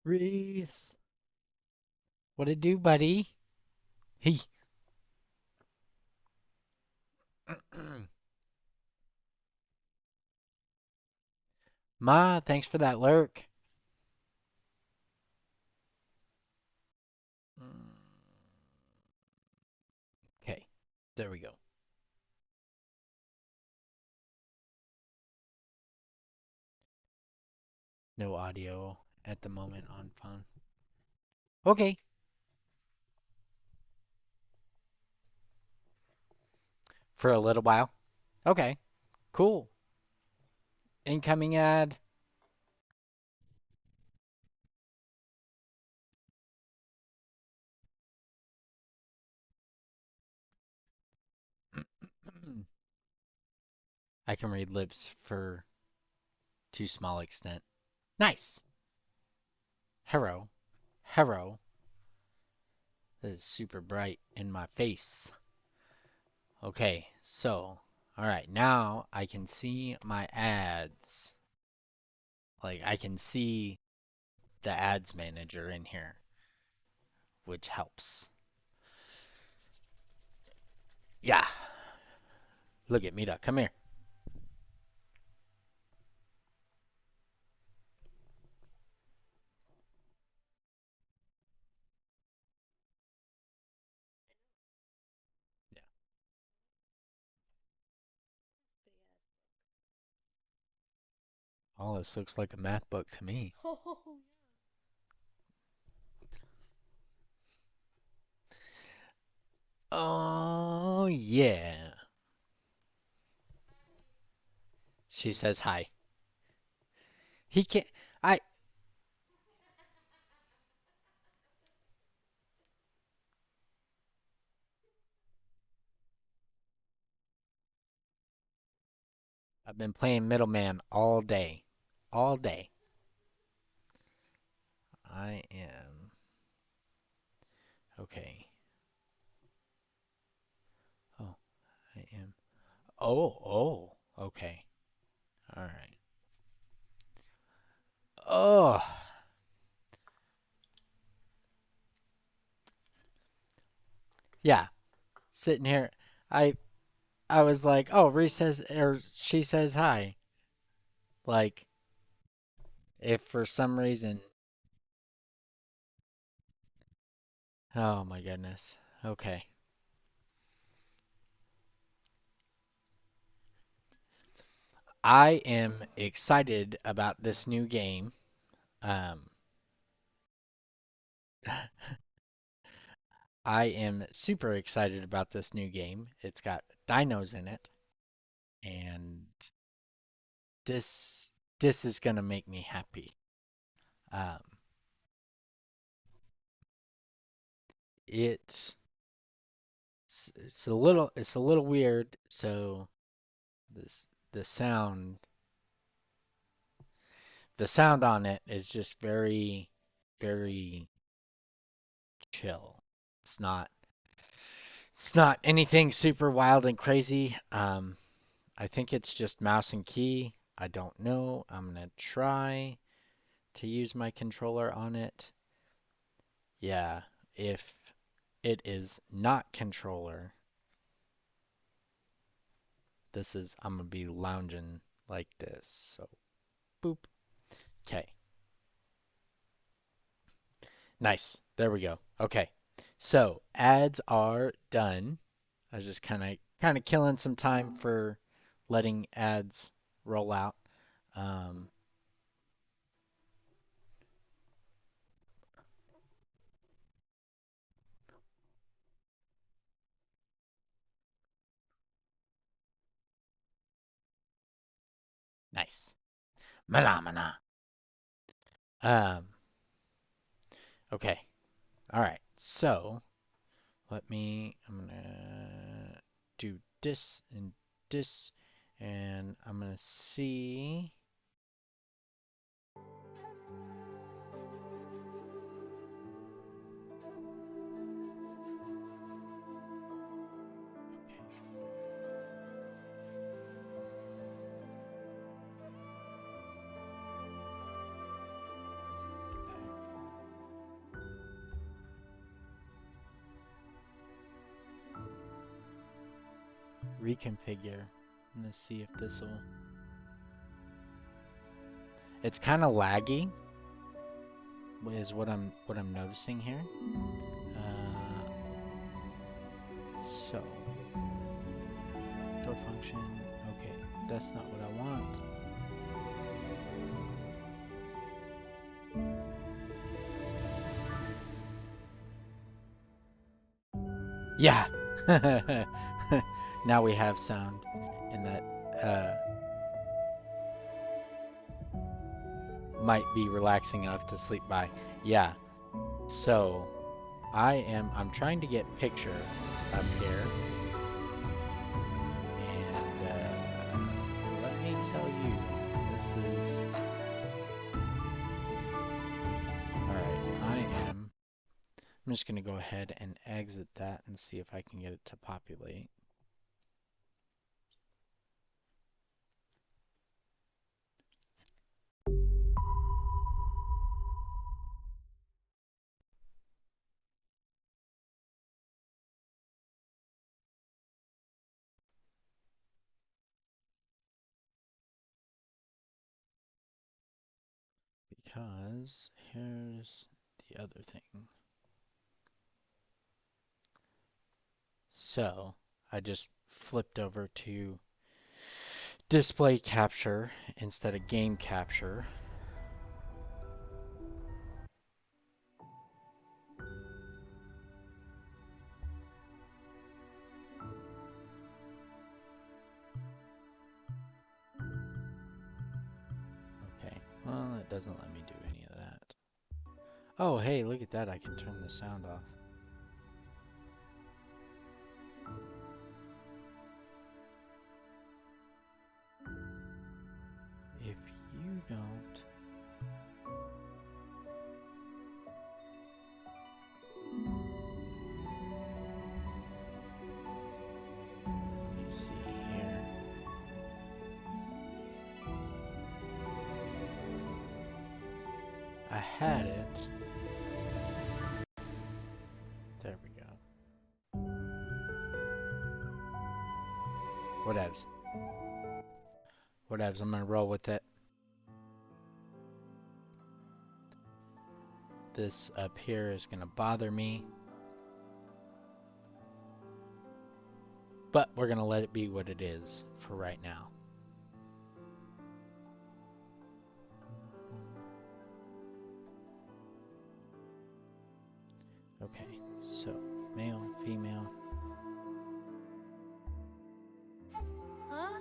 Reese, what it do, buddy? He. Ma, thanks for that lurk. Okay, there we go. No audio at the moment on phone. Okay, for a little while. Okay, cool. Incoming ad. I can read lips for too small extent. Nice. Hero. Hero. That is super bright in my face. Okay, so, alright, now I can see my ads. Like, I can see the ads manager in here, which helps. Yeah, look at Mita. Come here. Yeah. All this looks like a math book to me. Oh, yeah. She says hi. He can't. I. I've been playing middleman all day. All day. I am. Okay. Oh, I am. Oh, oh. Okay. All right. Oh, yeah. Sitting here. I I was like, oh, Reese says, or she says hi. Like, if for some reason, oh my goodness. Okay. I am excited about this new game. Um, I am super excited about this new game. It's got dinos in it, and this this is gonna make me happy. Um, it it's a little weird. So this the sound on it is just very chill. It's not it's not anything super wild and crazy. I think it's just mouse and key. I don't know. I'm gonna try to use my controller on it. Yeah, if it is not controller, this is I'm gonna be lounging like this. So boop. Okay. Nice. There we go. Okay. So ads are done. I was just kind of killing some time for letting ads roll out. Um, nice. Mana mana. Um, okay. All right. So I'm gonna do this and this, and I'm gonna see. reconfigure. Let's see if this will. It's kind of laggy, is what I'm noticing here. So door function. Okay, that's not what I want. Yeah. Now we have sound, and that might be relaxing enough to sleep by. Yeah. So I'm trying to get picture up here. And let me tell you, this is alright, I'm just gonna go ahead and exit that and see if I can get it to populate. Because here's the other thing. So I just flipped over to display capture instead of game capture. Okay, well, it doesn't let me do any of that. Oh, hey, look at that. I can turn the sound off. If you don't... Let me see here. I had it. There we go. Whatevs. Whatevs, I'm gonna roll with it. This up here is gonna bother me. But we're gonna let it be what it is for right now. Okay, so male, female. Huh?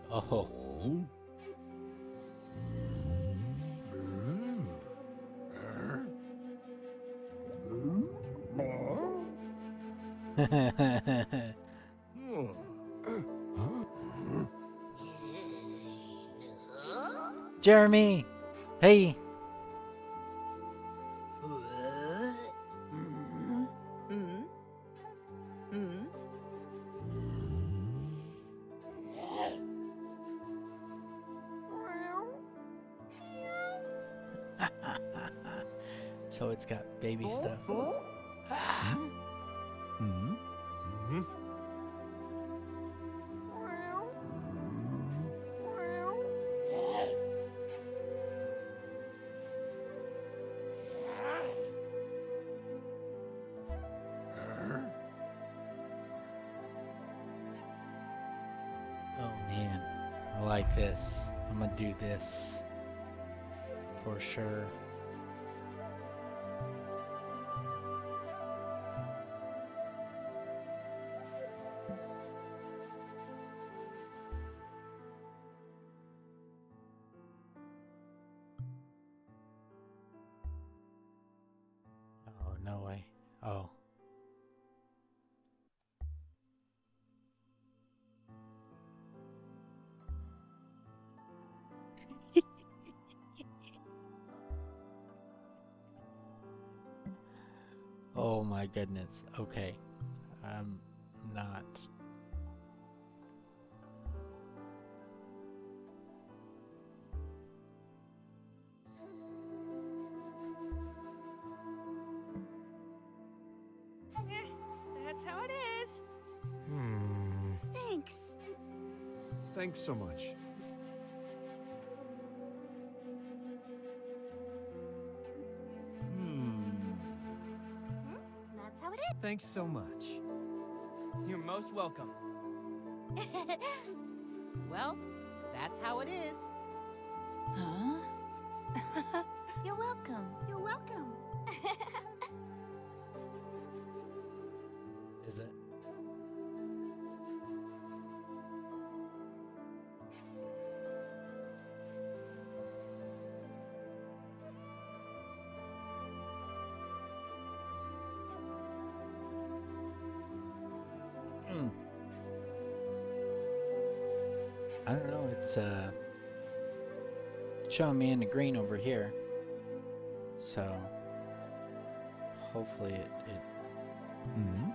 Oh. Jeremy! Hey! So it's got baby stuff. Ah. Oh man, I like this. I'm gonna do this for sure. Oh, no way. Oh. Oh my goodness. Okay. I'm not. That's how it is. Thanks so much. That's how it Thanks so much. You're most welcome. is. Well, that's how it is. Huh? You're welcome. You're welcome. Is it? I don't know, it's showing me in the green over here. So hopefully it Hmm?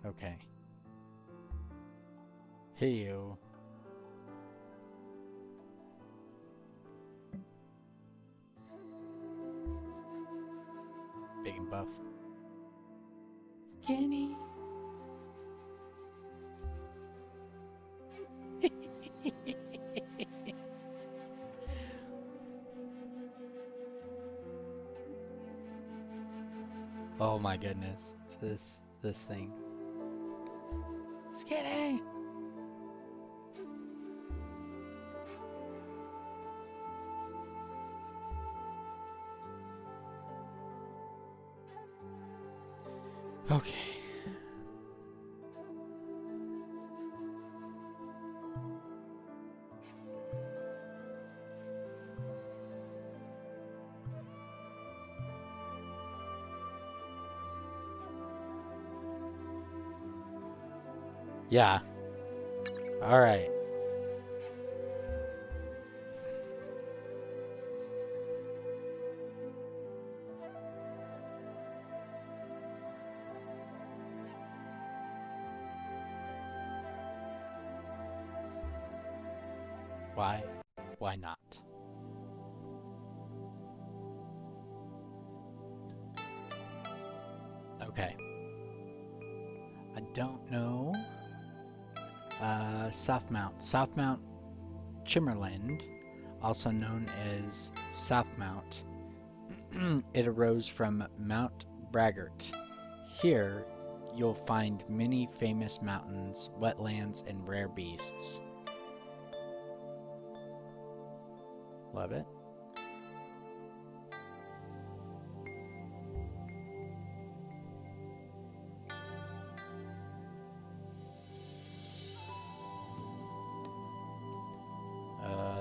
okay. Hey you. Big and buff. Skinny. Oh my goodness. This thing. Skinny. Okay. Yeah. All right. Why? Why not? Okay. I don't know. Southmount Chimmerland, also known as Southmount. It arose from Mount Braggart. Here, you'll find many famous mountains, wetlands, and rare beasts. Love it.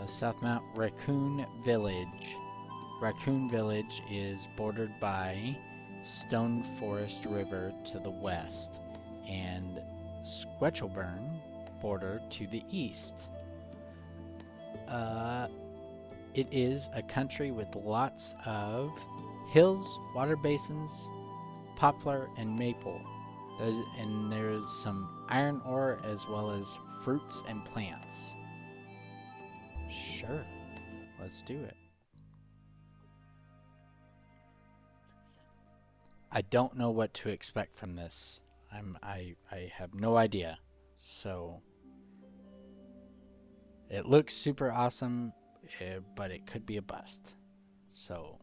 Southmount Raccoon Village. Raccoon Village is bordered by Stone Forest River to the west and Squetchelburn border to the east. It is a country with lots of hills, water basins, poplar, and maple. There's some iron ore as well as fruits and plants. Sure, let's do it. I don't know what to expect from this. I have no idea. So it looks super awesome, but it could be a bust. So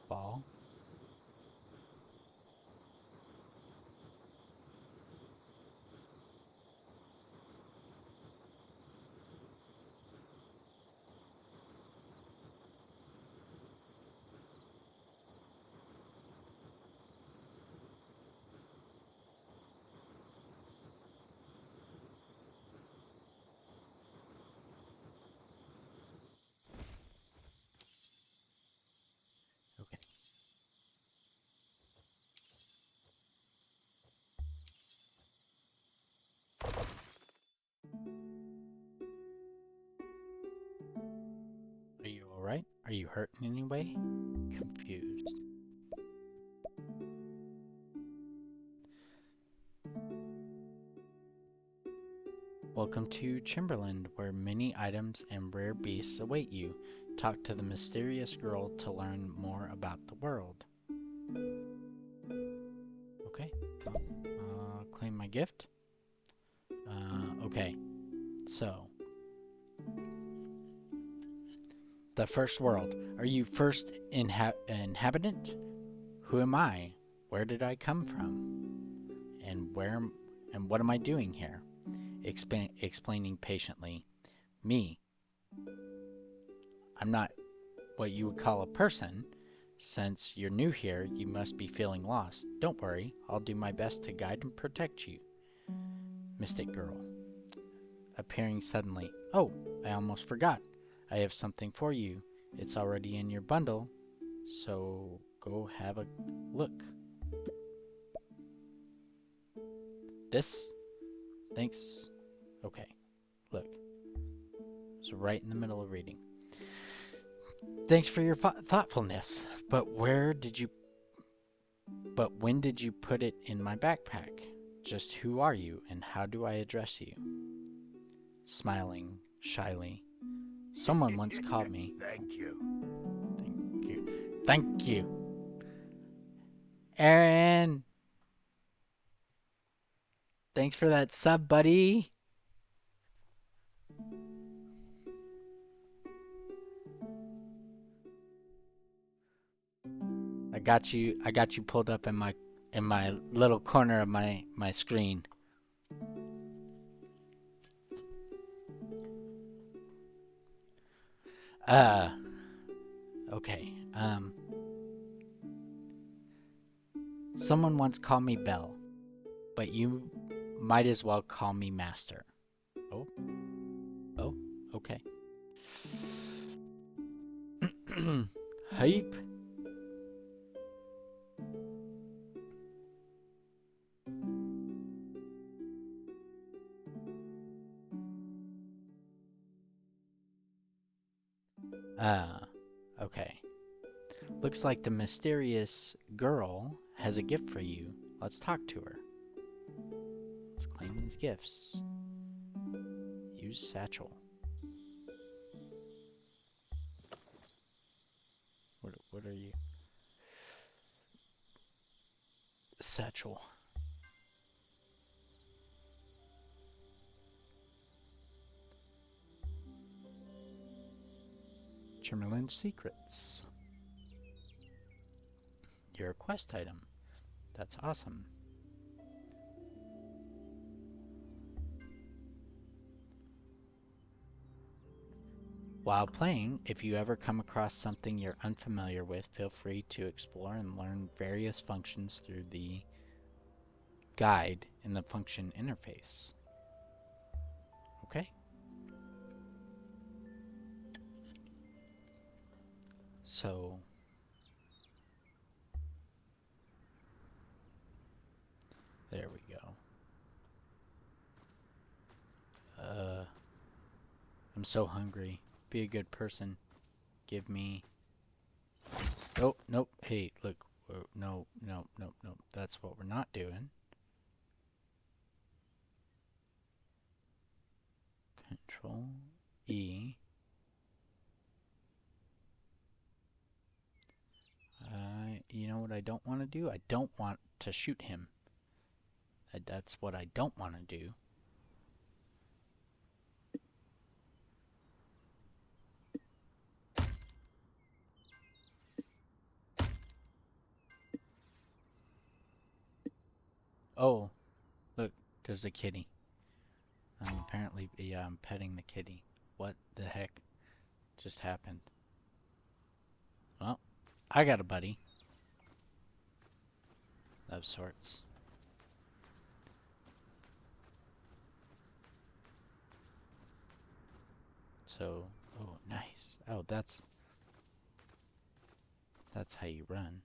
ball. Okay. Are you alright? Are you hurt in any way? Confused. Welcome to Timberland, where many items and rare beasts await you. Talk to the mysterious girl to learn more about the world. Okay. Claim my gift. Okay. So. The first world. Are you first inhabitant? Who am I? Where did I come from? And what am I doing here? Explaining patiently. Me. I'm not what you would call a person. Since you're new here, you must be feeling lost. Don't worry, I'll do my best to guide and protect you. Mystic Girl. Appearing suddenly. Oh, I almost forgot. I have something for you. It's already in your bundle, so go have a look. This? Thanks. Okay, look. So right in the middle of reading. Thanks for your thoughtfulness, but when did you put it in my backpack? Just who are you, and how do I address you? Smiling shyly. Someone once called me. Thank you. Thank you. Thank you. Aaron. Thanks for that sub, buddy. I got you pulled up in my little corner of my screen. Okay. Someone once called me Belle, but you might as well call me Master. Oh, okay. Hype. Okay. Looks like the mysterious girl has a gift for you. Let's talk to her. Let's claim these gifts. Use satchel. What are you? Satchel. Timberland Secrets. Your quest item. That's awesome. While playing, if you ever come across something you're unfamiliar with, feel free to explore and learn various functions through the guide in the function interface. Okay? So, there we go. I'm so hungry. Be a good person. Give me... Oh, nope. Hey, look. No. That's what we're not doing. Control E. You know what I don't want to do? I don't want to shoot him. That's what I don't want to do. Oh, look, there's a kitty. Apparently, yeah, I'm petting the kitty. What the heck just happened? Well, I got a buddy of sorts. So, oh, nice. Oh, that's how you run.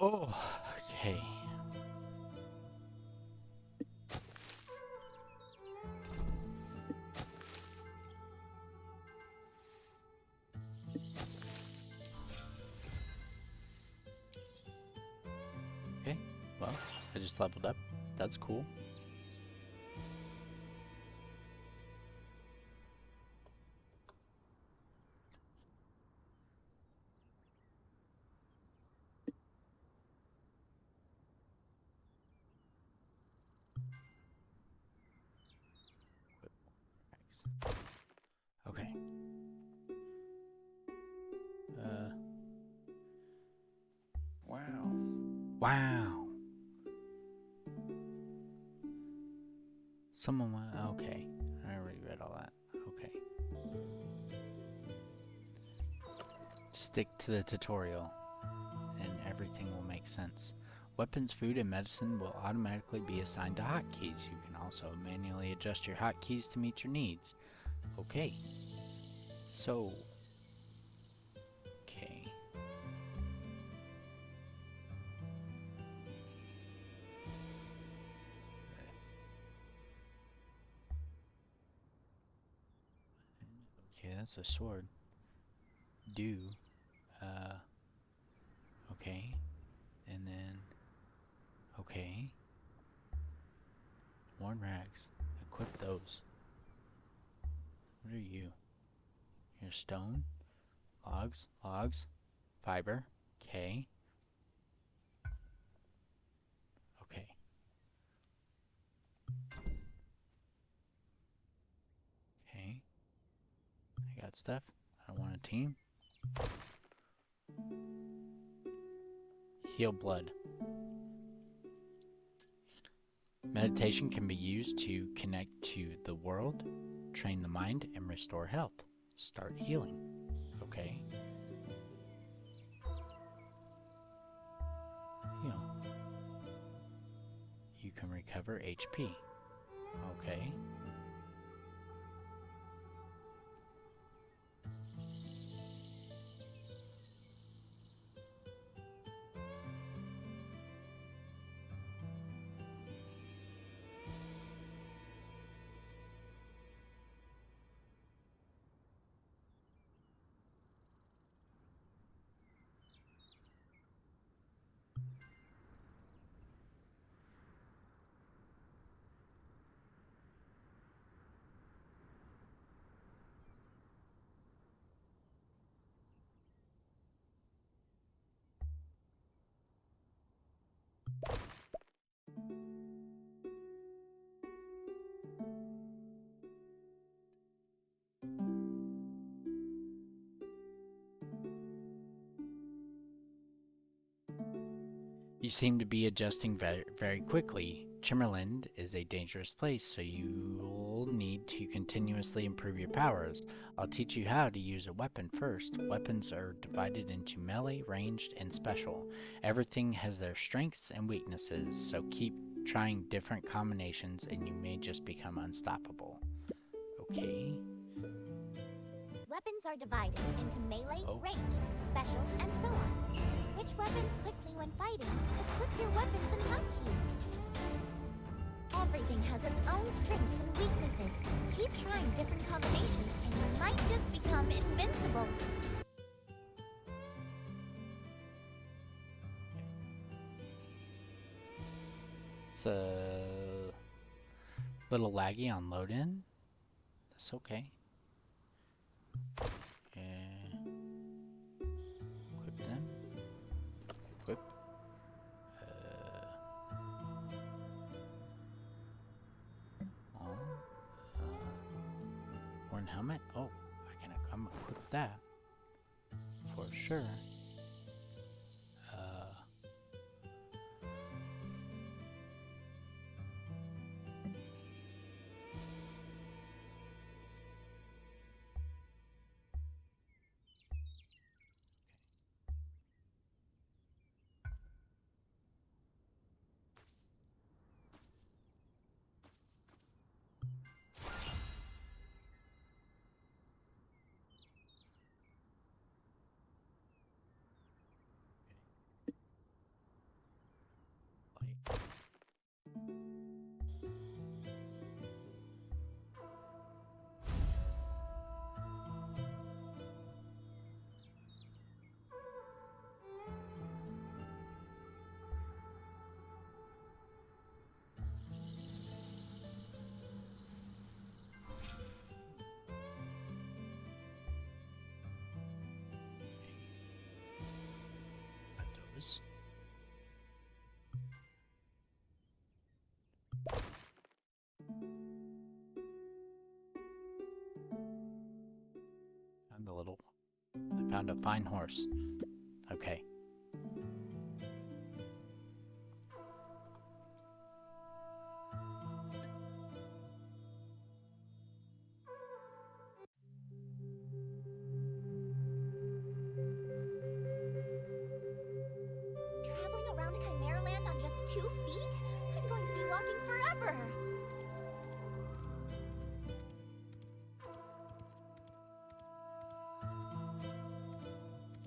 Oh, okay. Okay, well, I just leveled up. That's cool. Thanks. Okay. Wow. Wow. Someone went, okay. I already read all that. Okay. Stick to the tutorial and everything will make sense. Weapons, food, and medicine will automatically be assigned to hotkeys. You can also manually adjust your hotkeys to meet your needs. Okay. So. Okay. Okay, that's a sword. Do. Okay. And then. Okay. Worn rags. Equip those. What are you? You're stone? Logs? Logs? Fiber? Okay. Okay. Okay. I got stuff. I want a team. Heal blood. Meditation can be used to connect to the world, train the mind, and restore health. Start healing. Okay. Heal. You can recover HP. Okay. You seem to be adjusting very quickly. Chimmerland is a dangerous place, so you'll need to continuously improve your powers. I'll teach you how to use a weapon first. Weapons are divided into melee, ranged, and special. Everything has their strengths and weaknesses, so keep trying different combinations and you may just become unstoppable. Okay. Weapons are divided into melee, Oh. ranged, special, and so on. To switch weapons quickly when fighting, equip your weapons and hotkeys. Everything has its own strengths and weaknesses. Keep trying different combinations and you might just become invincible. It's a little laggy on load in. That's okay. Equip them. Equip. On. Horn helmet. Oh, I can equip with that. For sure. Those. I found a fine horse. Okay. Traveling around Chimera Land on just 2 feet? I'm going to be walking forever!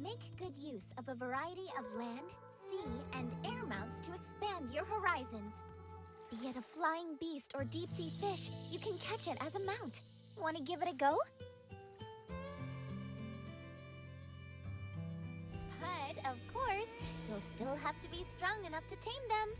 Make good use of a variety of land, sea, and air mounts to expand your horizons. Be it a flying beast or deep-sea fish, you can catch it as a mount. Want to give it a go? But, of course, you'll still have to be strong enough to tame them.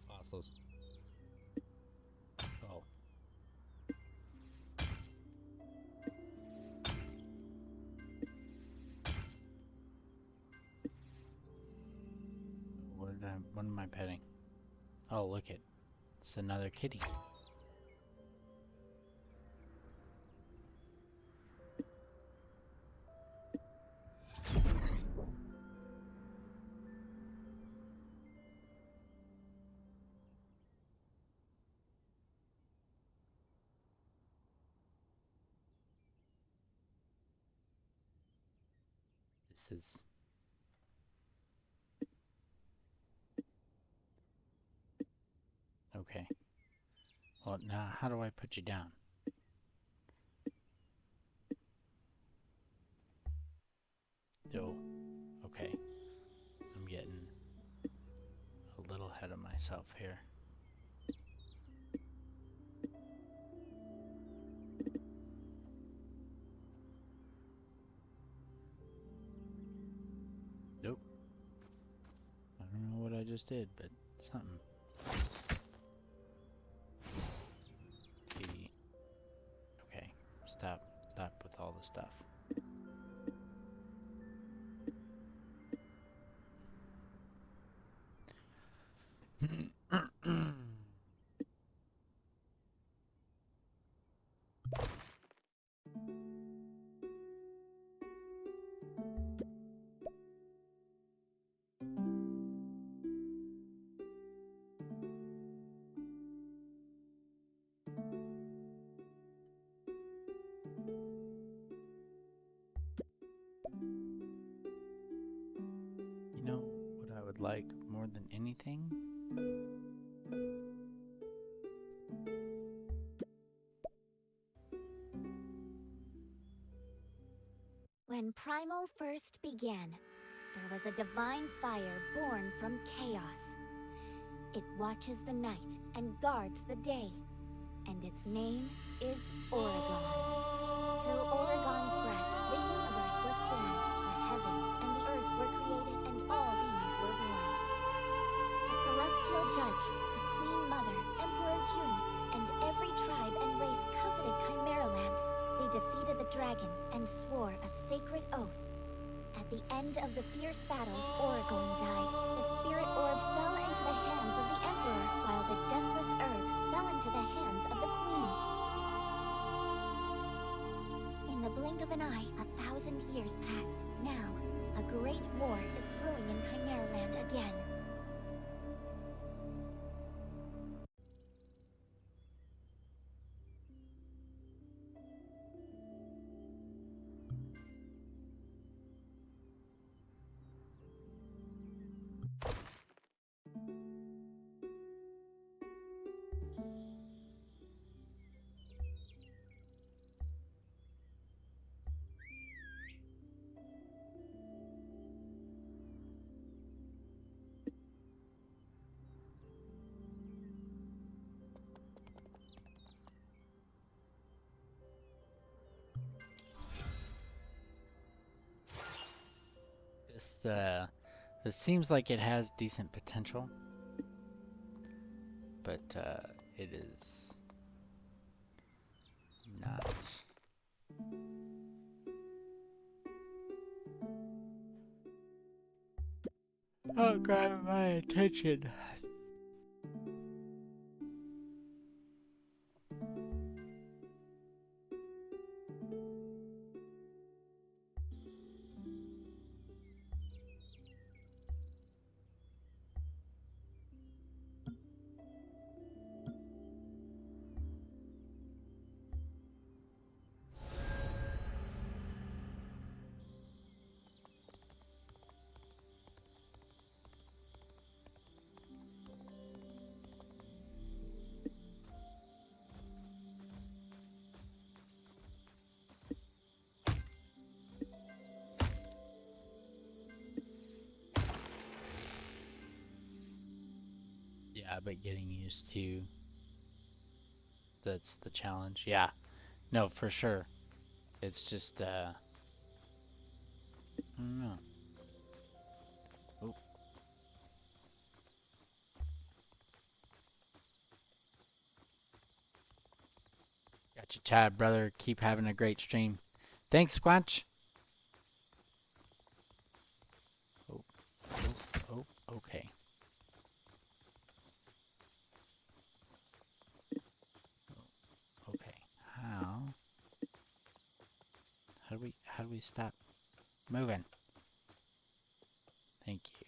Fossils. Oh. What am I petting? Oh, look it. It's another kitty. This is... Okay. Well, now how do I put you down? Oh, okay. I'm getting a little ahead of myself here. Nope. I don't know what I just did, but something. Okay, stop with all the stuff. like more than anything? When Primal first began, there was a divine fire born from chaos. It watches the night and guards the day, and its name is Oregon. Through Oregon's breath, the universe was formed, the heavens and the earth were created, and all beings were born. A celestial judge, the Queen Mother, Emperor June, and every tribe and race coveted Chimera Land. They defeated the dragon and swore a sacred oath. At the end of the fierce battle, Oregon died. The spirit orb fell into the hands of the Emperor, while the deathless herb fell into the hands of the Queen. In the blink of an eye, 1,000 years passed. Now, a great war is brewing in Chimera Land again. This seems like it has decent potential, but it is not. Not grabbing my attention. Yeah, but getting used to that's the challenge. Yeah. No, for sure. It's just I don't know. Oh. Got you, Chad, brother. Keep having a great stream. Thanks, Squanch. Oh, okay. Okay. How do we stop moving? Thank you.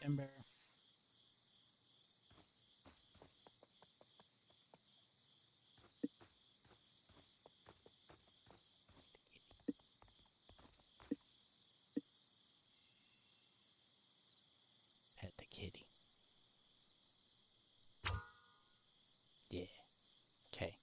Timber. Pet the kitty. Yeah. Okay.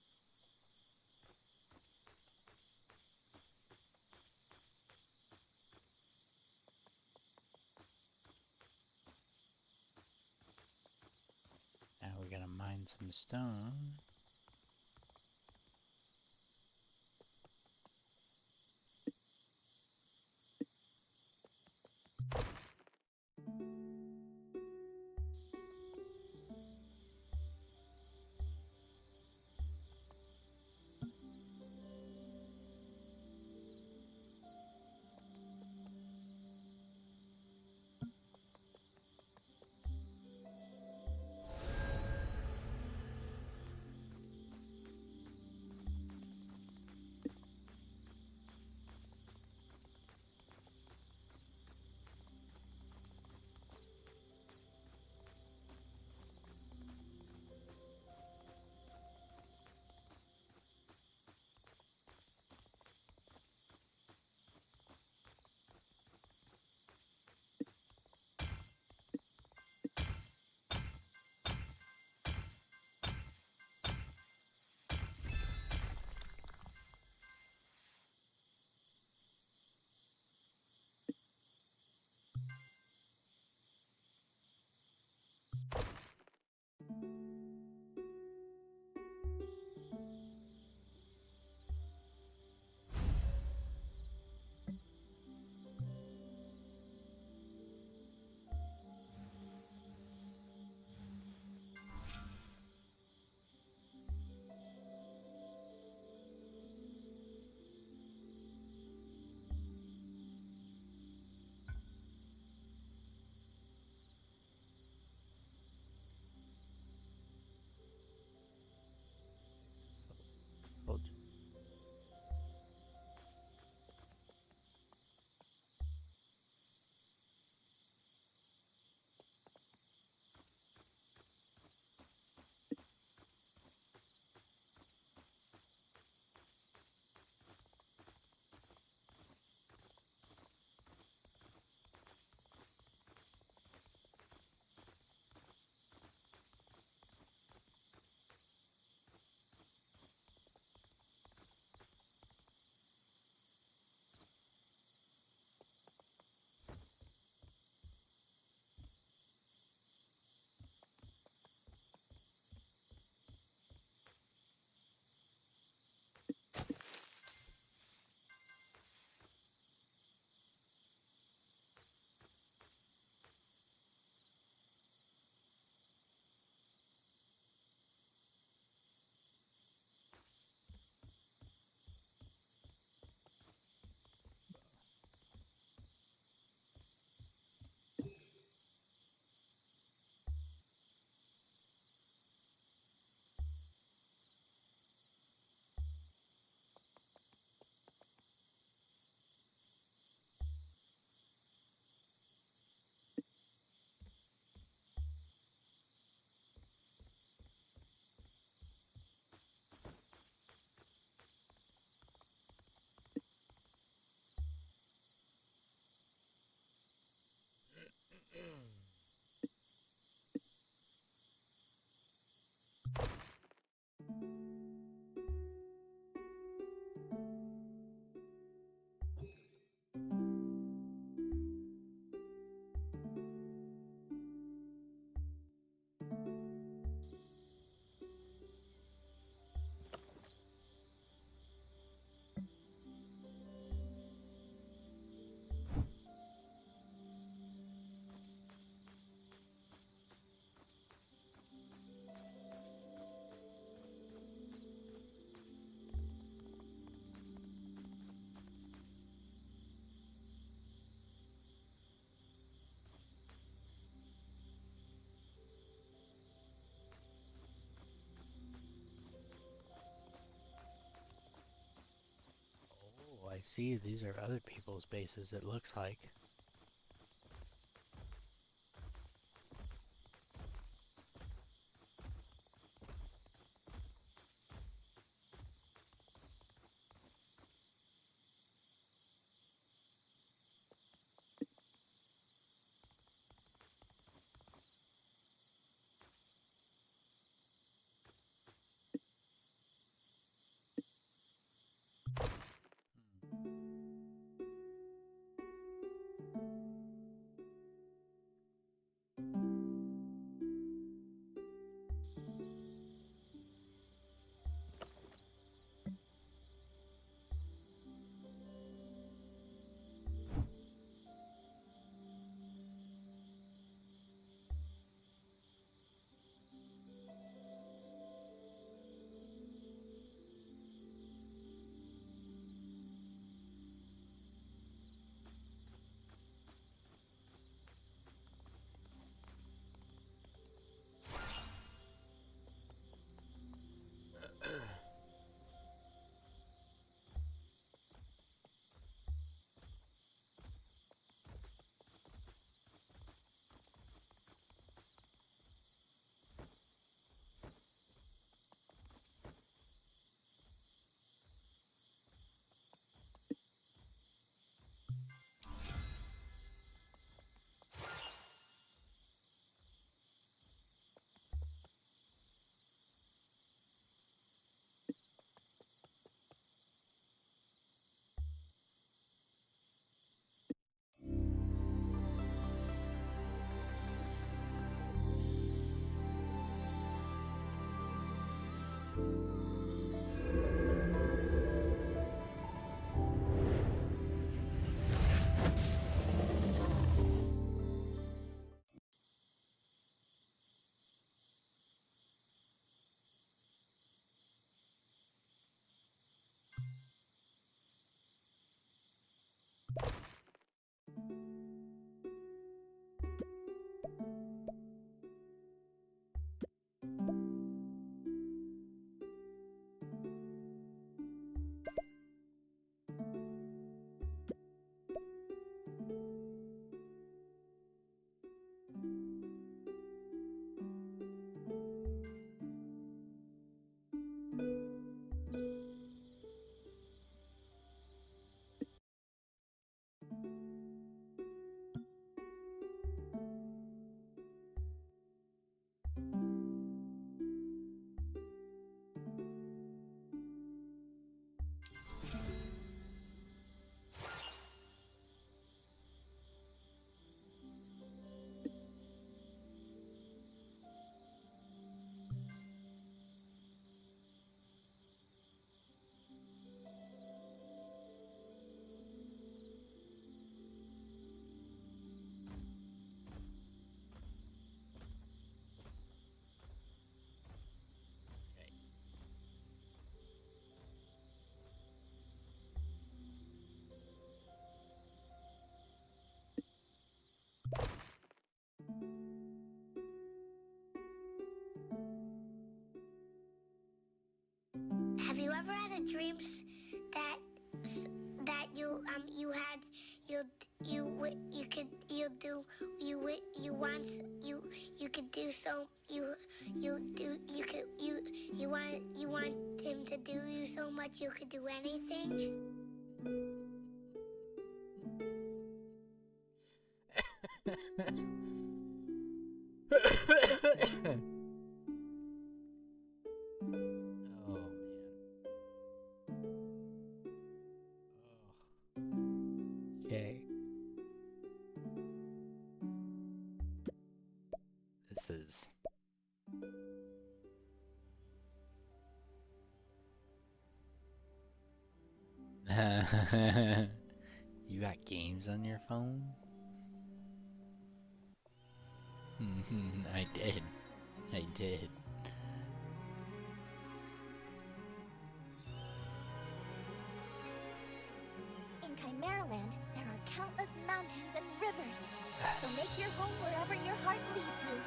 Now we gotta mine some stone. Oh, I see. These are other people's bases, it looks like. Have you ever had a dreams that you had you could you do you want you could do so you want him to do you so much you could do anything? Oh man. Okay. This is You got games on your phone? I did. I did. In Chimeraland, there are countless mountains and rivers. So make your home wherever your heart leads you.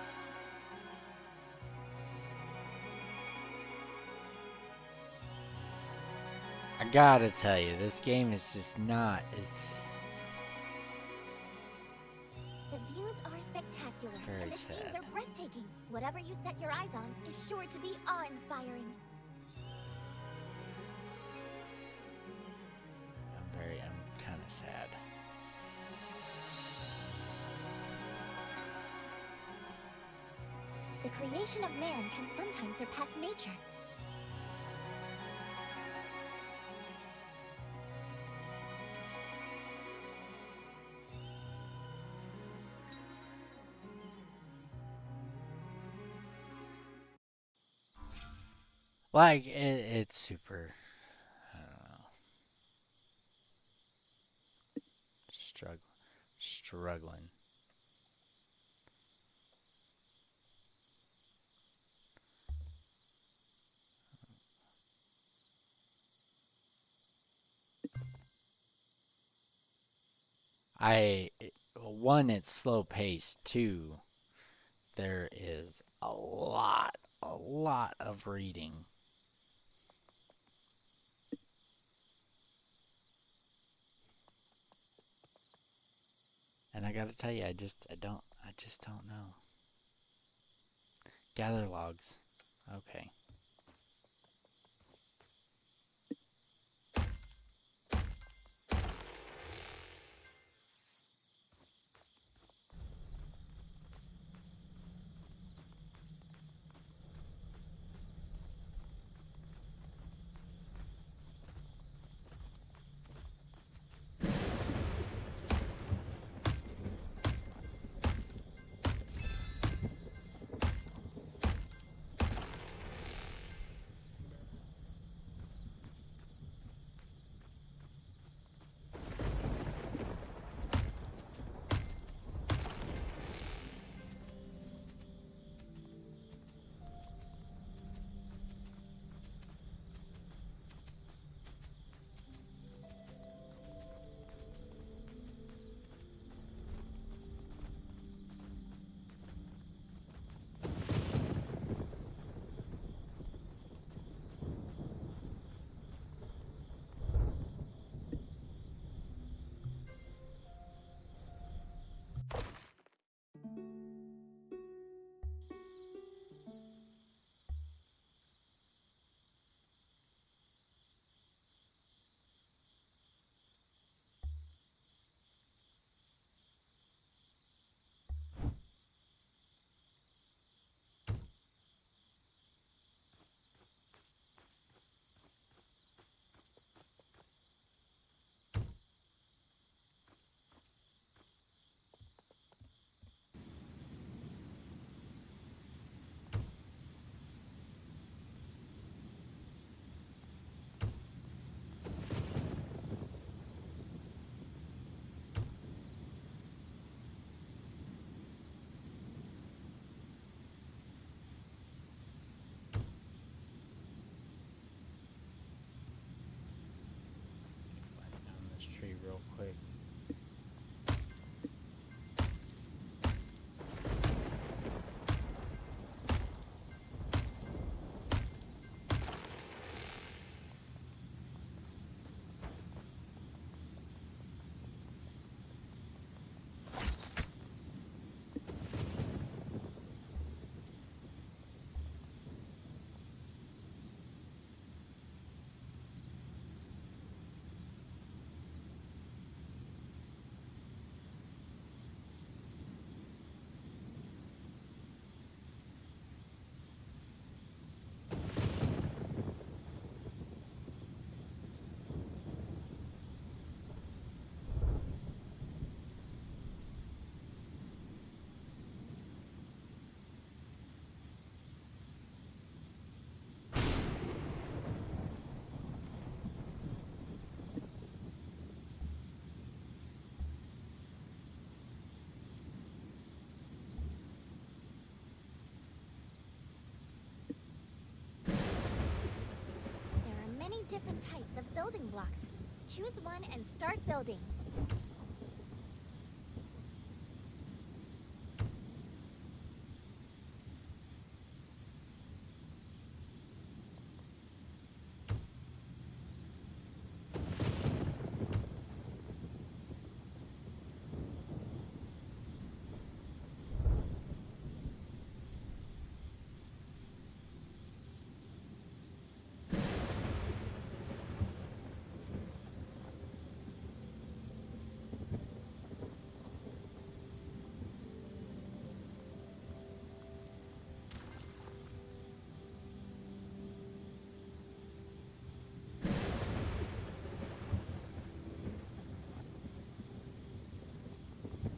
I gotta tell you, this game is just not. The views are spectacular, Very and the scenes sad. are breathtaking. Whatever you set your eyes on is sure to be awe-inspiring. I'm kind of sad. The creation of man can sometimes surpass nature. Like, it's super. I don't know. Struggling. One, it's slow paced. Two, there is a lot of reading. And I gotta tell you, I just don't know. Gather logs. Okay. different types of building blocks. Choose one and start building.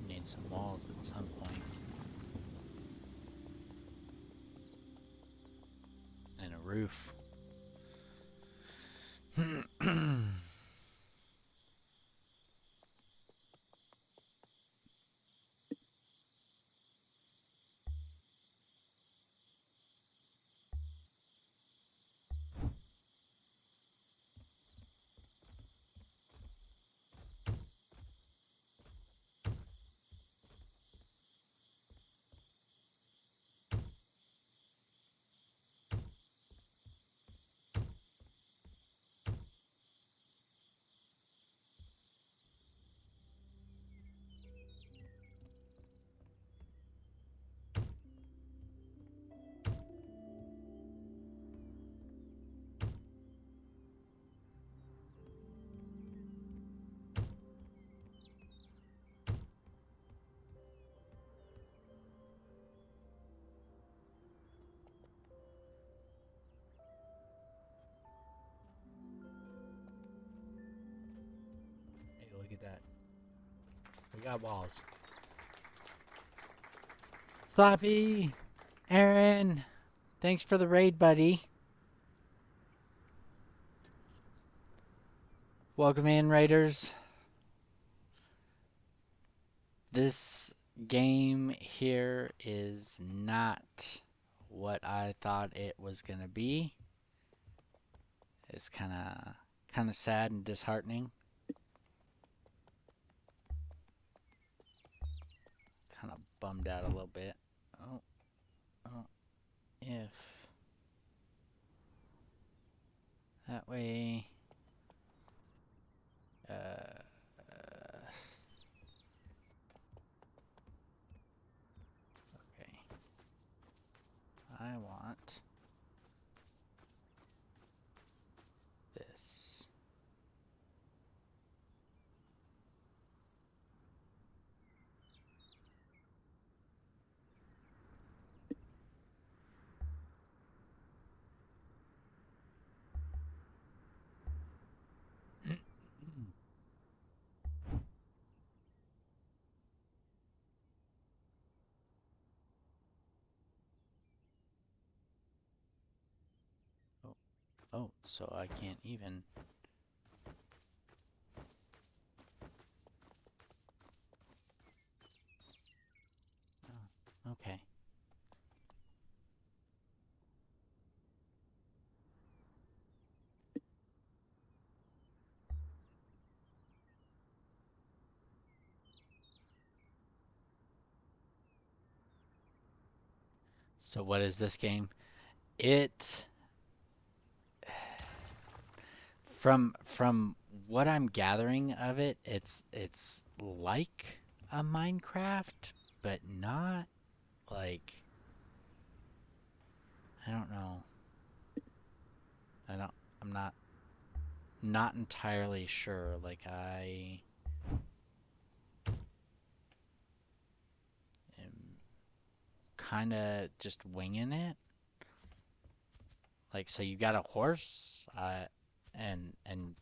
Need some walls at some point. And a roof. Hey, look at that. We got walls. Sloppy! Aaron! Thanks for the raid, buddy. Welcome in, raiders. This game here is not what I thought it was gonna be. It's kind of sad and disheartening. Kind of bummed out a little bit. Oh, if that way. Okay. I want this. Oh, so I can't even. Oh, okay. So what is this game? It from what I'm gathering of it, it's like a Minecraft, but not like I don't know. I don't I'm not entirely sure. Like I am kind of just winging it. Like so you got a horse, and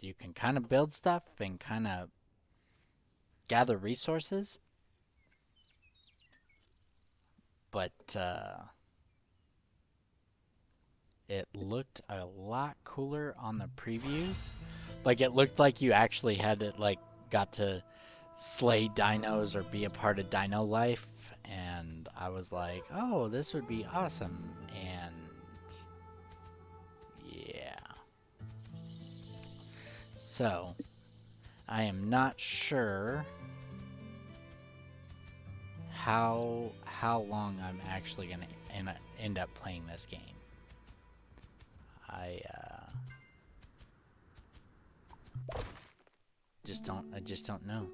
you can kind of build stuff and kind of gather resources, but it looked a lot cooler on the previews. Like it looked like you actually had to like got to slay dinos or be a part of dino life, and I was like, oh, this would be awesome. And yeah, So, I am not sure how long I'm actually gonna end up playing this game. I just don't know.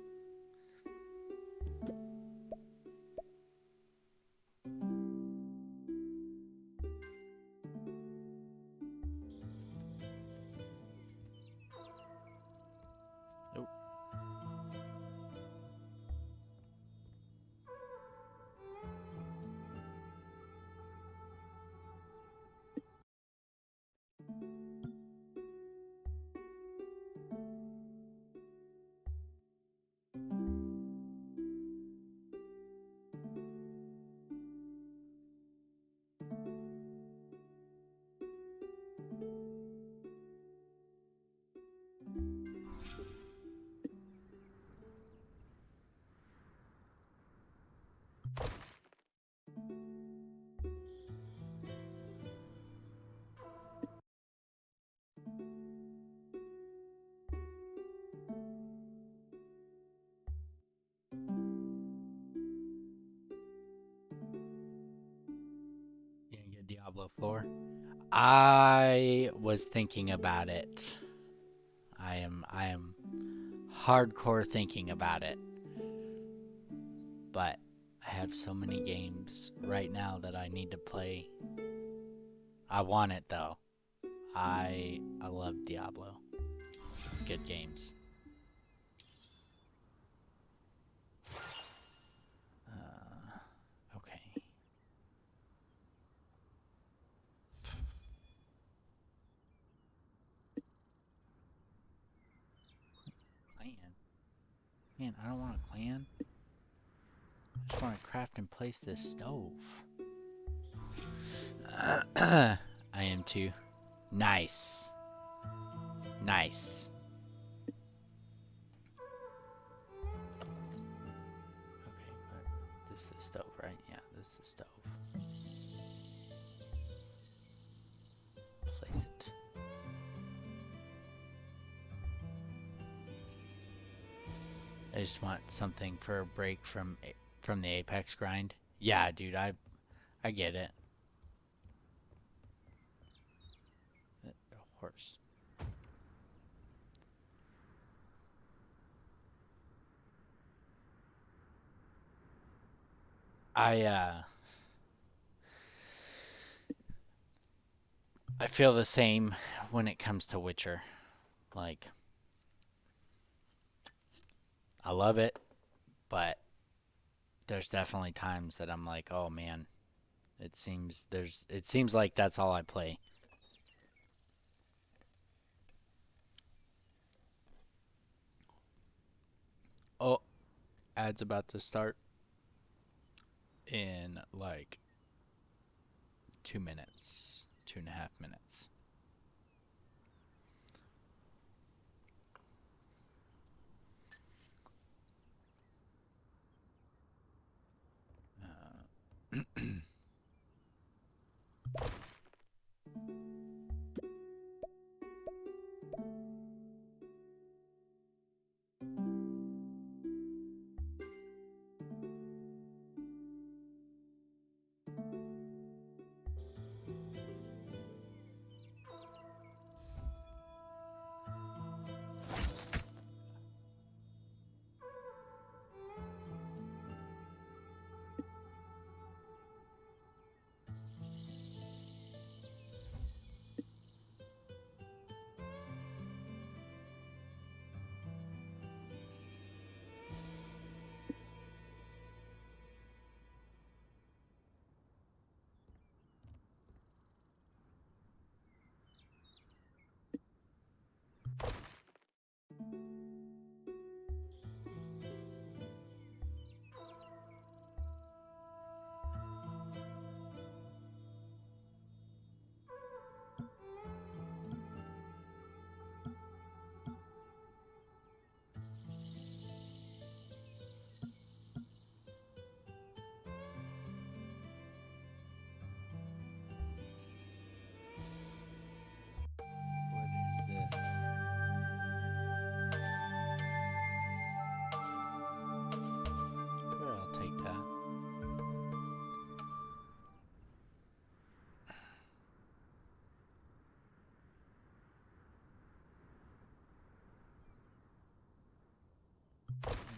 Nope. You gonna get Diablo 4? I was thinking about it. I am hardcore thinking about it. But I have so many games right now that I need to play. I want it though. I love Diablo. It's good games. Okay. Clan. Man, I don't want a clan. I just want to craft and place this stove. I am too. Nice. Nice. Okay, but this is the stove, right? Yeah, this is the stove. Place it. I just want something for a break from the Apex grind. Yeah, dude, I get it. A horse. I feel the same when it comes to Witcher. Like, I love it, but there's definitely times that I'm like, oh man, it seems like that's all I play. Oh, ad's about to start in like 2 minutes, 2.5 minutes.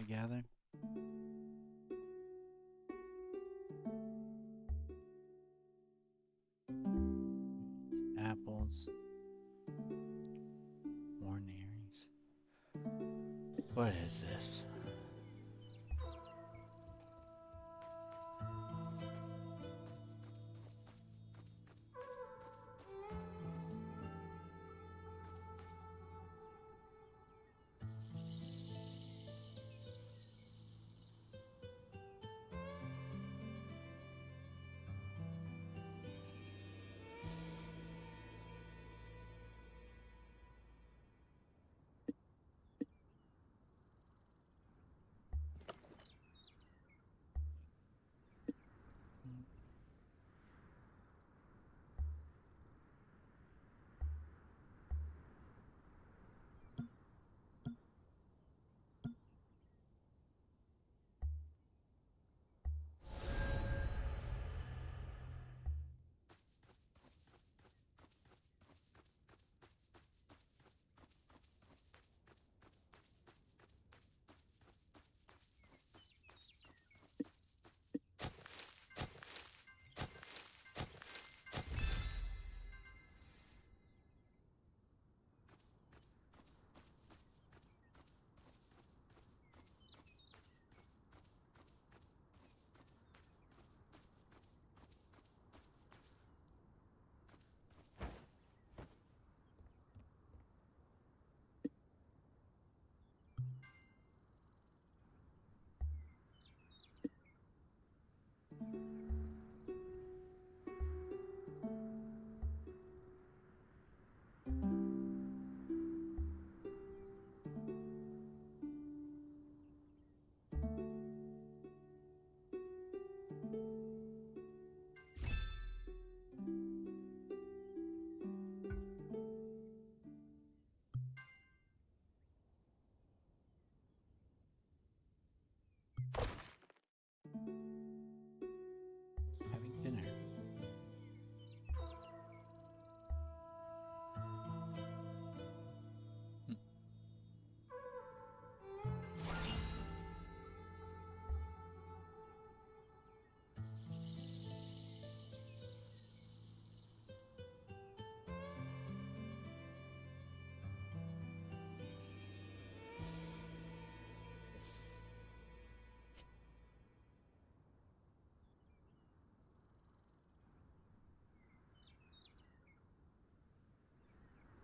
gather. Apples. More berries. What is this? Having dinner.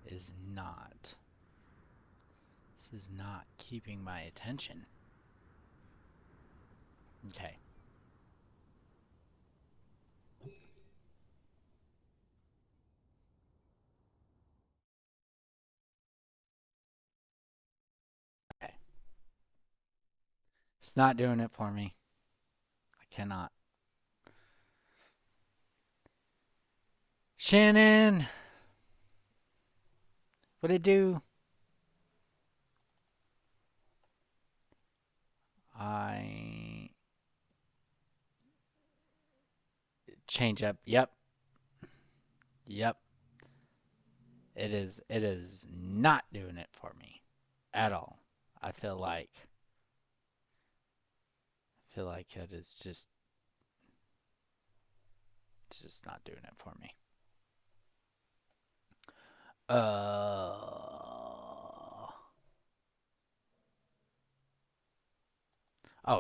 This is not. This is not keeping my attention. Okay. Okay. It's not doing it for me. I cannot. Shannon! What'd it do? I change up. Yep. Yep. It is not doing it for me at all. I feel like it is just not doing it for me. Oh,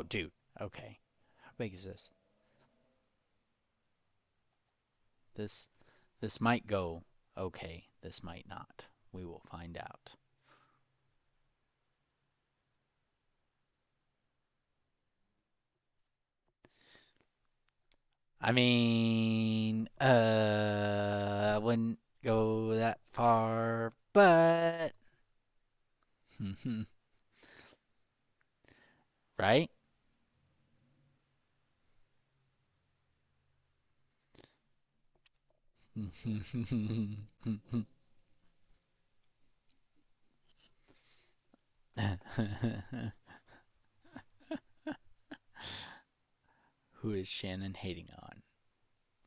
dude. Okay. How big is this? This this might go okay. This might not. We will find out. I mean, I wouldn't go that far, but right? Who is Shannon hating on?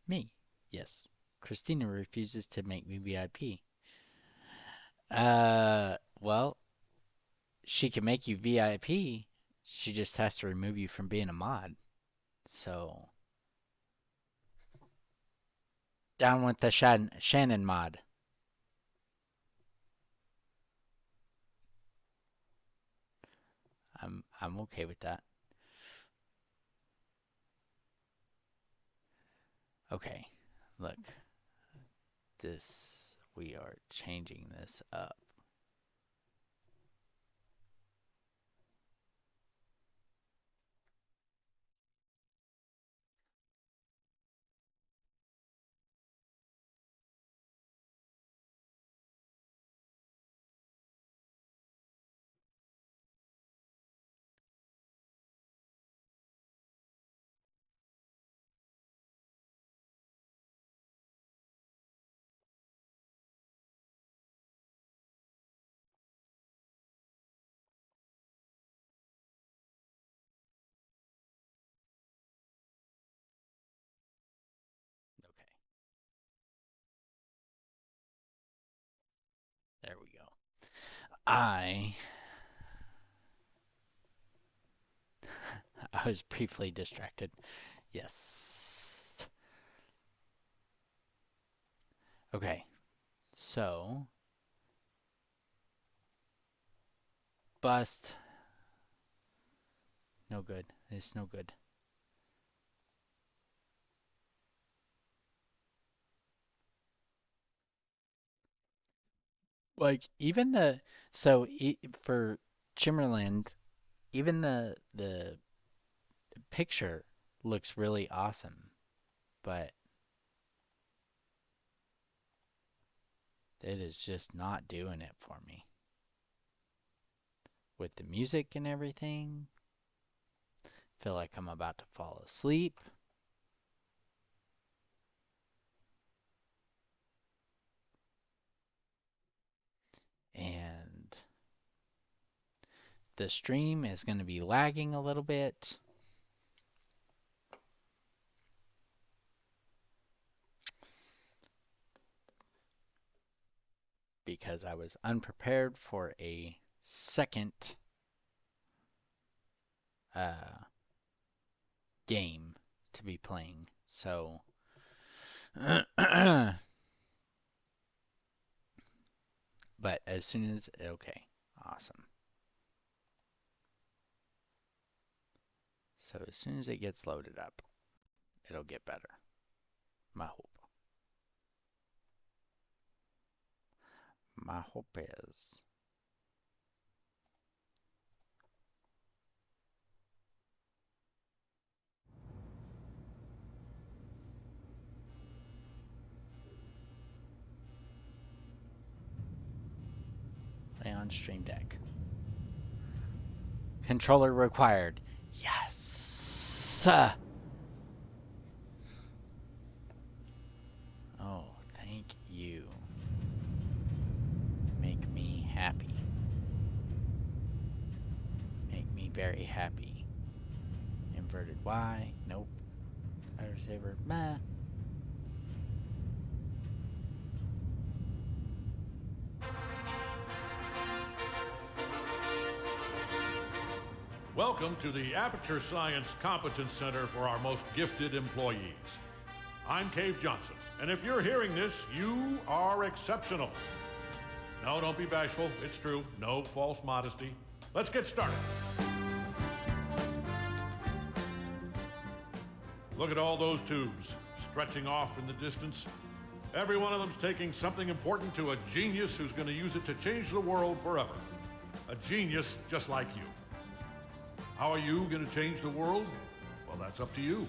Me. Yes. Christina refuses to make me VIP. Well, she can make you VIP. She just has to remove you from being a mod. So, down with the Shannon mod. I'm okay with that. Okay, look. We are changing this up. Okay, there we go. I was briefly distracted. Yes. Okay, so bust. No good. It's no good. Like even the for Chimmerland, even the picture looks really awesome, but it is just not doing it for me. With the music and everything, feel like I'm about to fall asleep. And the stream is going to be lagging a little bit. Because I was unprepared for a second game to be playing. So, but as soon as, okay, awesome. So as soon as it gets loaded up, it'll get better. My hope. My hope is play on Stream Deck. Controller required. Yes. Oh, thank you. Make me happy. Make me very happy. Inverted Y. Nope. Fire saver. Meh. Welcome to the Aperture Science Competence Center for our most gifted employees. I'm Cave Johnson, and if you're hearing this, you are exceptional. No, don't be bashful. It's true. No false modesty. Let's get started. Look at all those tubes stretching off in the distance. Every one of them's taking something important to a genius who's going to use it to change the world forever. A genius just like you. How are you going to change the world? Well, that's up to you.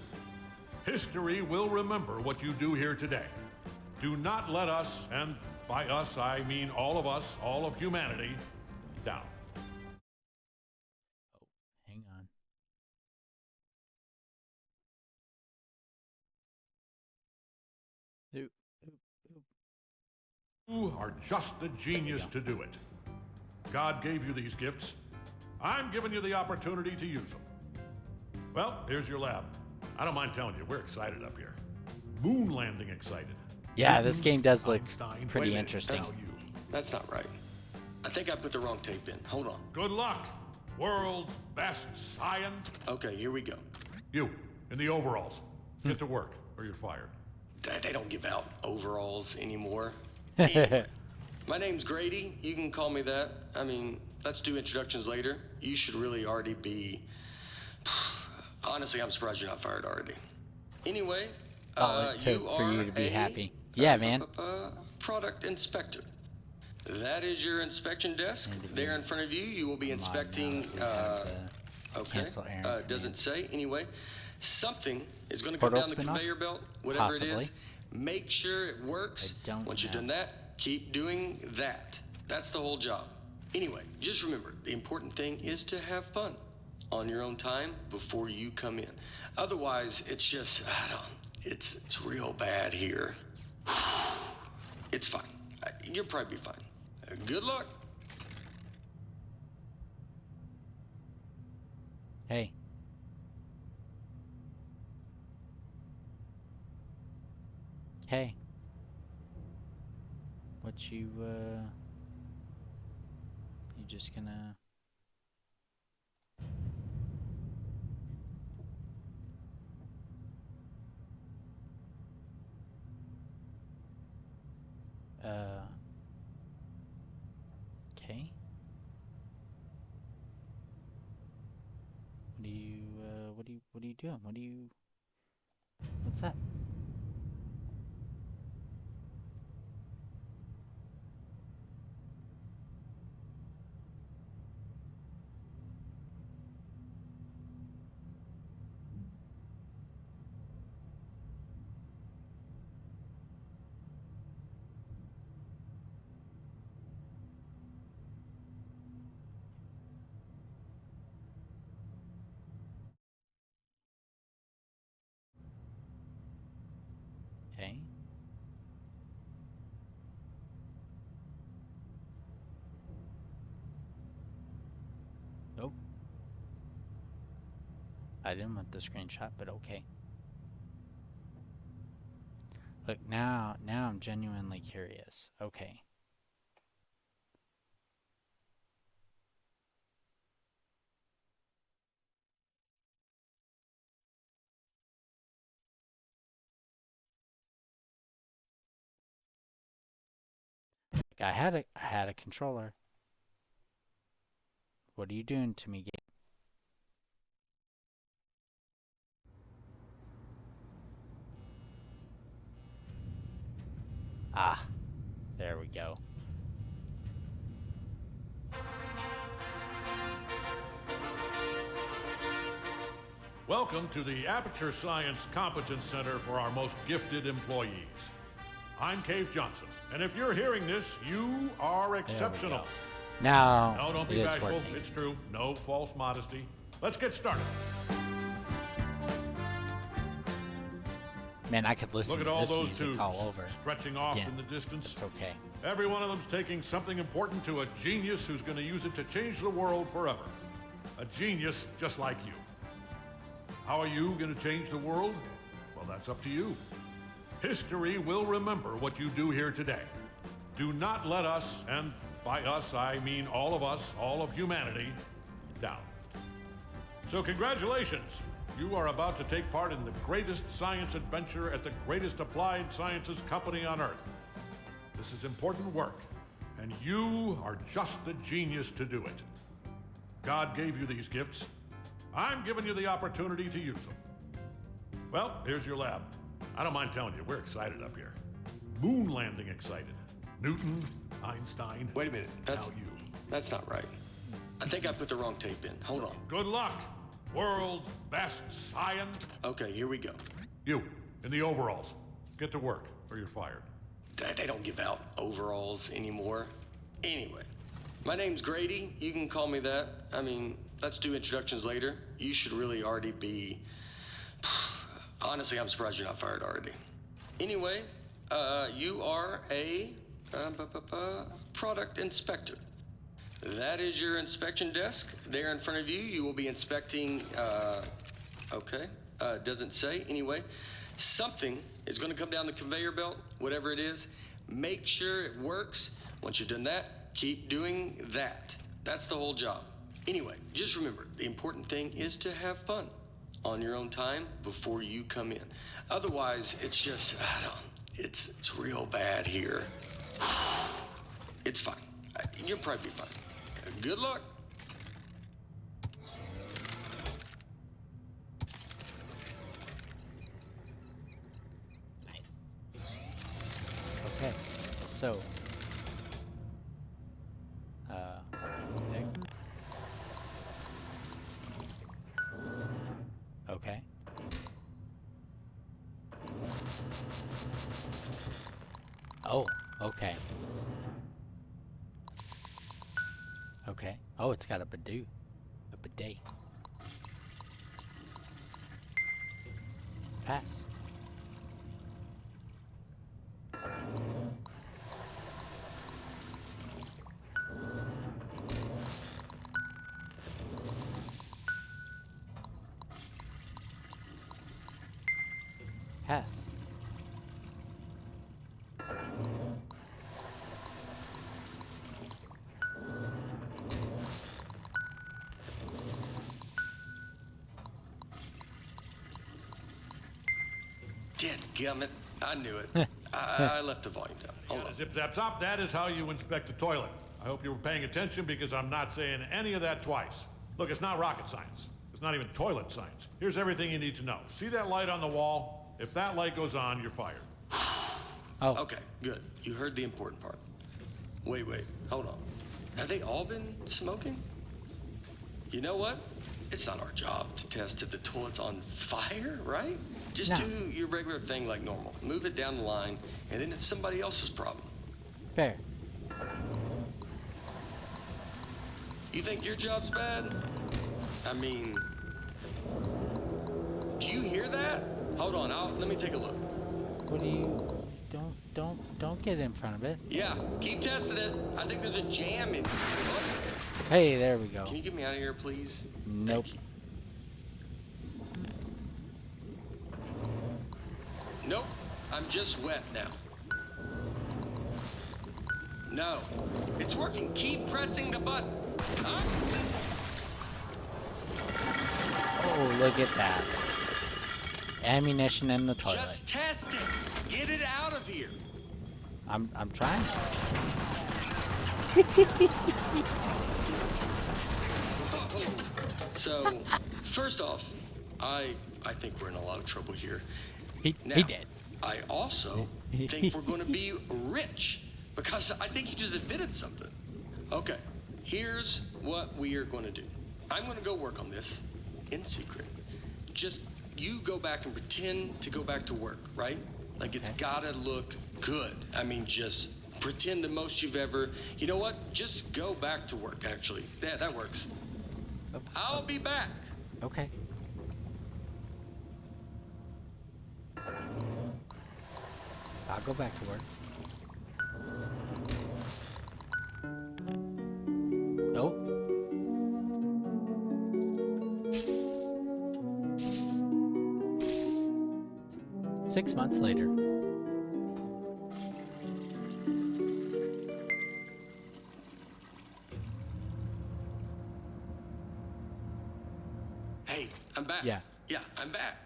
History will remember what you do here today. Do not let us, and by us I mean all of us, all of humanity, down. Oh, hang on. Oop, oop, oop. You are just the genius to do it. God gave you these gifts. I'm giving you the opportunity to use them. Well, here's your lab. I don't mind telling you, we're excited up here. Moon landing excited. Yeah, this game does look Einstein, pretty wait a minute, interesting. now you. That's not right. I think I put the wrong tape in. Hold on. Good luck. world's best science. Okay, here we go. You, in the overalls. Get to work, or you're fired. They don't give out overalls anymore. Anyway, my name's Grady. You can call me that. I mean, let's do introductions later. You should really already be... Honestly, I'm surprised you're not fired already. Anyway, All it took you for are you to be a, happy. Yeah, man. Product inspector. That is your inspection desk. There in front of you, you will be Come on now, inspecting, we have to okay, cancel Aaron doesn't say. Anyway, something is going to come Portal down the spin-off? conveyor belt, whatever it Possibly. is. Make sure it works. I don't Once you've know. done that, keep doing that. That's the whole job. Anyway, just remember, the important thing is to have fun on your own time before you come in. Otherwise, it's just, it's real bad here. It's fine. You'll probably be fine. Good luck. Hey. Hey. What you just gonna... Okay. What are you doing? What's that? Okay. Nope. I didn't want the screenshot, but okay. Look, now I'm genuinely curious. Okay. I had a controller. What are you doing to me, game? Ah, there we go. Welcome to the Aperture Science Competence Center for our most gifted employees. I'm Cave Johnson, and if you're hearing this, you are exceptional. Now, No, don't it be is bashful. working. It's true. No false modesty. Let's get started. Man, I could listen Look at to all this those music tubes all over. stretching off again. in the distance. It's okay. Every one of them's taking something important to a genius who's going to use it to change the world forever. A genius just like you. How are you going to change the world? Well, that's up to you. History will remember what you do here today. Do not let us, and by us I mean all of us, all of humanity, down. So congratulations. You are about to take part in the greatest science adventure at the greatest applied sciences company on Earth. This is important work, and you are just the genius to do it. God gave you these gifts. I'm giving you the opportunity to use them. Well, here's your lab. I don't mind telling you, we're excited up here. Moon landing excited. Newton, Einstein. Wait a minute. Now you. That's not right. I think I put the wrong tape in. Hold on. Good luck, world's best science. Okay, here we go. You, in the overalls. Get to work, or you're fired. They don't give out overalls anymore. Anyway, my name's Grady. You can call me that. I mean, let's do introductions later. You should really already be... Honestly, I'm surprised you're not fired already. Anyway, you are a product inspector. That is your inspection desk. There in front of you, you will be inspecting, okay, doesn't say. Anyway, something is going to come down the conveyor belt, whatever it is. Make sure it works. Once you've done that, keep doing that. That's the whole job. Anyway, just remember, the important thing is to have fun on your own time before you come in. Otherwise, it's just, it's real bad here. It's fine. You'll probably be fine. Good luck. Nice. Okay, so. Okay. Okay. Oh, okay. Okay. Oh, it's got a bidet. A bidet. Pass. Pass. Dadgummit. I knew it. I left the volume down. Hold on. Zip zap zop, that is how you inspect a toilet. I hope you were paying attention because I'm not saying any of that twice. Look, it's not rocket science. It's not even toilet science. Here's everything you need to know. See that light on the wall? If that light goes on, you're fired. Oh. Okay, good. You heard the important part. Wait, hold on. Have they all been smoking? You know what? It's not our job to test if the toilet's on fire, right? Just No. do your regular thing like normal. Move it down the line, and then it's somebody else's problem. Fair. You think your job's bad? I mean, do you hear that? Hold on, let me take a look. What do you? Don't get in front of it. Yeah, keep testing it. I think there's a jam in here. Oh, Hey, there we go. can you get me out of here, please? Nope. Thank you. Nope, I'm just wet now. No, it's working. Keep pressing the button. Huh? Oh, look at that. Ammunition in the toilet. Just test it. Get it out of here. I'm trying. So, first off, I think we're in a lot of trouble here. He Now, did. I also think we're going to be rich because I think you just admitted something. Okay, here's what we are going to do. I'm going to go work on this in secret. Just you go back and pretend to go back to work, right? Like it's gotta look good. I mean, just pretend the most you've ever. You know what? Just go back to work. Actually, yeah, that works. I'll be back. Okay. I'll go back to work. Nope. Six months later. Hey, I'm back. Yeah. Yeah, I'm back.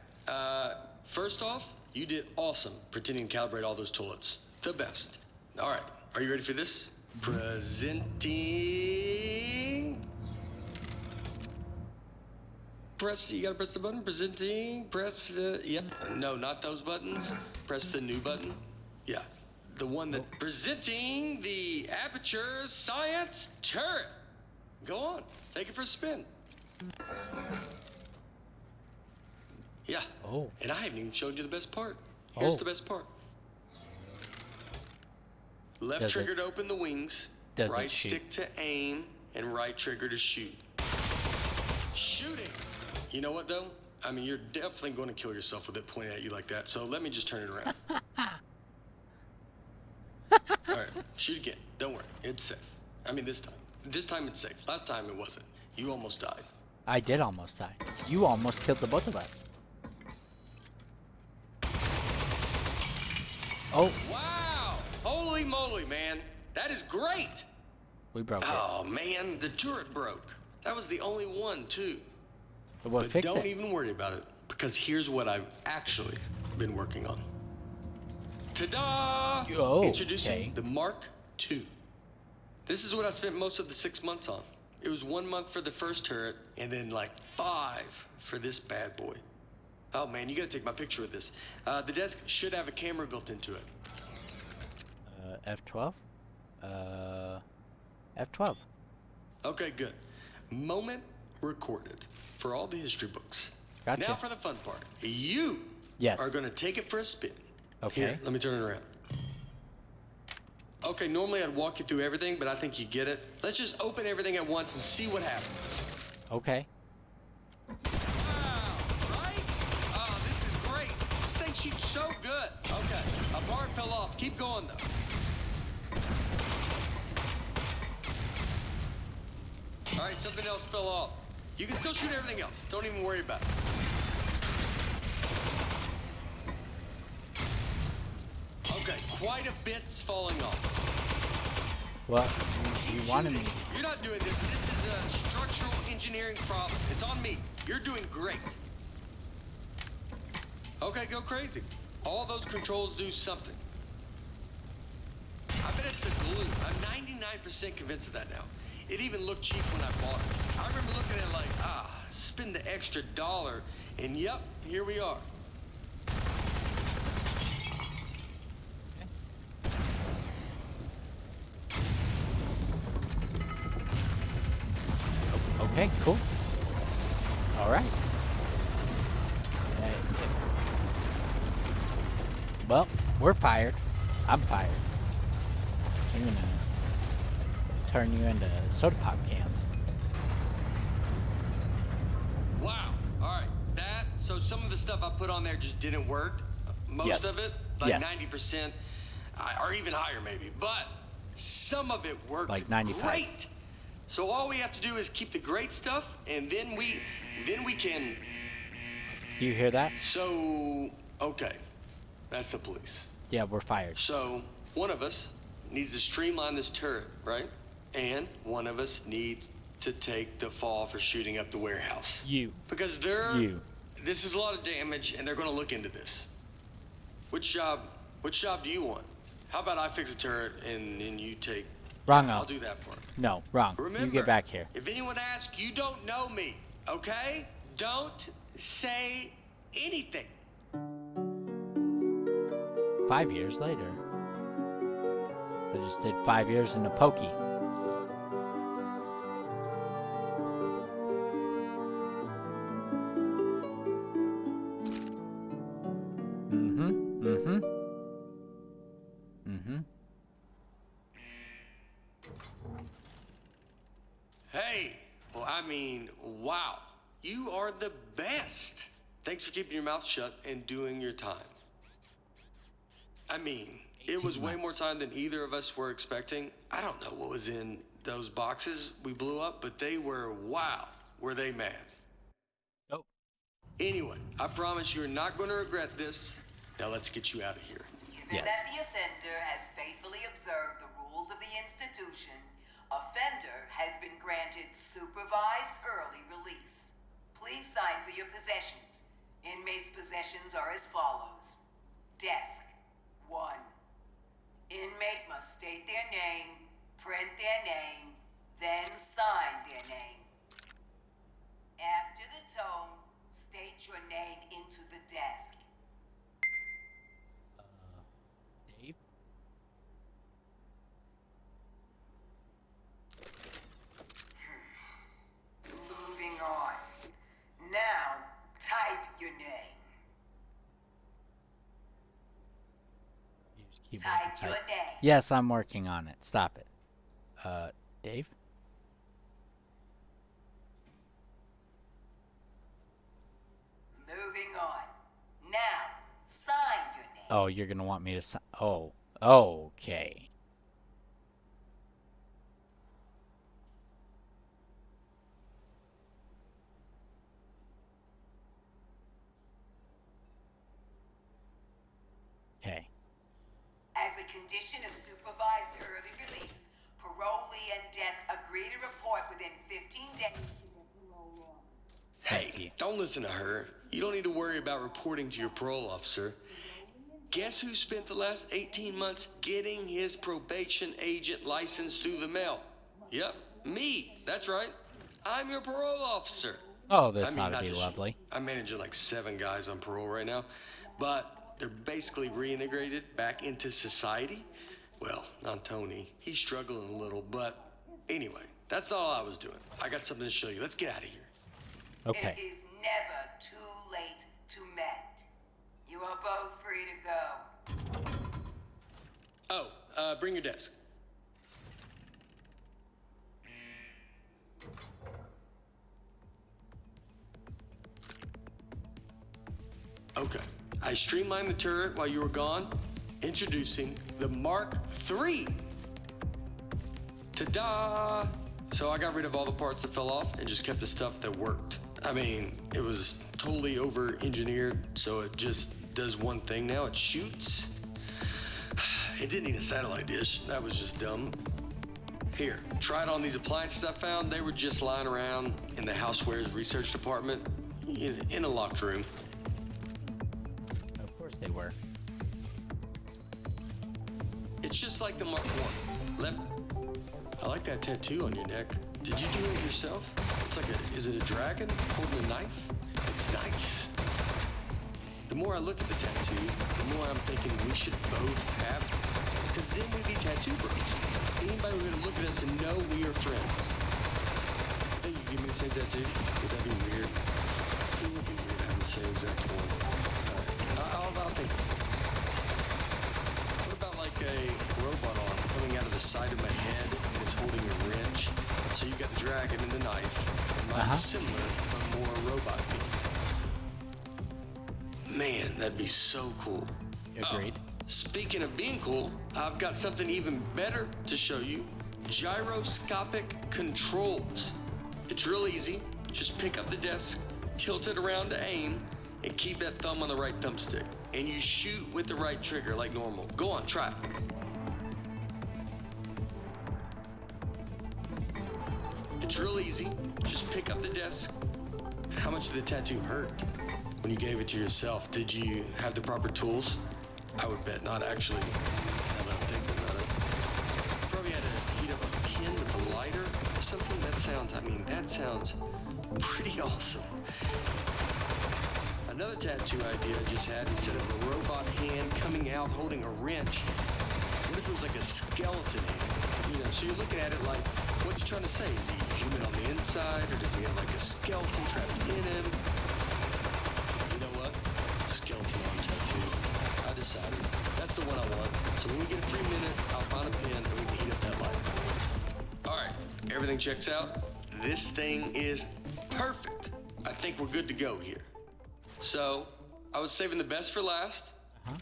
First off, you did awesome pretending to calibrate all those toilets. The best. All right, are you ready for this? Presenting. You gotta press the button. Presenting. Press the. Yep. No, not those buttons. Press the new button. Yeah. The one that. Presenting the Aperture Science Turret. Go on. Take it for a spin. Yeah. Oh. And I haven't even showed you the best part. Here's Oh. the best part. Left Does trigger it- to open the wings. does it right shoot? stick to aim. And right trigger to shoot. Shooting! You know what, though? I mean, you're definitely going to kill yourself with it pointed at you like that, so let me just turn it around. All right, shoot again. Don't worry, it's safe. I mean, this time. This time it's safe. Last time it wasn't. You almost died. I did almost die. You almost killed the both of us. Oh, Wow! Holy moly, man. That is great! we broke it. Oh, man, the turret broke. That was the only one, too. But what But fix don't it? even worry about it, because here's what I've actually been working on. Ta-da! Oh, Introducing okay. the Mark II. This is what I spent most of the 6 months on. It was 1 month for the first turret, and then like 5 for this bad boy. Oh man, you gotta take my picture with this. The desk should have a camera built into it. F12? F12. Okay, good. Moment recorded for all the history books. Gotcha. Now for the fun part. You Yes. are gonna take it for a spin. Okay. Here, let me turn it around. Okay, normally I'd walk you through everything, but I think you get it. Let's just open everything at once and see what happens. Okay. Wow, right? Oh, this is great. This thing shoots so good. Okay, a part fell off. Keep going, though. All right, something else fell off. You can still shoot everything else. Don't even worry about it. Okay, quite a bit's falling off. Well, you wanted me. You're not doing this. This is a structural engineering problem. It's on me. You're doing great. Okay, go crazy. All those controls do something. I bet it's the glue. I'm 99% convinced of that now. It even looked cheap when I bought it. I remember looking at it like, spend the extra $1, and yep, here we are. Okay, cool. All right. Well, we're fired. I'm fired. I'm gonna turn you into soda pop cans. Wow. All right. So some of the stuff I put on there just didn't work. Most Yes. of it, like Yes. 90%, or even higher maybe. But some of it worked Like 95. great. So all we have to do is keep the great stuff, and then we can. Do you hear that? So okay, that's the police. Yeah, we're fired. So one of us needs to streamline this turret, right? And one of us needs to take the fall for shooting up the warehouse. You. Because this is a lot of damage, and they're going to look into this. Which job do you want? How about I fix a turret and you take? Wrong. I'll do that for him. No, wrong. Remember, You get back here. If anyone asks, you don't know me, okay? Don't say anything. 5 years later. I just did 5 years in a pokey. Hey, well, I mean, wow. You are the best. Thanks for keeping your mouth shut and doing your time. I mean, it 18 was way more months. time than either of us were expecting. I don't know what was in those boxes we blew up, but they were, wow, were they mad. Oh. Anyway, I promise you're not going to regret this. Now let's get you out of here. Given Yes. that the offender has faithfully observed the rules of the institution, offender has been granted supervised early release. Please sign for your possessions. Inmates' possessions are as follows. Desk, 1. Inmate must state their name, print their name, then sign their name. After the tone, state your name into the desk. Dave? Moving on. Now, type your name. Use keyboard Type to your type. name. Yes, I'm working on it. Stop it. Dave? Moving on. Now, sign your name. Oh, you're gonna want me to sign. Oh, okay. Okay. As a condition of supervised early release, Parolee and desk agree to report within 15 days. Thank you. Hey, don't listen to her. You don't need to worry about reporting to your parole officer. Guess who spent the last 18 months getting his probation agent license through the mail? Yep, me. That's right. I'm your parole officer. Oh, this I mean, ought to not be just lovely. you. I'm managing like 7 guys on parole right now, but they're basically reintegrated back into society. Well, not Tony. He's struggling a little, but anyway, that's all I was doing. I got something to show you. Let's get out of here. Okay. It is never too late to mend. You are both free to go. Oh, bring your desk. Okay. I streamlined the turret while you were gone. Introducing the Mark III. Ta-da! So I got rid of all the parts that fell off and just kept the stuff that worked. I mean, it was totally over-engineered, so it just does one thing now. It shoots. It didn't need a satellite dish. That was just dumb. Here, try it on these appliances I found. They were just lying around in the housewares research department in a locked room. Of course they were. It's just like the Mark I. Left. I like that tattoo on your neck. Did you do it yourself? It's like is it a dragon holding a knife? It's nice. The more I look at the tattoo, the more I'm thinking we should both have it. Because then we'd be tattoo bros. Anybody would look at us and know we are friends. Think you give me the same tattoo? Would that be weird? It would be weird having the same exact one. Alright, I'll think of it. What about like a robot arm coming out of the side of my head and it's holding a wrench? So you got the dragon and the knife, and mine's similar, but more robot themed. Man, that'd be so cool. Agreed. Speaking of being cool, I've got something even better to show you. Gyroscopic controls. It's real easy. Just pick up the desk, tilt it around to aim, and keep that thumb on the right thumbstick. And you shoot with the right trigger like normal. Go on, try it. It's real easy. Just pick up the desk. How much did the tattoo hurt when you gave it to yourself? Did you have the proper tools? I would bet not, actually. Now that I'm thinking about it. You probably had to heat up a pin with a lighter or something. That sounds pretty awesome. Another tattoo idea I just had, instead of a robot hand coming out holding a wrench, what if it was like a skeleton hand? You know, so you're looking at it like, what's he trying to say? Is he human on the inside, or does he have like a skeleton trapped in him? You know what? Skeleton arm tattoo. I decided. That's the one I want. So when we get a free minute, I'll find a pen and we can heat up that light. Alright, everything checks out. This thing is perfect. I think we're good to go here. So, I was saving the best for last.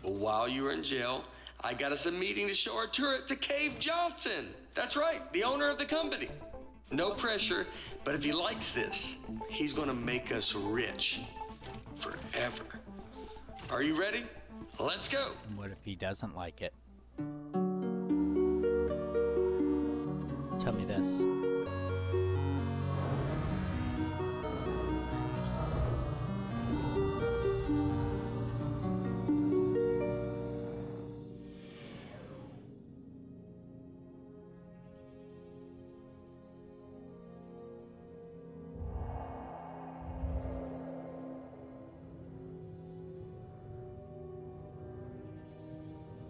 But while you were in jail, I got us a meeting to show our turret to Cave Johnson. That's right, the owner of the company. No pressure, but if he likes this, he's gonna make us rich. Forever. Are you ready? Let's go. What if he doesn't like it? Tell me this.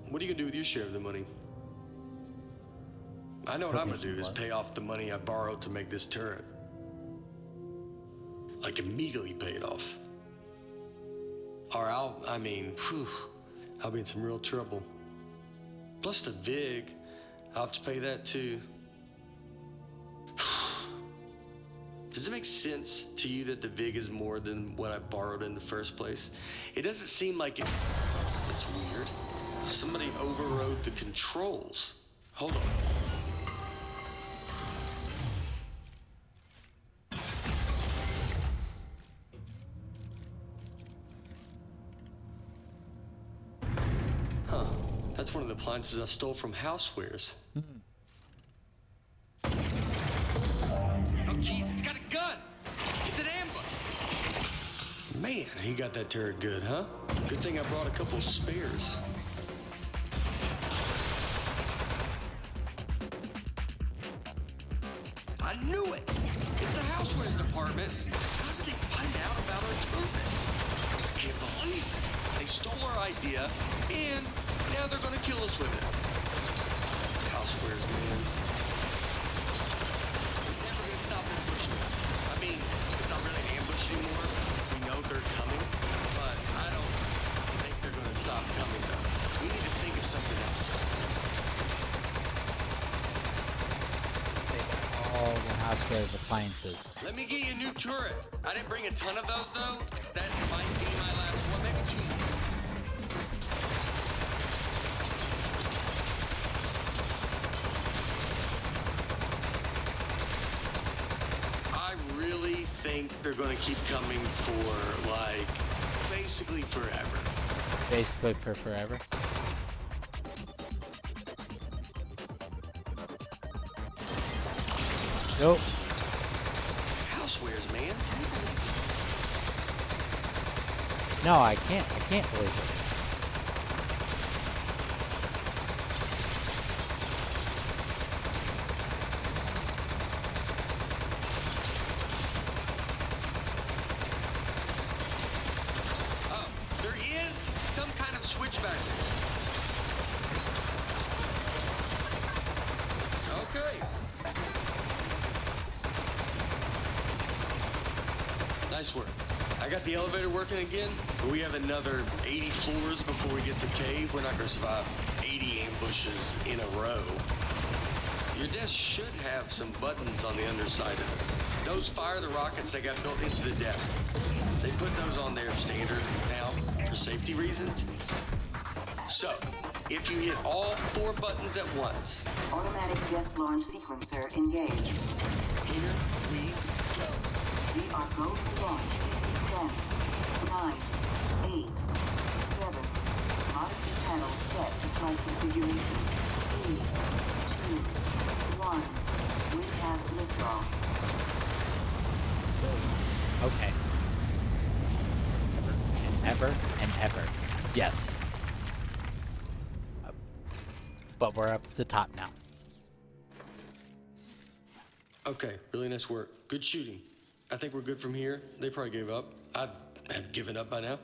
What are you gonna do with your share of the money? I know what I'm gonna do is pay off the money I borrowed to make this turret. Like immediately pay it off. Or I'll be in some real trouble. Plus the VIG, I'll have to pay that too. Does it make sense to you that the VIG is more than what I borrowed in the first place? It doesn't seem like it. That's weird. Somebody overrode the controls. Hold on. Huh. That's one of the appliances I stole from Housewares. Man, he got that turret good, huh? Good thing I brought a couple spares. I knew it! It's the housewares department. How did they find out about our improvement? I can't believe it. They stole our idea, and now they're gonna kill us with it. Housewares, man. We're never gonna stop ambushing us. I mean, it's not really an ambush anymore. We know they're coming, but I don't think they're gonna stop coming, though. We need to think of something else. All the housewares appliances. Let me get you a new turret. I didn't bring a ton of those, though. That might be my last one, maybe two more. I really think they're going to keep coming for, like, basically forever. Basically for forever. Nope. Housewares, man. No, I can't believe it. Oh, there is some kind of switch back there. Okay. Nice work. I got the elevator working again, but we have another 80 floors before we get to the cave. We're not going to survive 80 ambushes in a row. Your desk should have some buttons on the underside of it. Those fire the rockets that got built into the desk. They put those on there standard now for safety reasons. So, if you hit all 4 buttons at once. Automatic desk launch sequencer engaged. Here we go. We are going to launch. 10, 9, 8, 7. Odyssey panel set to flight configuration. 3, 2, 1. We have liftoff. Okay. Ever and ever. Yes. But we're up at the top now. Okay, really nice work. Good shooting. I think we're good from here. They probably gave up. I have given up by now.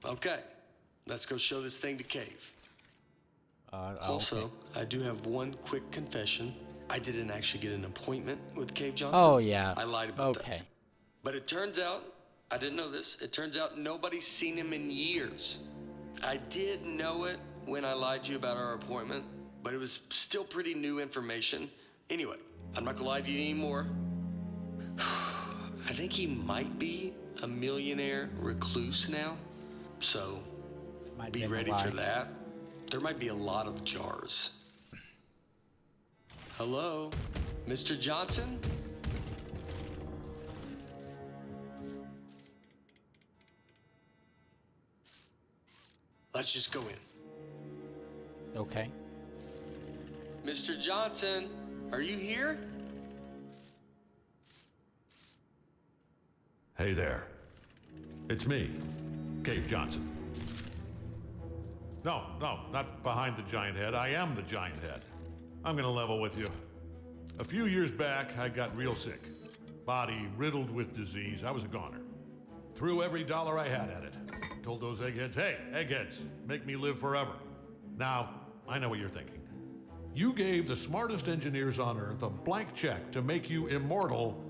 Okay, let's go show this thing to Cave. Also, I do have one quick confession. I didn't actually get an appointment with Cave Johnson. Oh, yeah. I lied about that. Okay. But it turns out, I didn't know this, it turns out nobody's seen him in years. I did know it when I lied to you about our appointment, but it was still pretty new information. Anyway, I'm not gonna lie to you anymore. I think he might be a millionaire recluse now, so be ready for that. There might be a lot of jars. Hello, Mr. Johnson? Let's just go in. Okay. Mr. Johnson, are you here? Hey there. It's me, Cave Johnson. No, not behind the giant head. I am the giant head. I'm gonna level with you. A few years back, I got real sick. Body riddled with disease. I was a goner. Threw every dollar I had at it. Told those eggheads, hey, eggheads, make me live forever. Now, I know what you're thinking. You gave the smartest engineers on Earth a blank check to make you immortal,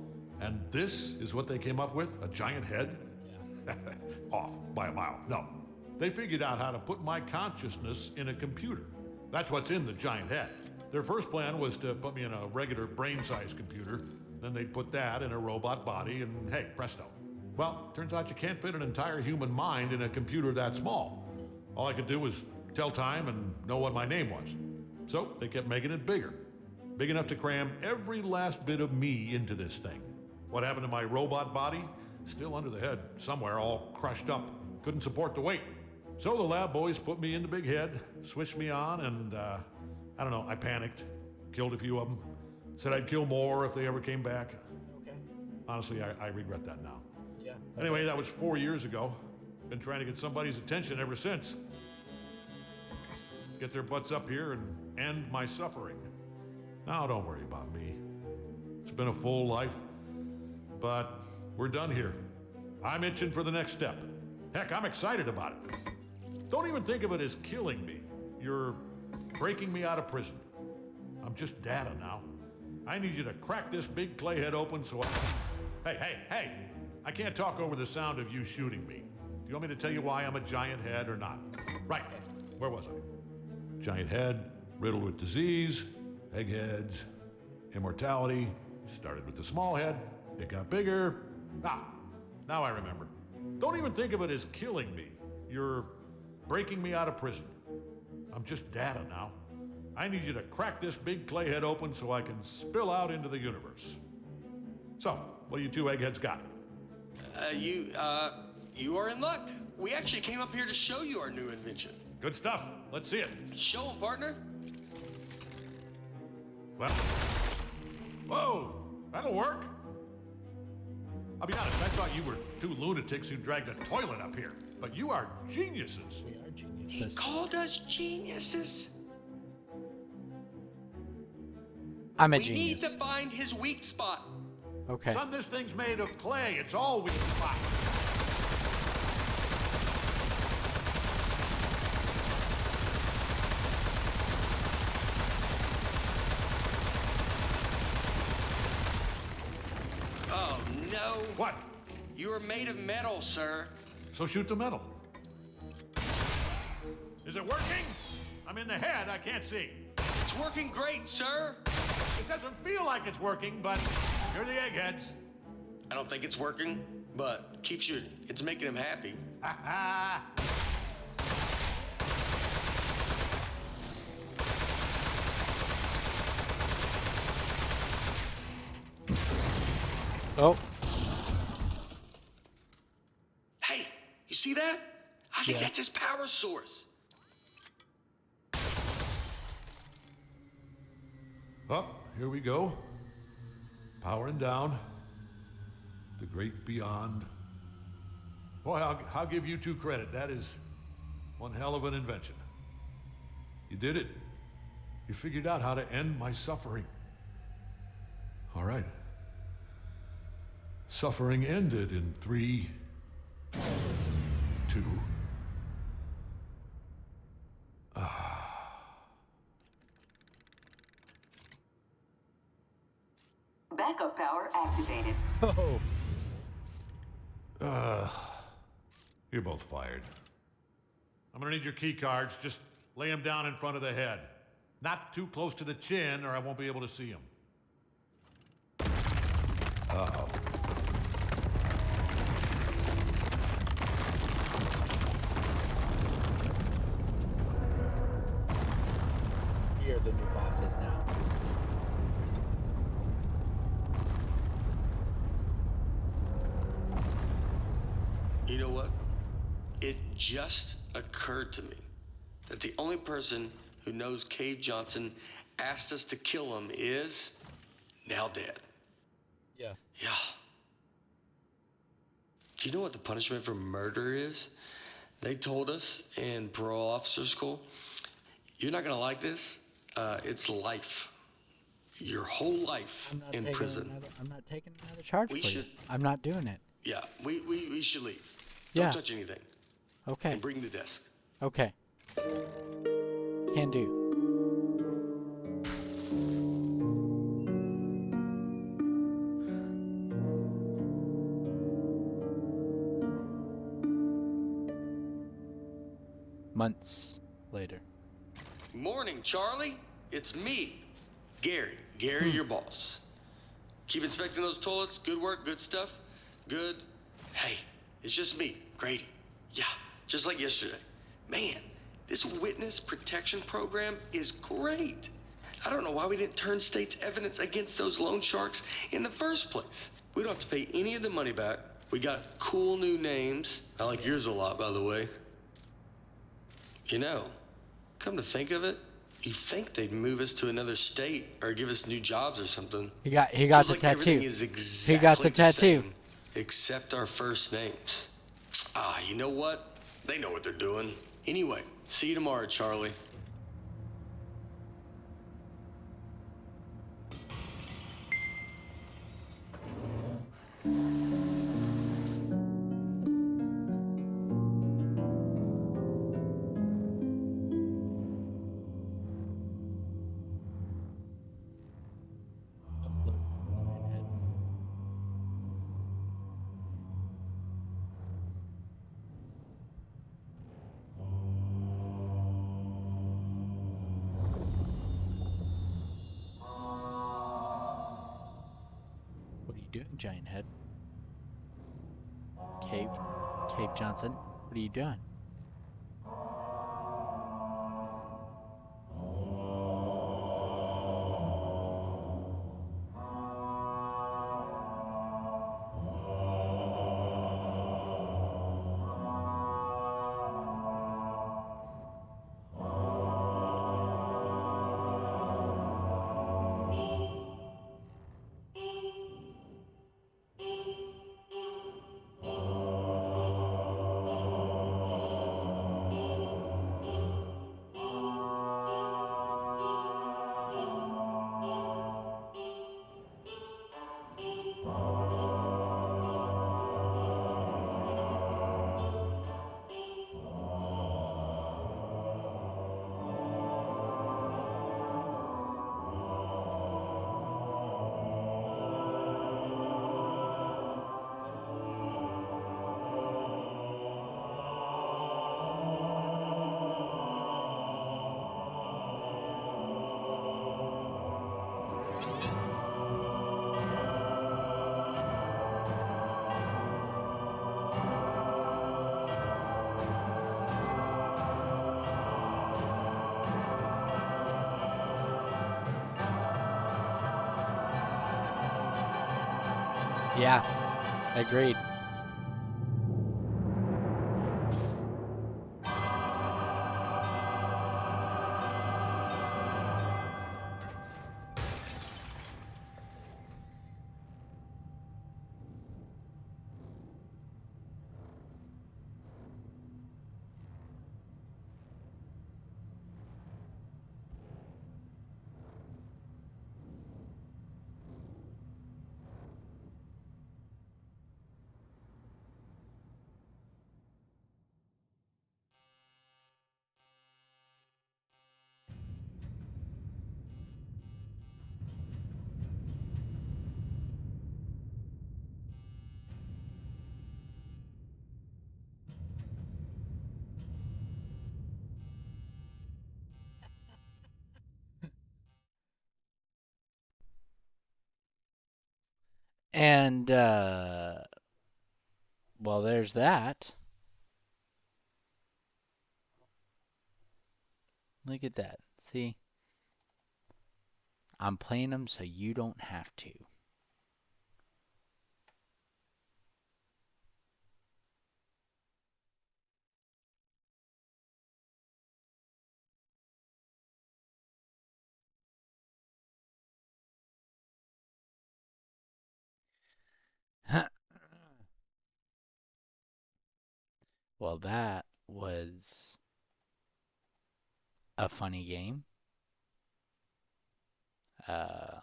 and this is what they came up with? A giant head? Yeah. Off by a mile. No. They figured out how to put my consciousness in a computer. That's what's in the giant head. Their first plan was to put me in a regular brain-sized computer, then they'd put that in a robot body, and hey, presto. Well, turns out you can't fit an entire human mind in a computer that small. All I could do was tell time and know what my name was. So they kept making it bigger. Big enough to cram every last bit of me into this thing. What happened to my robot body? Still under the head, somewhere, all crushed up. Couldn't support the weight. So the lab boys put me in the big head, switched me on, and I don't know, I panicked. Killed a few of them. Said I'd kill more if they ever came back. Okay. Honestly, I regret that now. Yeah. Anyway, that was 4 years ago. Been trying to get somebody's attention ever since. Get their butts up here and end my suffering. Now, don't worry about me. It's been a full life, but we're done here. I'm itching for the next step. Heck, I'm excited about it. Don't even think of it as killing me. You're breaking me out of prison. I'm just data now. I need you to crack this big clay head open so I... Hey! I can't talk over the sound of you shooting me. Do you want me to tell you why I'm a giant head or not? Right. Where was I? Giant head, riddled with disease, eggheads, immortality. Started with the small head. It got bigger. Now I remember. Don't even think of it as killing me. You're breaking me out of prison. I'm just data now. I need you to crack this big clay head open so I can spill out into the universe. So, what do you two eggheads got? You are in luck. We actually came up here to show you our new invention. Good stuff. Let's see it. Show 'em, partner. Well, whoa, that'll work. I'll be honest, I thought you were two lunatics who dragged a toilet up here, but you are geniuses. We are He geniuses. called us geniuses. I'm a We need genius. to find his weak spot. Okay. Son, this thing's made of clay. It's all weak spot. Oh, no. What? You are made of metal, sir. So shoot the metal. Is it working? I'm in the head. I can't see. It's working great, sir. It doesn't feel like it's working, but you're the eggheads. I don't think it's working, but keep shooting. It's making him happy. Ha ha. Oh, Hey, you see that? I think Yeah. that's his power source. Up, here we go. Powering down. The great beyond. Boy, I'll give you two credit. That is one hell of an invention. You did it. You figured out how to end my suffering. All right. Suffering ended in 3, 2. Backup power activated. oh. You're both fired. I'm gonna need your key cards. Just lay them down in front of the head. Not too close to the chin, or I won't be able to see them. Uh-oh. You're the new bosses now. You know what? It just occurred to me that the only person who knows Cave Johnson asked us to kill him is now dead. Yeah. Yeah. Do you know what the punishment for murder is? They told us in parole officer school, you're not gonna like this. It's life. Your whole life I'm not in taking prison. I'm not taking another charge We for should- you. I'm not doing it. Yeah, we should leave. Don't Yeah. touch anything. Okay. And bring the desk. Okay. Can do. Months later. Morning, Charlie. It's me, Gary. Gary, your boss. Keep inspecting those toilets. Good work, good stuff. Good. Hey, it's just me, Grady. Yeah, just like yesterday. Man, this witness protection program is great. I don't know why we didn't turn state's evidence against those loan sharks in the first place. We don't have to pay any of the money back. We got cool new names. I like yours a lot, by the way. You know, come to think of it, you'd think they'd move us to another state or give us new jobs or something. He got Feels the like everything tattoo. is exactly He got the tattoo. same. Except our first names. Ah, you know what? They know what they're doing. Anyway, see you tomorrow, Charlie. Look, giant head. What are you doing, giant head? Cave, Cave Johnson. What are you doing? Yeah, agreed. And well, there's that. Look at that. See? I'm playing them so you don't have to. Well, that was a funny game. Uh,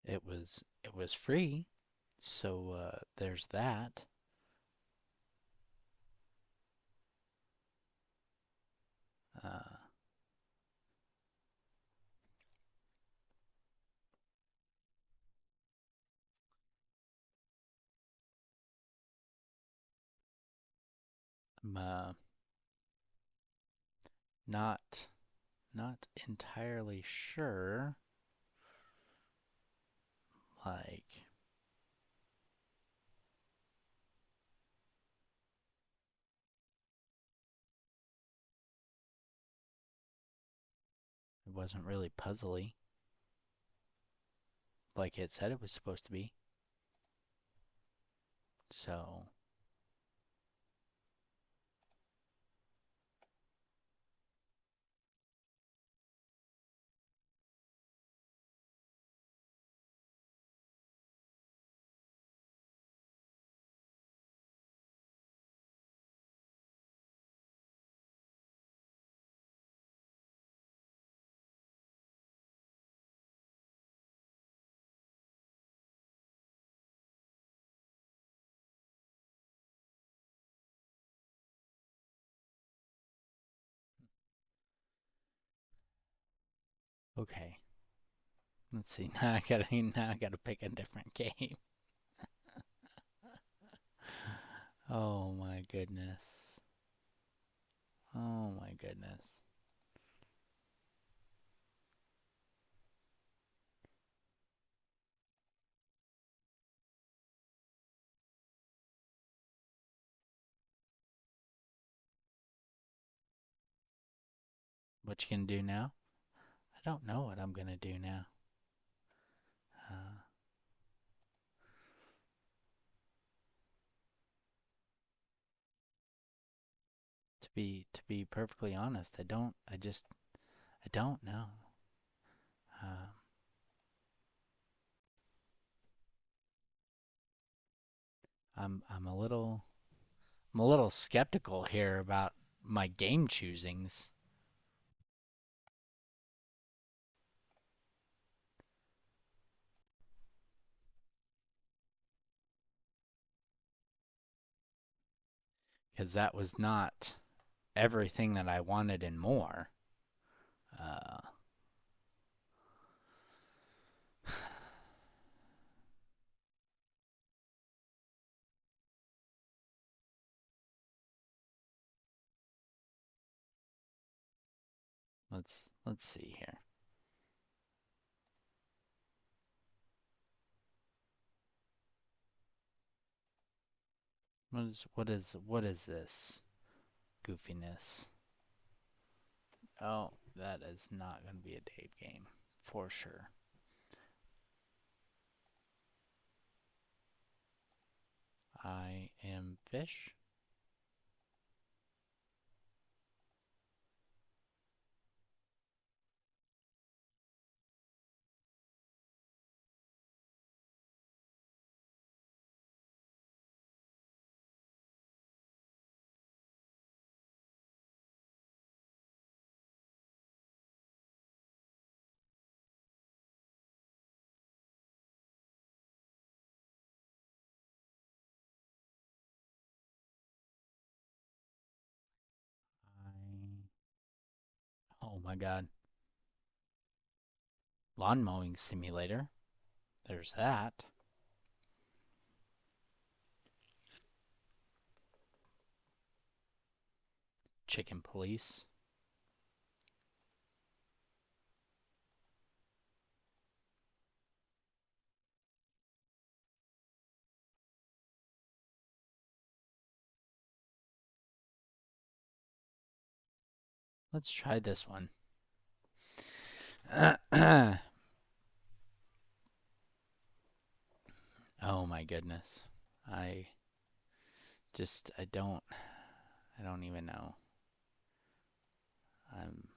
it was free, so there's that. Uh, I'm not not entirely sure. Like, it wasn't really puzzly like it said it was supposed to be. So Okay. Let's see. Now I gotta pick a different game. Oh my goodness. Oh my goodness. What you gonna do now? I don't know what I'm gonna do now. Uh, to be perfectly honest, I don't know. Um, I'm a little skeptical here about my game choosings. Because that was not everything that I wanted and more. Uh, let's see here. What is this goofiness? Oh, that is not going to be a Dave game for sure. I am fish. I Oh my god. Lawn mowing simulator. There's that. Chicken police. Let's try this one. Oh my goodness. I I don't even know. I'm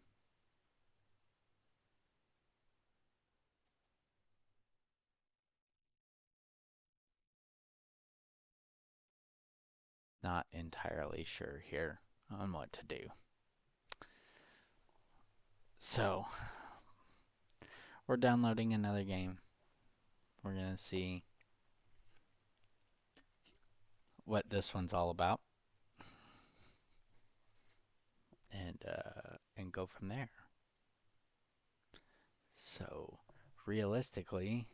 not entirely sure here on what to do. So, we're downloading another game. We're going to see what this one's all about and go from there. So, realistically,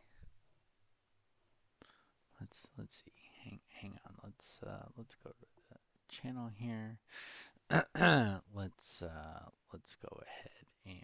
let's see. Hang on. Let's go to the channel here. Let's go ahead and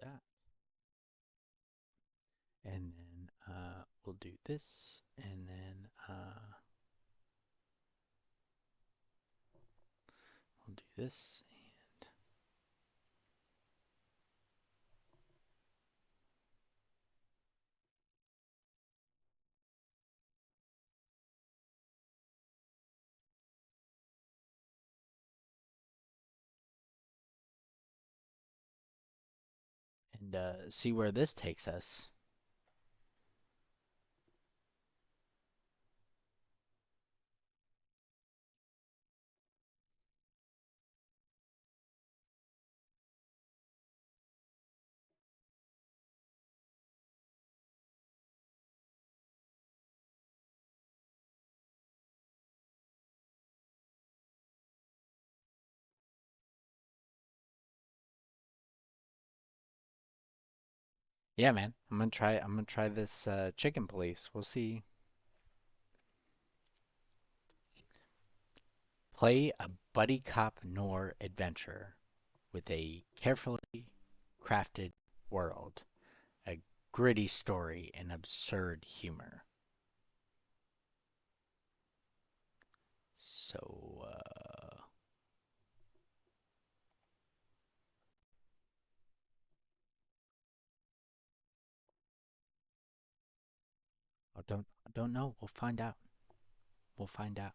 that. And then we'll do this, and then we'll do this, and see where this takes us. Yeah, man. I'm gonna try this chicken police. We'll see. Play a buddy cop noir adventure with a carefully crafted world, a gritty story, and absurd humor. So, I don't know. We'll find out. We'll find out.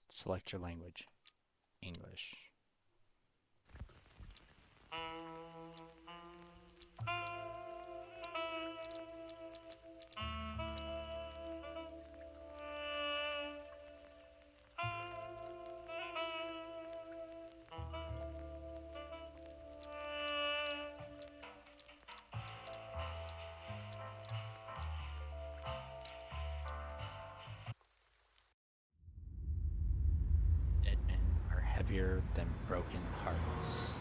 Select your language. English. Dead men are heavier than broken hearts.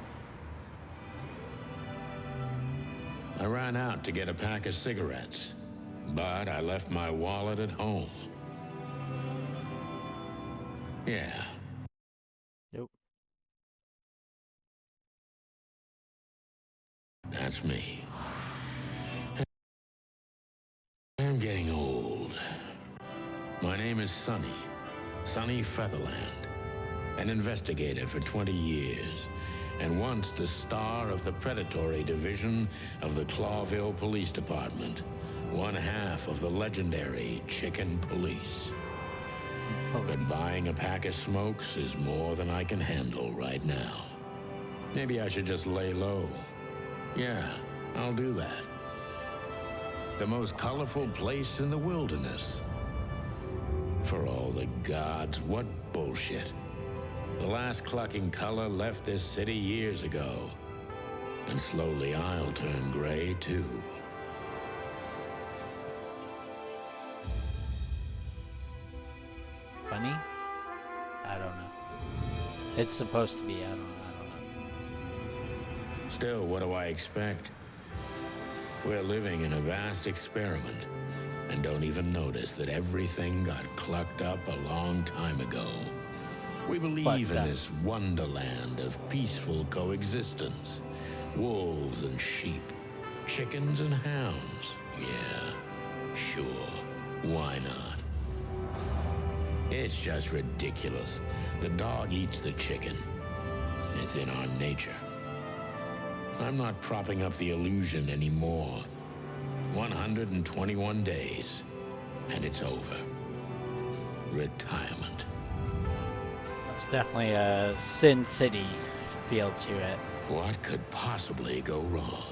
I ran out to get a pack of cigarettes, but I left my wallet at home. Yeah. Nope. That's me. I'm getting old. My name is Sonny Featherland, an investigator for 20 years, and once the star of the predatory division of the Clawville Police Department, one half of the legendary Chicken Police. But buying a pack of smokes is more than I can handle right now. Maybe I should just lay low. Yeah, I'll do that. The most colorful place in the wilderness. For all the gods, what bullshit. The last clucking color left this city years ago. And slowly I'll turn gray too. Funny? I don't know. It's supposed to be. I don't know. Still, what do I expect? We're living in a vast experiment and don't even notice that everything got clucked up a long time ago. We believe in this wonderland of peaceful coexistence. Wolves and sheep, chickens and hounds. Yeah, sure, why not? It's just ridiculous. The dog eats the chicken. It's in our nature. I'm not propping up the illusion anymore. 121 days, and it's over. Retirement. There's definitely a Sin City feel to it. What could possibly go wrong?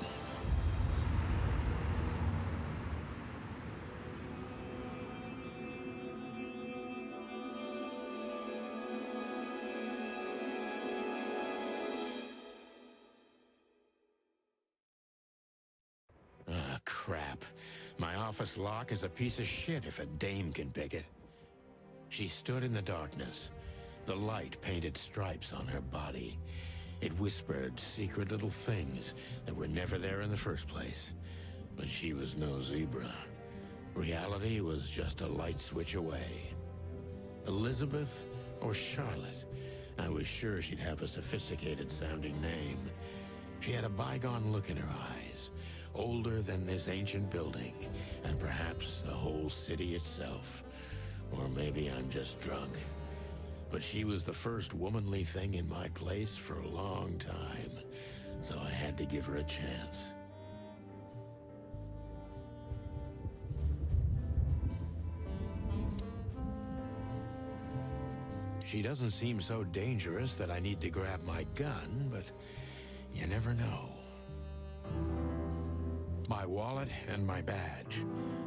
Ah, crap. My office lock is a piece of shit if a dame can pick it. She stood in the darkness. The light painted stripes on her body. It whispered secret little things that were never there in the first place. But she was no zebra. Reality was just a light switch away. Elizabeth or Charlotte? I was sure she'd have a sophisticated-sounding name. She had a bygone look in her eyes, older than this ancient building, and perhaps the whole city itself. Or maybe I'm just drunk. But she was the first womanly thing in my place for a long time, so I had to give her a chance. She doesn't seem so dangerous that I need to grab my gun, but you never know. My wallet and my badge.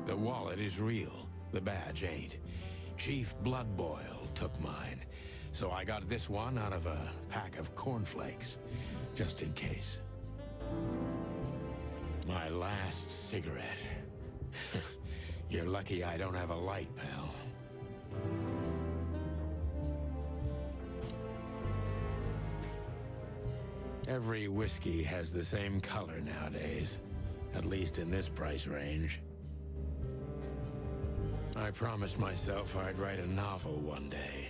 The wallet is real, the badge ain't. Chief Bloodboil took mine, so I got this one out of a pack of cornflakes, just in case. My last cigarette. You're lucky I don't have a light, pal. Every whiskey has the same color nowadays, at least in this price range. I promised myself I'd write a novel one day.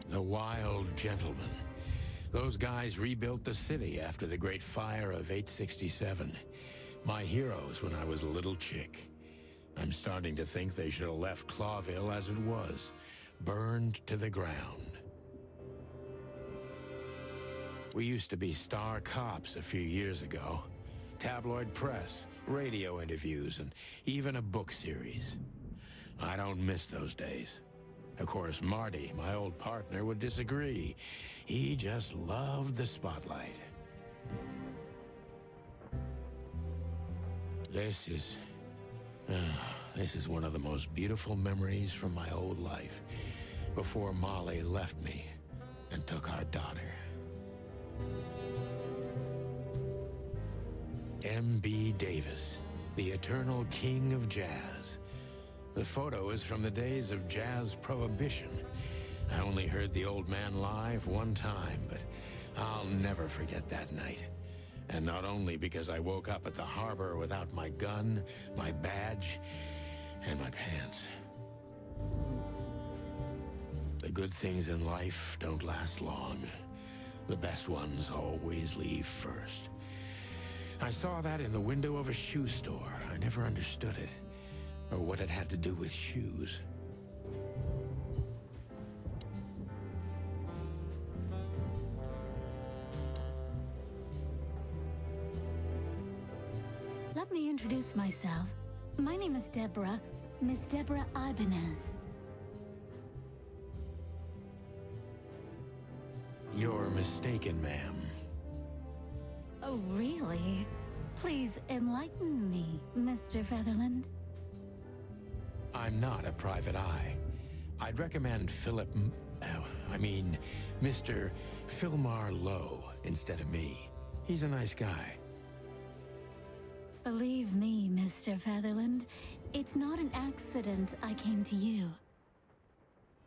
The Wild Gentleman. Those guys rebuilt the city after the Great Fire of 867. My heroes when I was a little chick. I'm starting to think they should have left Clawville as it was, burned to the ground. We used to be star cops a few years ago. Tabloid press, radio interviews, and even a book series. I don't miss those days. Of course, Marty, my old partner, would disagree. He just loved the spotlight. This is one of the most beautiful memories from my old life, before Molly left me and took our daughter. M.B. Davis, the eternal king of jazz. The photo is from the days of jazz prohibition. I only heard the old man live one time, but I'll never forget that night. And not only because I woke up at the harbor without my gun, my badge, and my pants. The good things in life don't last long. The best ones always leave first. I saw that in the window of a shoe store. I never understood it, or what it had to do with shoes. Let me introduce myself. My name is Deborah, Miss Deborah Ibanez. You're mistaken, ma'am. Oh, really? Please enlighten me, Mr. Featherland. I'm not a private eye. I'd recommend Mr. Philmar Lowe instead of me. He's a nice guy. Believe me, Mr. Featherland, it's not an accident I came to you.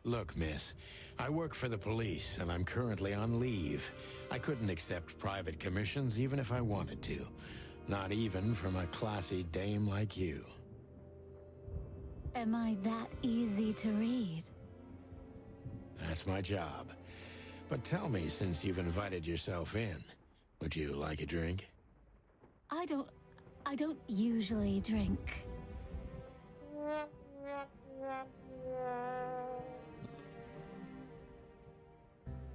Look, miss, I work for the police, and I'm currently on leave. I couldn't accept private commissions even if I wanted to. Not even from a classy dame like you. Am I that easy to read? That's my job. But tell me, since you've invited yourself in, would you like a drink? I don't usually drink.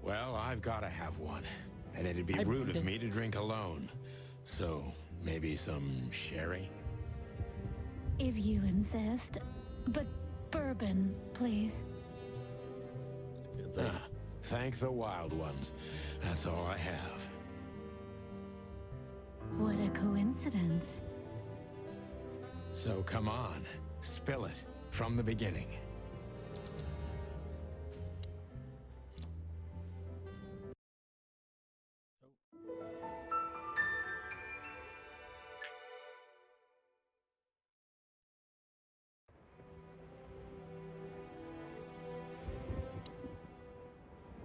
Well, I've got to have one. And it'd be rude of me to drink alone. So, maybe some sherry? If you insist. But bourbon, please. Thank the wild ones. That's all I have. What a coincidence. So come on, spill it from the beginning.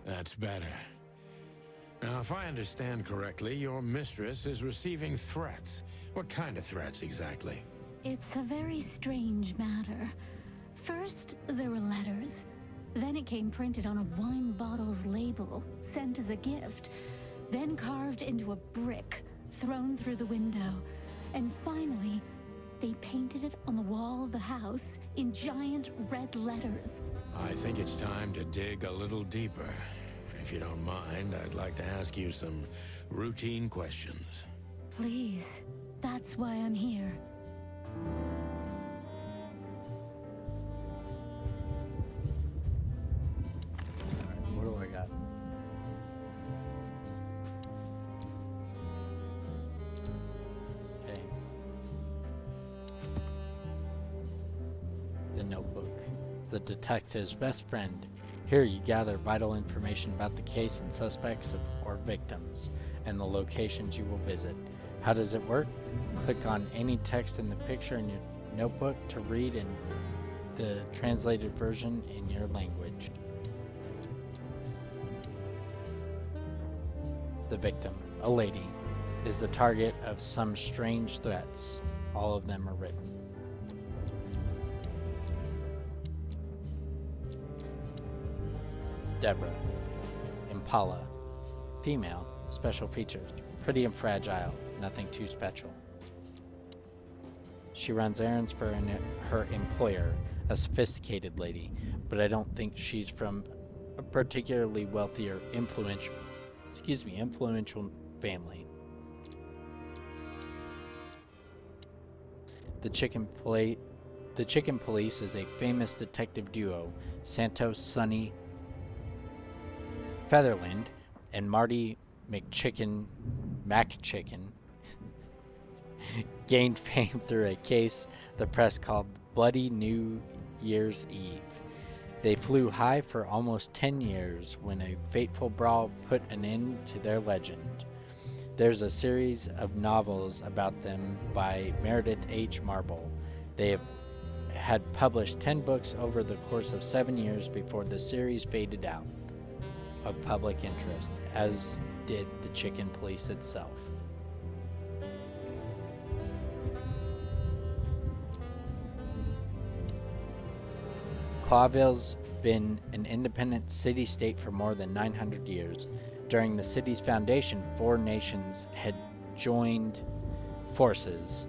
That's better. Now, if I understand correctly, your mistress is receiving threats. What kind of threats, exactly? It's a very strange matter. First, there were letters. Then it came printed on a wine bottle's label, sent as a gift. Then carved into a brick, thrown through the window. And finally, they painted it on the wall of the house in giant red letters. I think it's time to dig a little deeper. If you don't mind, I'd like to ask you some routine questions. Please, that's why I'm here. What do I got? Okay. The notebook. It's the detective's best friend. Here you gather vital information about the case and suspects or victims, and the locations you will visit. How does it work? Click on any text in the picture in your notebook to read in the translated version in your language. The victim, a lady, is the target of some strange threats. All of them are written. Deborah, Impala, female, special features, pretty and fragile, nothing too special. She runs errands for her employer, a sophisticated lady, but I don't think she's from a particularly wealthy or influential family. The Chicken Police is a famous detective duo, Santos Sonny Featherland and Marty McChicken gained fame through a case the press called Bloody New Year's Eve. They flew high for almost 10 years when a fateful brawl put an end to their legend. There's a series of novels about them by Meredith H. Marble. They had published 10 books over the course of 7 years before the series faded out of public interest, as did the Chicken Police itself. Clawville's been an independent city-state for more than 900 years. During the city's foundation, 4 nations had joined forces,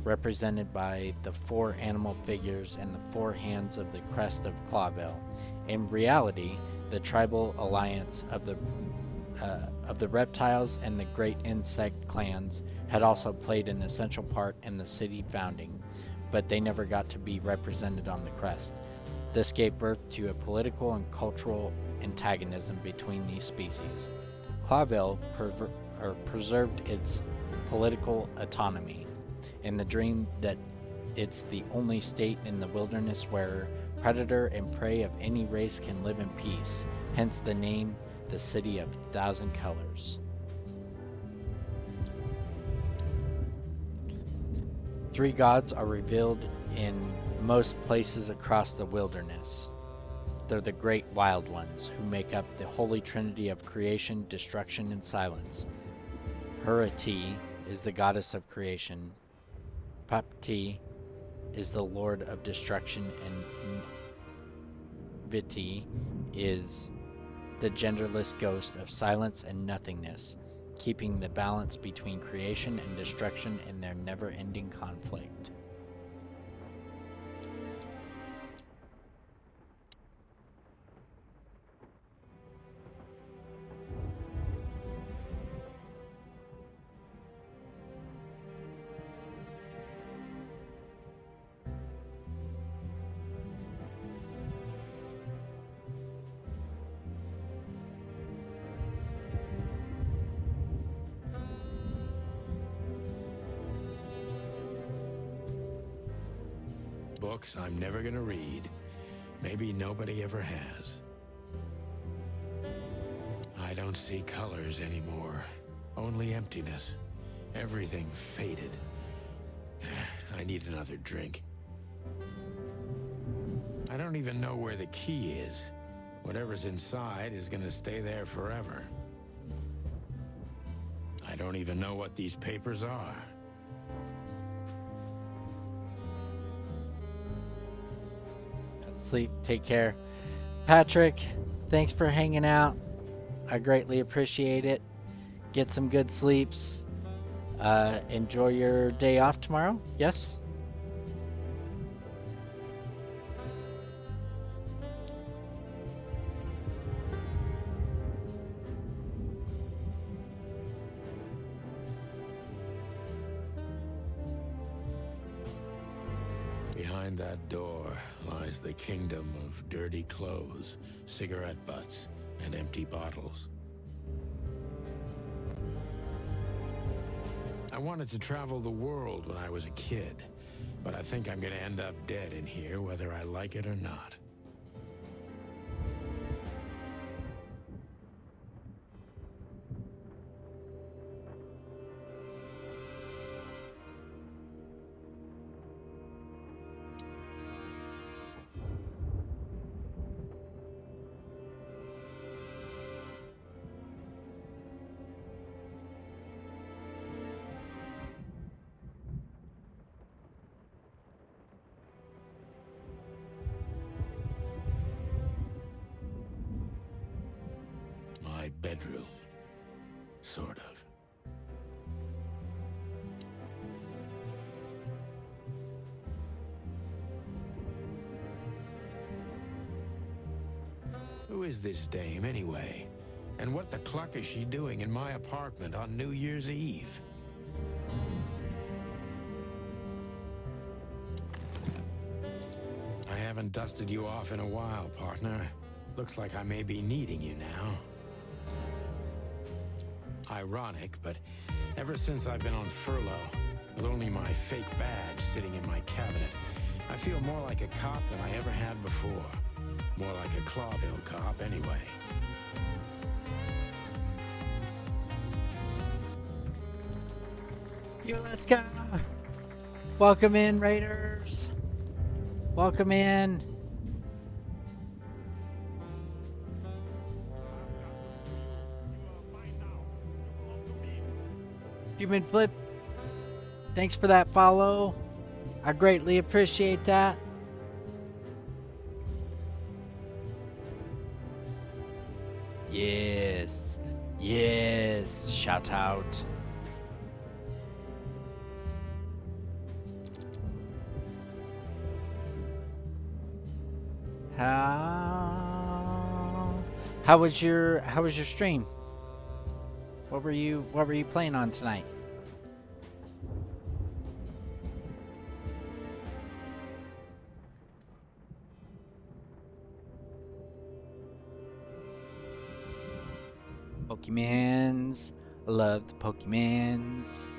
represented by the 4 animal figures and the 4 hands of the crest of Clawville. In reality, the tribal alliance of the reptiles and the great insect clans had also played an essential part in the city founding, but they never got to be represented on the crest. This gave birth to a political and cultural antagonism between these species. Clawville preserved its political autonomy in the dream that it's the only state in the wilderness where predator and prey of any race can live in peace, hence the name, the City of 1,000 Colors. 3 gods are revealed in most places across the wilderness. They're the great wild ones who make up the holy trinity of creation, destruction, and silence. Hurati is the goddess of creation. Papti is the lord of destruction, and Viti is the genderless ghost of silence and nothingness, keeping the balance between creation and destruction in their never-ending conflict. Books I'm never gonna read. Maybe nobody ever has. I don't see colors anymore. Only emptiness. Everything faded. I need another drink. I don't even know where the key is. Whatever's inside is gonna stay there forever. I don't even know what these papers are. sleep. Take care. Patrick, thanks for hanging out. I greatly appreciate it. Get some good sleeps. Enjoy your day off tomorrow. Yes? Behind that door lies the kingdom of dirty clothes, cigarette butts, and empty bottles. I wanted to travel the world when I was a kid, but I think I'm gonna end up dead in here whether I like it or not. My bedroom. Sort of. Who is this dame, anyway? And what the cluck is she doing in my apartment on New Year's Eve? I haven't dusted you off in a while, partner. Looks like I may be needing you now. Ironic, but ever since I've been on furlough, with only my fake badge sitting in my cabinet, I feel more like a cop than I ever had before. More like a Clawville cop, anyway. Yo, let's go. Welcome in, Raiders. Welcome in. Human Flip, thanks for that follow. I greatly appreciate that. Yes. Yes. Shout out. How was your stream? What were you playing on tonight? Pokemans. I love the Pokemans.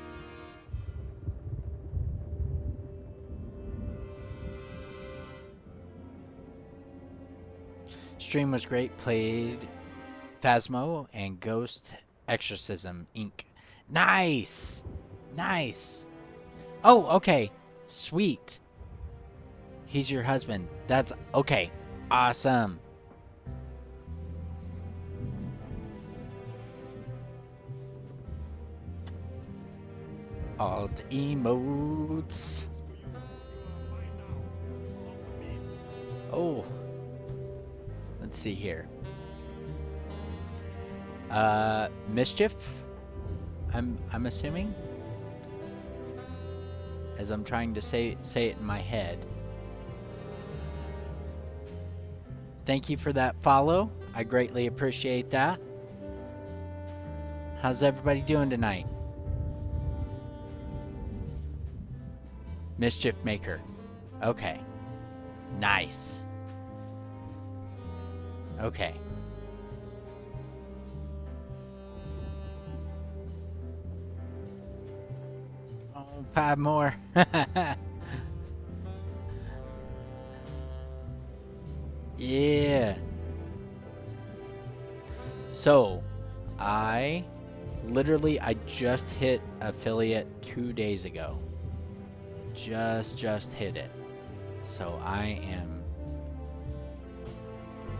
Stream was great. Played Phasmo and Ghost Exorcism Inc. Nice! Nice! Oh, okay. Sweet. He's your husband. That's okay. Awesome. Alt emotes. Oh. Let's see here. Mischief? I'm assuming? As I'm trying to say it in my head. Thank you for that follow. I greatly appreciate that. How's everybody doing tonight? Mischief Maker. Okay. Nice. Okay. Oh, 5 more. Yeah. So, I just hit affiliate 2 days ago. Just hit it. So I am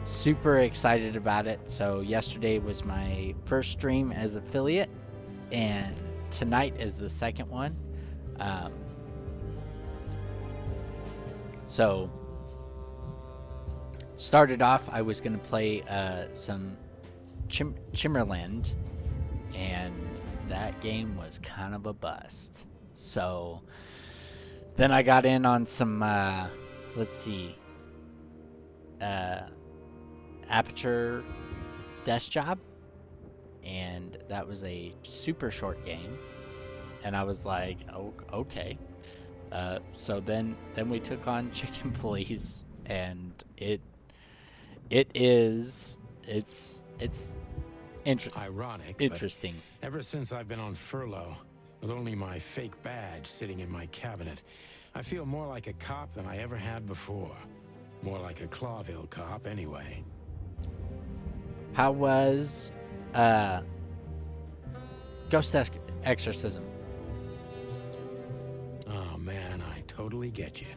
super excited about it. So yesterday was my first stream as affiliate, and tonight is the second one. So started off, I was going to play some Chimmerland, and that game was kind of a bust. So then I got in on some, let's see, Aperture Desk Job, and that was a super short game, and I was like, oh, okay. So then we took on Chicken Police, and it's Ironic, interesting. but ever since I've been on furlough, with only my fake badge sitting in my cabinet, I feel more like a cop than I ever had before. More like a Clawville cop, anyway. How was Ghost Exorcism? Oh man, I totally get you.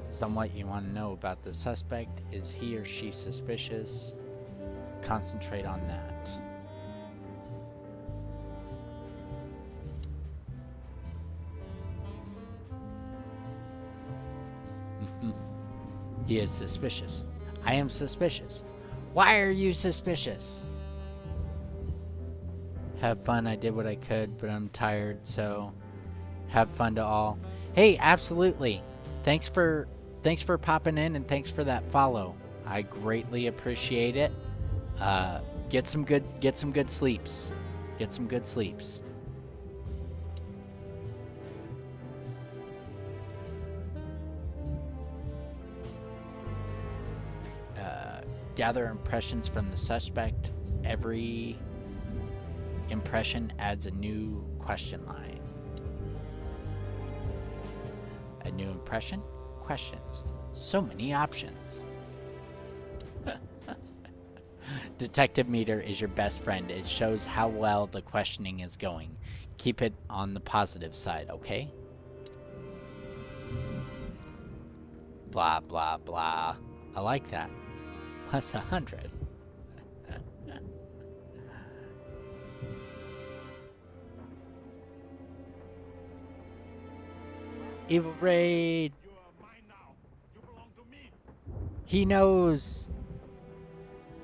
Somewhat you want to know about the suspect. Is he or she suspicious? Concentrate on that. He is suspicious. I am suspicious. Why are you suspicious? Have fun. I did what I could, but I'm tired, so have fun to all. Hey, absolutely. Thanks for popping in, and thanks for that follow. I greatly appreciate it. Get some good sleeps. Get some good sleeps. Gather impressions from the suspect. Every impression adds a new question line. A new impression? Questions. So many options. Detective meter is your best friend. It shows how well the questioning is going. Keep it on the positive side, okay? Blah, blah, blah. I like that. Plus 100. Evil Raid. He knows.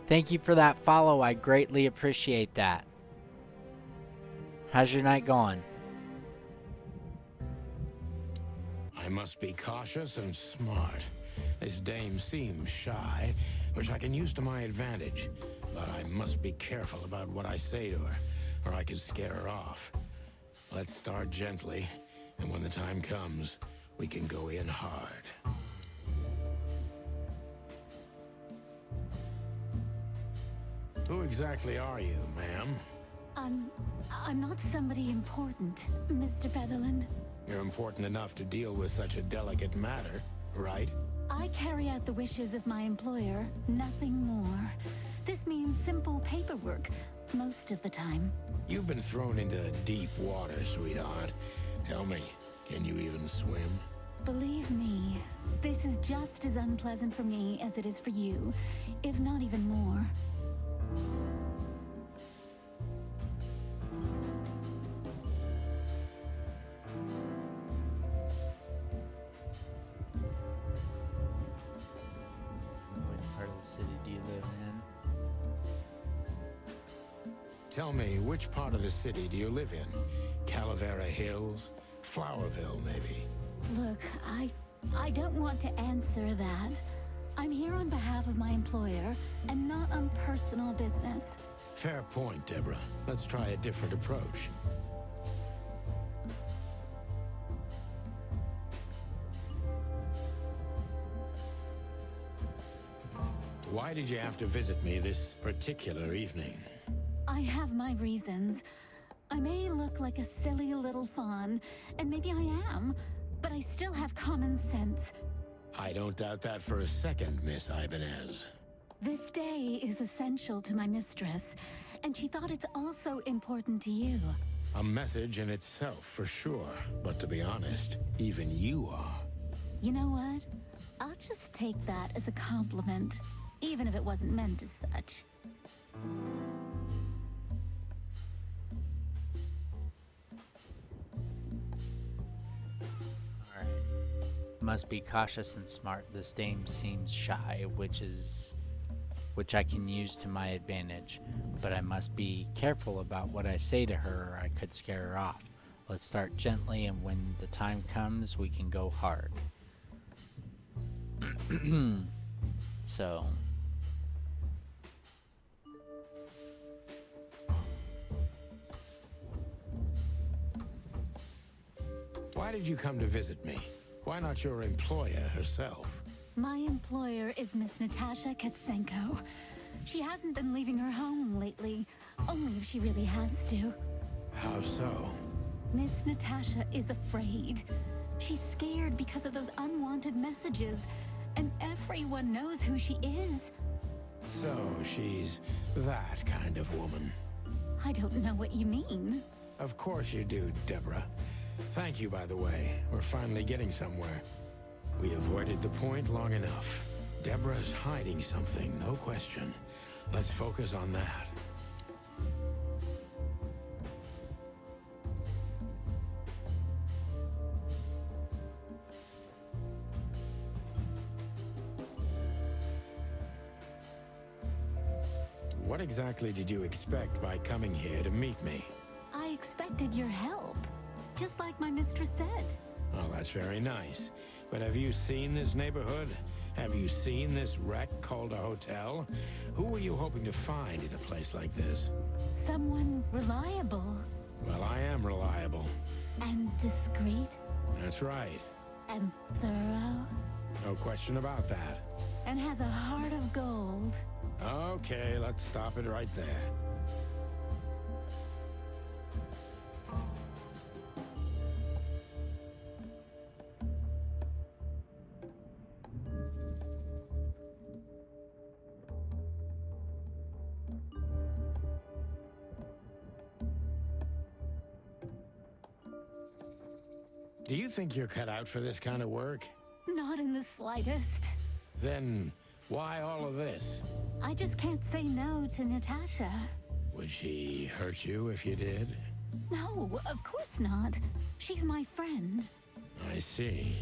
Thank you for that follow. I greatly appreciate that. How's your night going? I must be cautious and smart. This dame seems shy, which I can use to my advantage. But I must be careful about what I say to her, or I could scare her off. Let's start gently, and when the time comes, we can go in hard. Who exactly are you, ma'am? I'm not somebody important, Mr. Featherland. You're important enough to deal with such a delicate matter, right? I carry out the wishes of my employer, nothing more. This means simple paperwork, most of the time. You've been thrown into deep water, sweetheart. Tell me, can you even swim? Believe me, this is just as unpleasant for me as it is for you, if not even more. What part of the city do you live in? Tell me, which part of the city do you live in? Calavera Hills? Flowerville, maybe? Look, I don't want to answer that. I'm here on behalf of my employer, and not on personal business. Fair point, Deborah. Let's try a different approach. Why did you have to visit me this particular evening? I have my reasons. I may look like a silly little fawn, and maybe I am, but I still have common sense. I don't doubt that for a second, Miss Ibanez. This day is essential to my mistress, and she thought it's also important to you. A message in itself, for sure. But to be honest, even you are. You know what? I'll just take that as a compliment, even if it wasn't meant as such. must be cautious and smart. This dame seems shy, which I can use to my advantage, but I must be careful about what I say to her or I could scare her off. Let's start gently, and when the time comes, we can go hard. So... Why did you come to visit me? Why not your employer herself? My employer is Miss Natasha Katsenko. She hasn't been leaving her home lately, only if she really has to. How so? Miss Natasha is afraid. She's scared because of those unwanted messages, and everyone knows who she is. So she's that kind of woman. I don't know what you mean. Of course you do, Deborah. Thank you, by the way. We're finally getting somewhere. We avoided the point long enough. Deborah's hiding something, no question. Let's focus on that. What exactly did you expect by coming here to meet me? I expected your help, just like my mistress said. Oh, that's very nice. But have you seen this neighborhood? Have you seen this wreck called a hotel? Who were you hoping to find in a place like this? Someone reliable. Well, I am reliable. And discreet. That's right. And thorough. No question about that. And has a heart of gold. Okay, let's stop it right there. Do you think you're cut out for this kind of work? Not in the slightest. Then why all of this? I just can't say no to Natasha. Would she hurt you if you did? No, of course not. She's my friend. I see.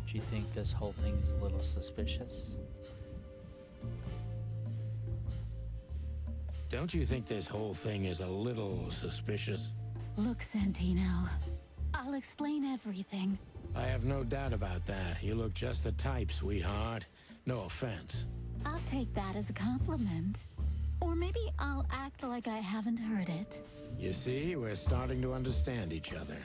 Do you think this whole thing is a little suspicious? Don't you think this whole thing is a little suspicious? Look, Santino, I'll explain everything. I have no doubt about that. You look just the type, sweetheart. No offense. I'll take that as a compliment. Or maybe I'll act like I haven't heard it. You see, we're starting to understand each other.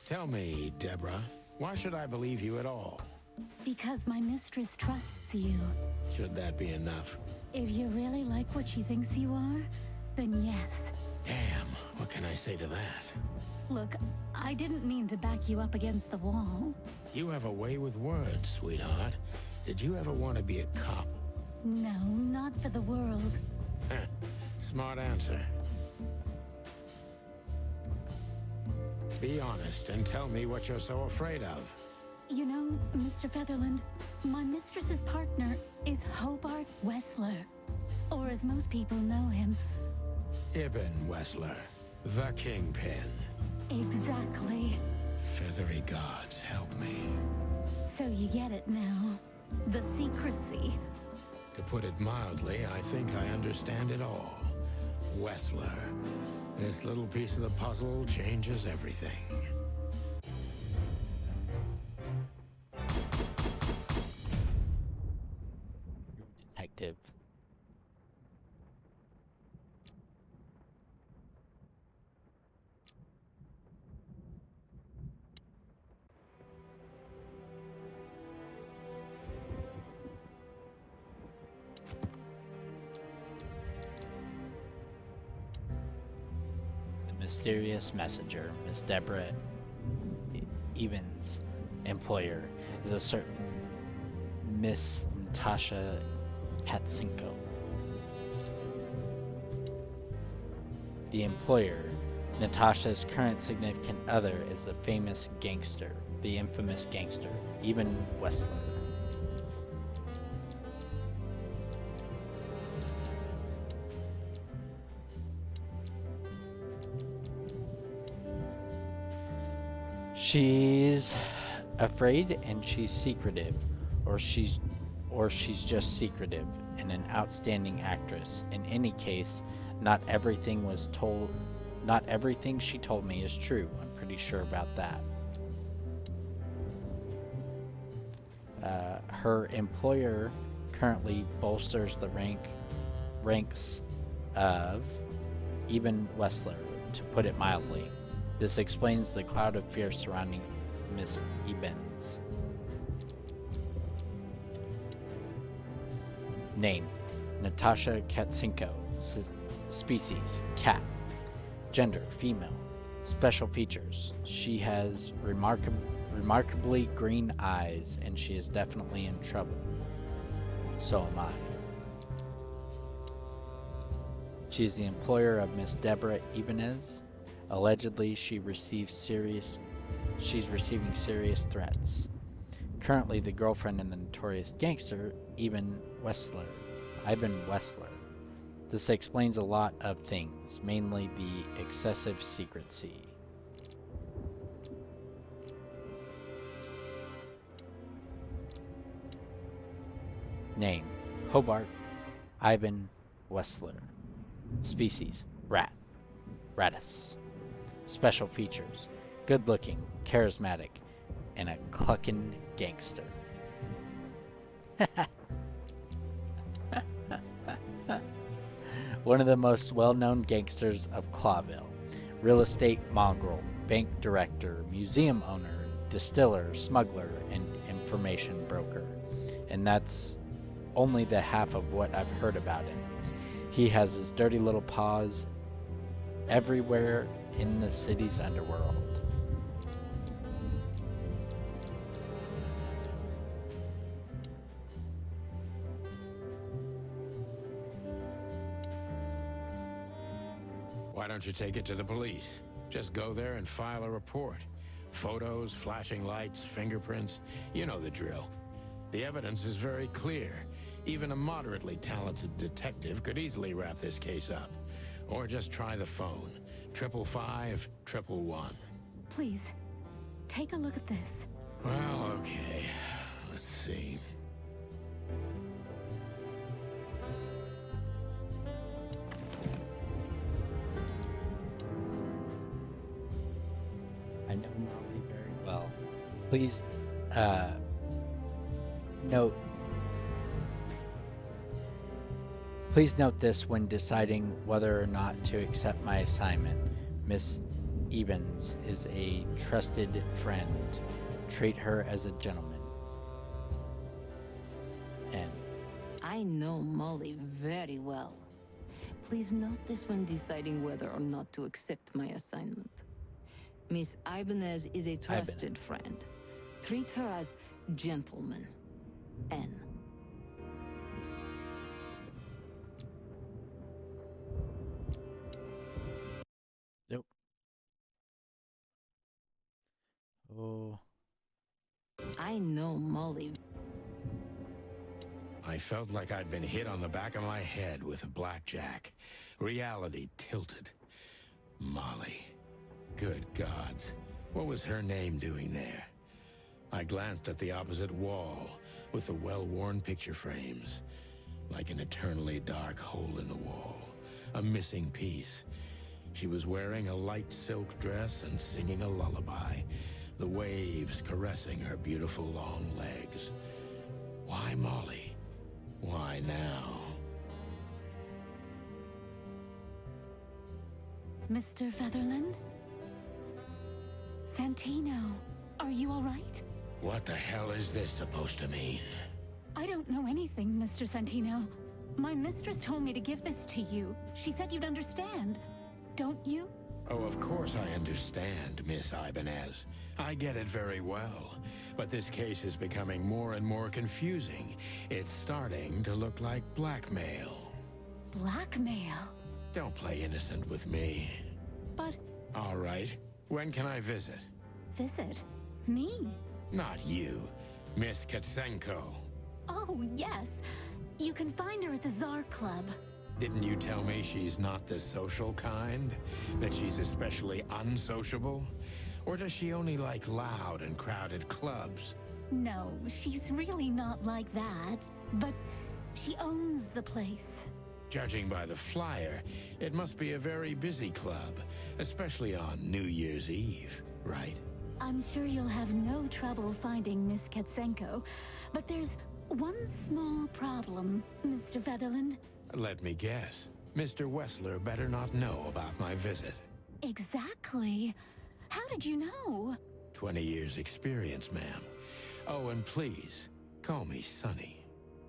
Tell me, Deborah, why should I believe you at all? Because my mistress trusts you. Should that be enough? If you really like what she thinks you are, then yes. Damn, what can I say to that? Look, I didn't mean to back you up against the wall. You have a way with words, sweetheart. Did you ever want to be a cop? No, not for the world. Smart answer. Be honest and tell me what you're so afraid of. You know, Mr. Featherland, my mistress's partner is Hobart Wessler. Or as most people know him... Ibn Wessler, the Kingpin. Exactly. Feathery gods, help me. So you get it now. The secrecy. To put it mildly, I think I understand it all. Wessler. This little piece of the puzzle changes everything. Detective. Mysterious messenger, Miss Deborah Evans' employer, is a certain Miss Natasha Katsenko. The employer, Natasha's current significant other, is the infamous gangster, Ibn Wessler. She's afraid and she's secretive, or she's just secretive and an outstanding actress. In any case, not everything she told me is true. I'm pretty sure about that. Her employer currently bolsters the ranks of Eben Wessler, to put it mildly. This explains the cloud of fear surrounding Miss Ebens. Name: Natasha Katsenko. Species: cat. Gender: female. Special features: she has remarkably green eyes, and she is definitely in trouble. So am I. She is the employer of Miss Deborah Ibanez. Allegedly, she's receiving serious threats. Currently the girlfriend of the notorious gangster, Eben Wessler. This explains a lot of things, mainly the excessive secrecy. Name: Hobart Ivan Wessler. Species: rat. Ratus. Special features: good looking, charismatic, and a clucking gangster. One of the most well-known gangsters of Clawville. Real estate mongrel, bank director, museum owner, distiller, smuggler, and information broker. And that's only the half of what I've heard about him. He has his dirty little paws everywhere in the city's underworld. Why don't you take it to the police? Just go there and file a report. Photos, flashing lights, fingerprints, you know the drill. The evidence is very clear. Even a moderately talented detective could easily wrap this case up. Or just try the phone. 555-111. Please, take a look at this. Well, okay. Let's see. I know Molly very well. Please, note. Please note this when deciding whether or not to accept my assignment. Miss Ebens is a trusted friend. Treat her as a gentleman. N. I know Molly very well. Please note this when deciding whether or not to accept my assignment. Miss Ibanez is a trusted friend. Treat her as gentleman. N. Nope. Oh. I know Molly. I felt like I'd been hit on the back of my head with a blackjack. Reality tilted. Molly. Good gods. What was her name doing there? I glanced at the opposite wall with the well-worn picture frames. Like an eternally dark hole in the wall. A missing piece. She was wearing a light silk dress and singing a lullaby. The waves caressing her beautiful long legs. Why Molly? Why now? Mr. Featherland? Santino, are you all right? What the hell is this supposed to mean? I don't know anything, Mr. Santino. My mistress told me to give this to you. She said you'd understand. Don't you? Oh, of course I understand, Miss Ibanez. I get it very well. But this case is becoming more and more confusing. It's starting to look like blackmail. Blackmail? Don't play innocent with me. But... All right. When can I visit? Visit? Me? Not you. Miss Katsenko. Oh, yes. You can find her at the Tsar Club. Didn't you tell me she's not the social kind? That she's especially unsociable? Or does she only like loud and crowded clubs? No, she's really not like that. But she owns the place. Judging by the flyer, it must be a very busy club, especially on New Year's Eve, right? I'm sure you'll have no trouble finding Miss Katsenko, but there's one small problem, Mr. Featherland. Let me guess. Mr. Wessler better not know about my visit. Exactly. How did you know? 20 years experience, ma'am. Oh, and please, call me Sonny.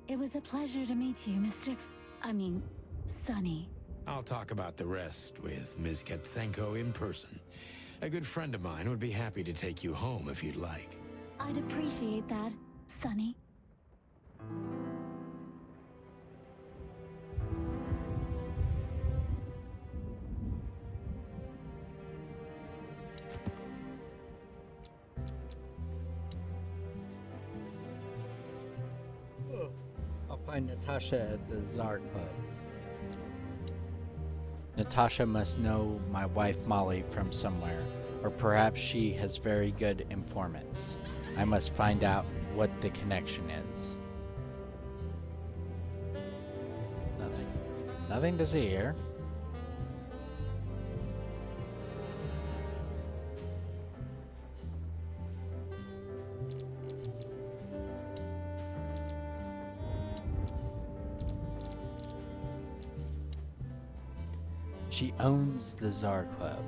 It was a pleasure to meet you, Sonny. I'll talk about the rest with Ms. Katsenko in person. A good friend of mine would be happy to take you home if you'd like. I'd appreciate that, Sonny. I'll find Natasha at the Tsar Club. Natasha must know my wife Molly from somewhere, or perhaps she has very good informants. I must find out what the connection is. Nothing. Nothing to see here. She owns the Tsar Club.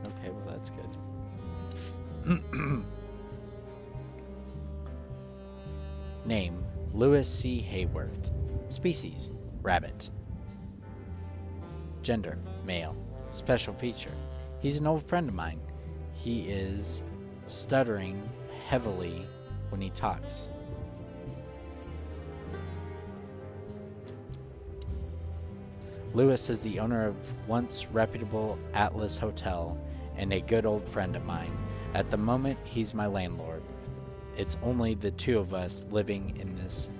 Okay, well that's good. Name, Lewis C. Hayworth. Species, rabbit. Gender, male. Special feature, he's an old friend of mine. He is stuttering heavily when he talks. Lewis is the owner of once reputable Atlas Hotel and a good old friend of mine. At the moment, he's my landlord. It's only the two of us living in this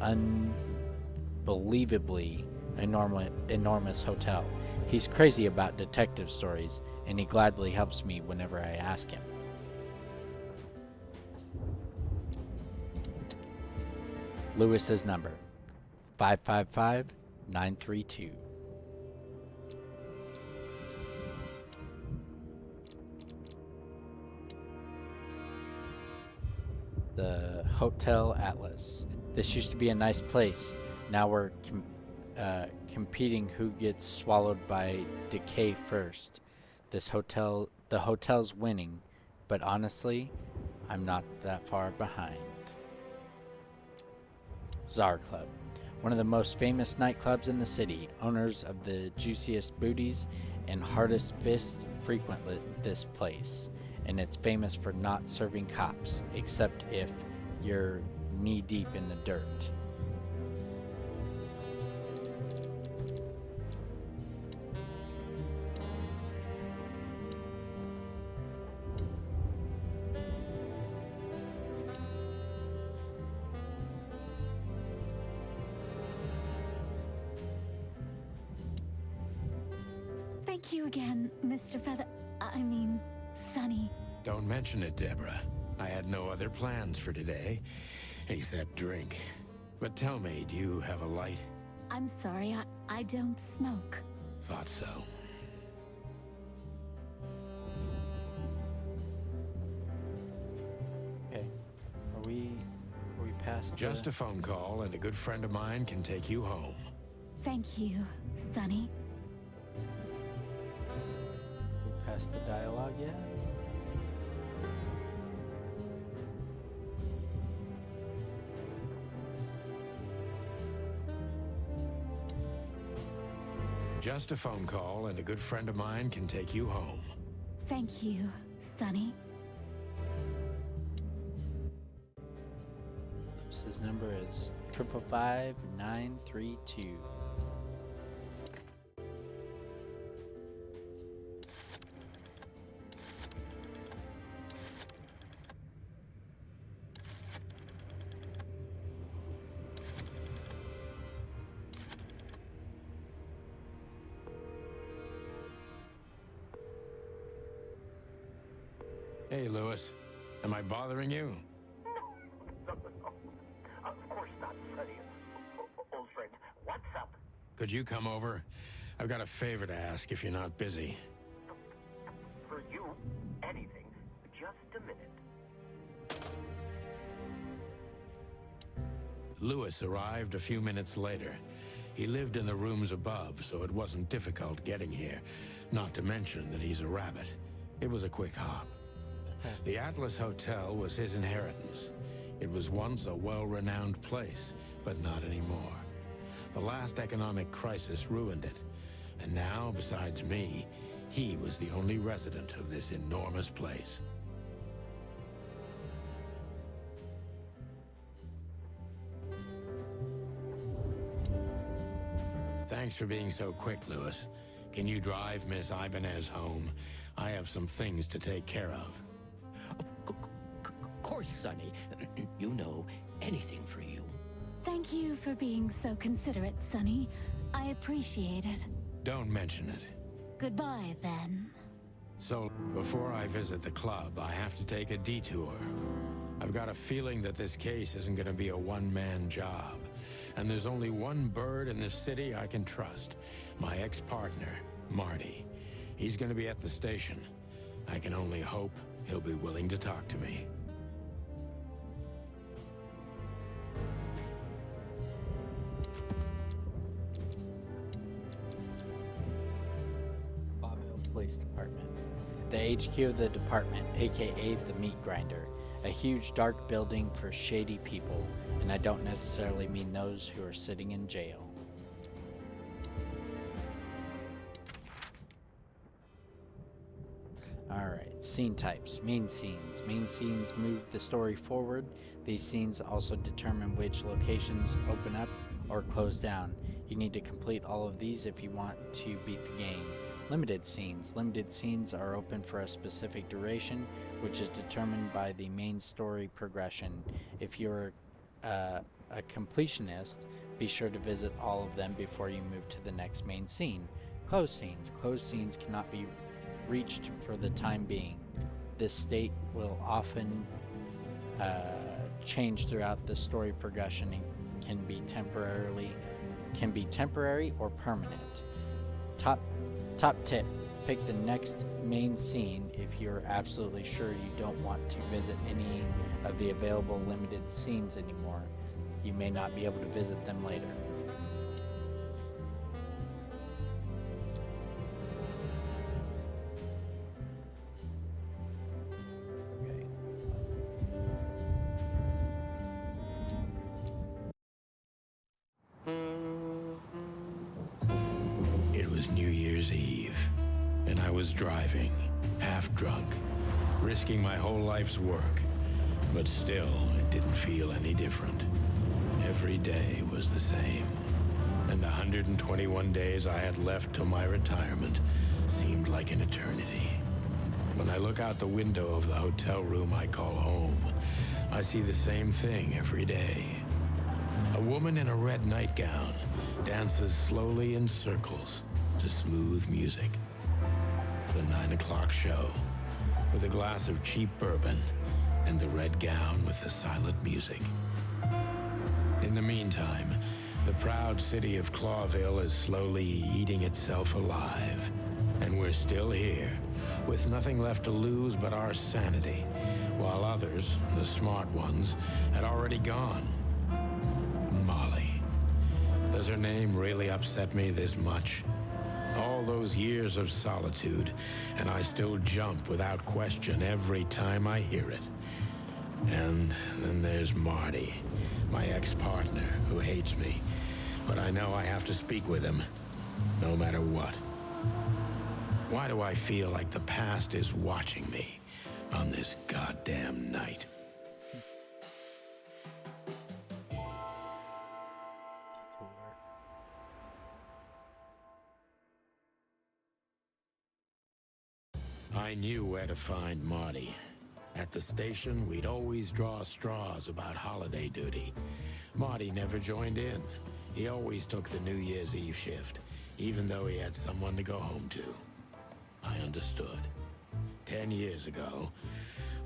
unbelievably enormous hotel. He's crazy about detective stories, and he gladly helps me whenever I ask him. Lewis's number, 555-932. The Hotel Atlas. This used to be a nice place. Now we're competing who gets swallowed by decay first. The hotel's winning, but honestly, I'm not that far behind. Tsar Club. One of the most famous nightclubs in the city. Owners of the juiciest booties and hardest fists frequent this place. And it's famous for not serving cops, except if you're knee-deep in the dirt. Thank you again, Mr. Sonny. Don't mention it, Deborah. I had no other plans for today, except drink. But tell me, do you have a light? I'm sorry, I don't smoke. Thought so. Okay. Are we past Just a phone call and a good friend of mine can take you home. Thank you, Sonny. we past the dialogue yet? Just a phone call and a good friend of mine can take you home. Thank you, Sonny. His number is 555-932. Hey, Lewis. Am I bothering you? No. Of course not, Sonny. Old friend, what's up? Could you come over? I've got a favor to ask if you're not busy. For you, anything. Just a minute. Lewis arrived a few minutes later. He lived in the rooms above, so it wasn't difficult getting here. Not to mention that he's a rabbit. It was a quick hop. The Atlas Hotel was his inheritance. It was once a well-renowned place, but not anymore. The last economic crisis ruined it. And now, besides me, he was the only resident of this enormous place. Thanks for being so quick, Lewis. Can you drive Miss Ibanez home? I have some things to take care of. Of course, Sonny. You know, anything for you. Thank you for being so considerate, Sonny. I appreciate it. Don't mention it. Goodbye, then. So, before I visit the club, I have to take a detour. I've got a feeling that this case isn't going to be a one-man job. And there's only one bird in this city I can trust. My ex-partner, Marty. He's going to be at the station. I can only hope he'll be willing to talk to me. Police Department. The HQ of the department, aka the meat grinder. A huge dark building for shady people, and I don't necessarily mean those who are sitting in jail. Alright, scene types. Main scenes. Main scenes move the story forward. These scenes also determine which locations open up or close down. You need to complete all of these if you want to beat the game. Limited scenes. Limited scenes are open for a specific duration, which is determined by the main story progression. If you're a completionist, be sure to visit all of them before you move to the next main scene. Closed scenes. Closed scenes cannot be reached for the time being. This state will often change throughout the story progression and can be temporary or permanent. Top tip, pick the next main scene if you're absolutely sure you don't want to visit any of the available limited scenes anymore. You may not be able to visit them later. It was New Year's Eve, and I was driving, half drunk, risking my whole life's work. But still, it didn't feel any different. Every day was the same, and the 121 days I had left till my retirement seemed like an eternity. When I look out the window of the hotel room I call home, I see the same thing every day. A woman in a red nightgown dances slowly in circles to smooth music. The 9 o'clock show, with a glass of cheap bourbon and the red gown with the silent music. In the meantime, the proud city of Clawville is slowly eating itself alive. And we're still here, with nothing left to lose but our sanity, while others, the smart ones, had already gone. Molly. Does her name really upset me this much? All those years of solitude, and I still jump without question every time I hear it. And then there's Marty, my ex-partner, who hates me. But I know I have to speak with him, no matter what. Why do I feel like the past is watching me on this goddamn night? I knew where to find Marty. At the station, we'd always draw straws about holiday duty. Marty never joined in. He always took the New Year's Eve shift, even though he had someone to go home to. I understood. 10 years ago,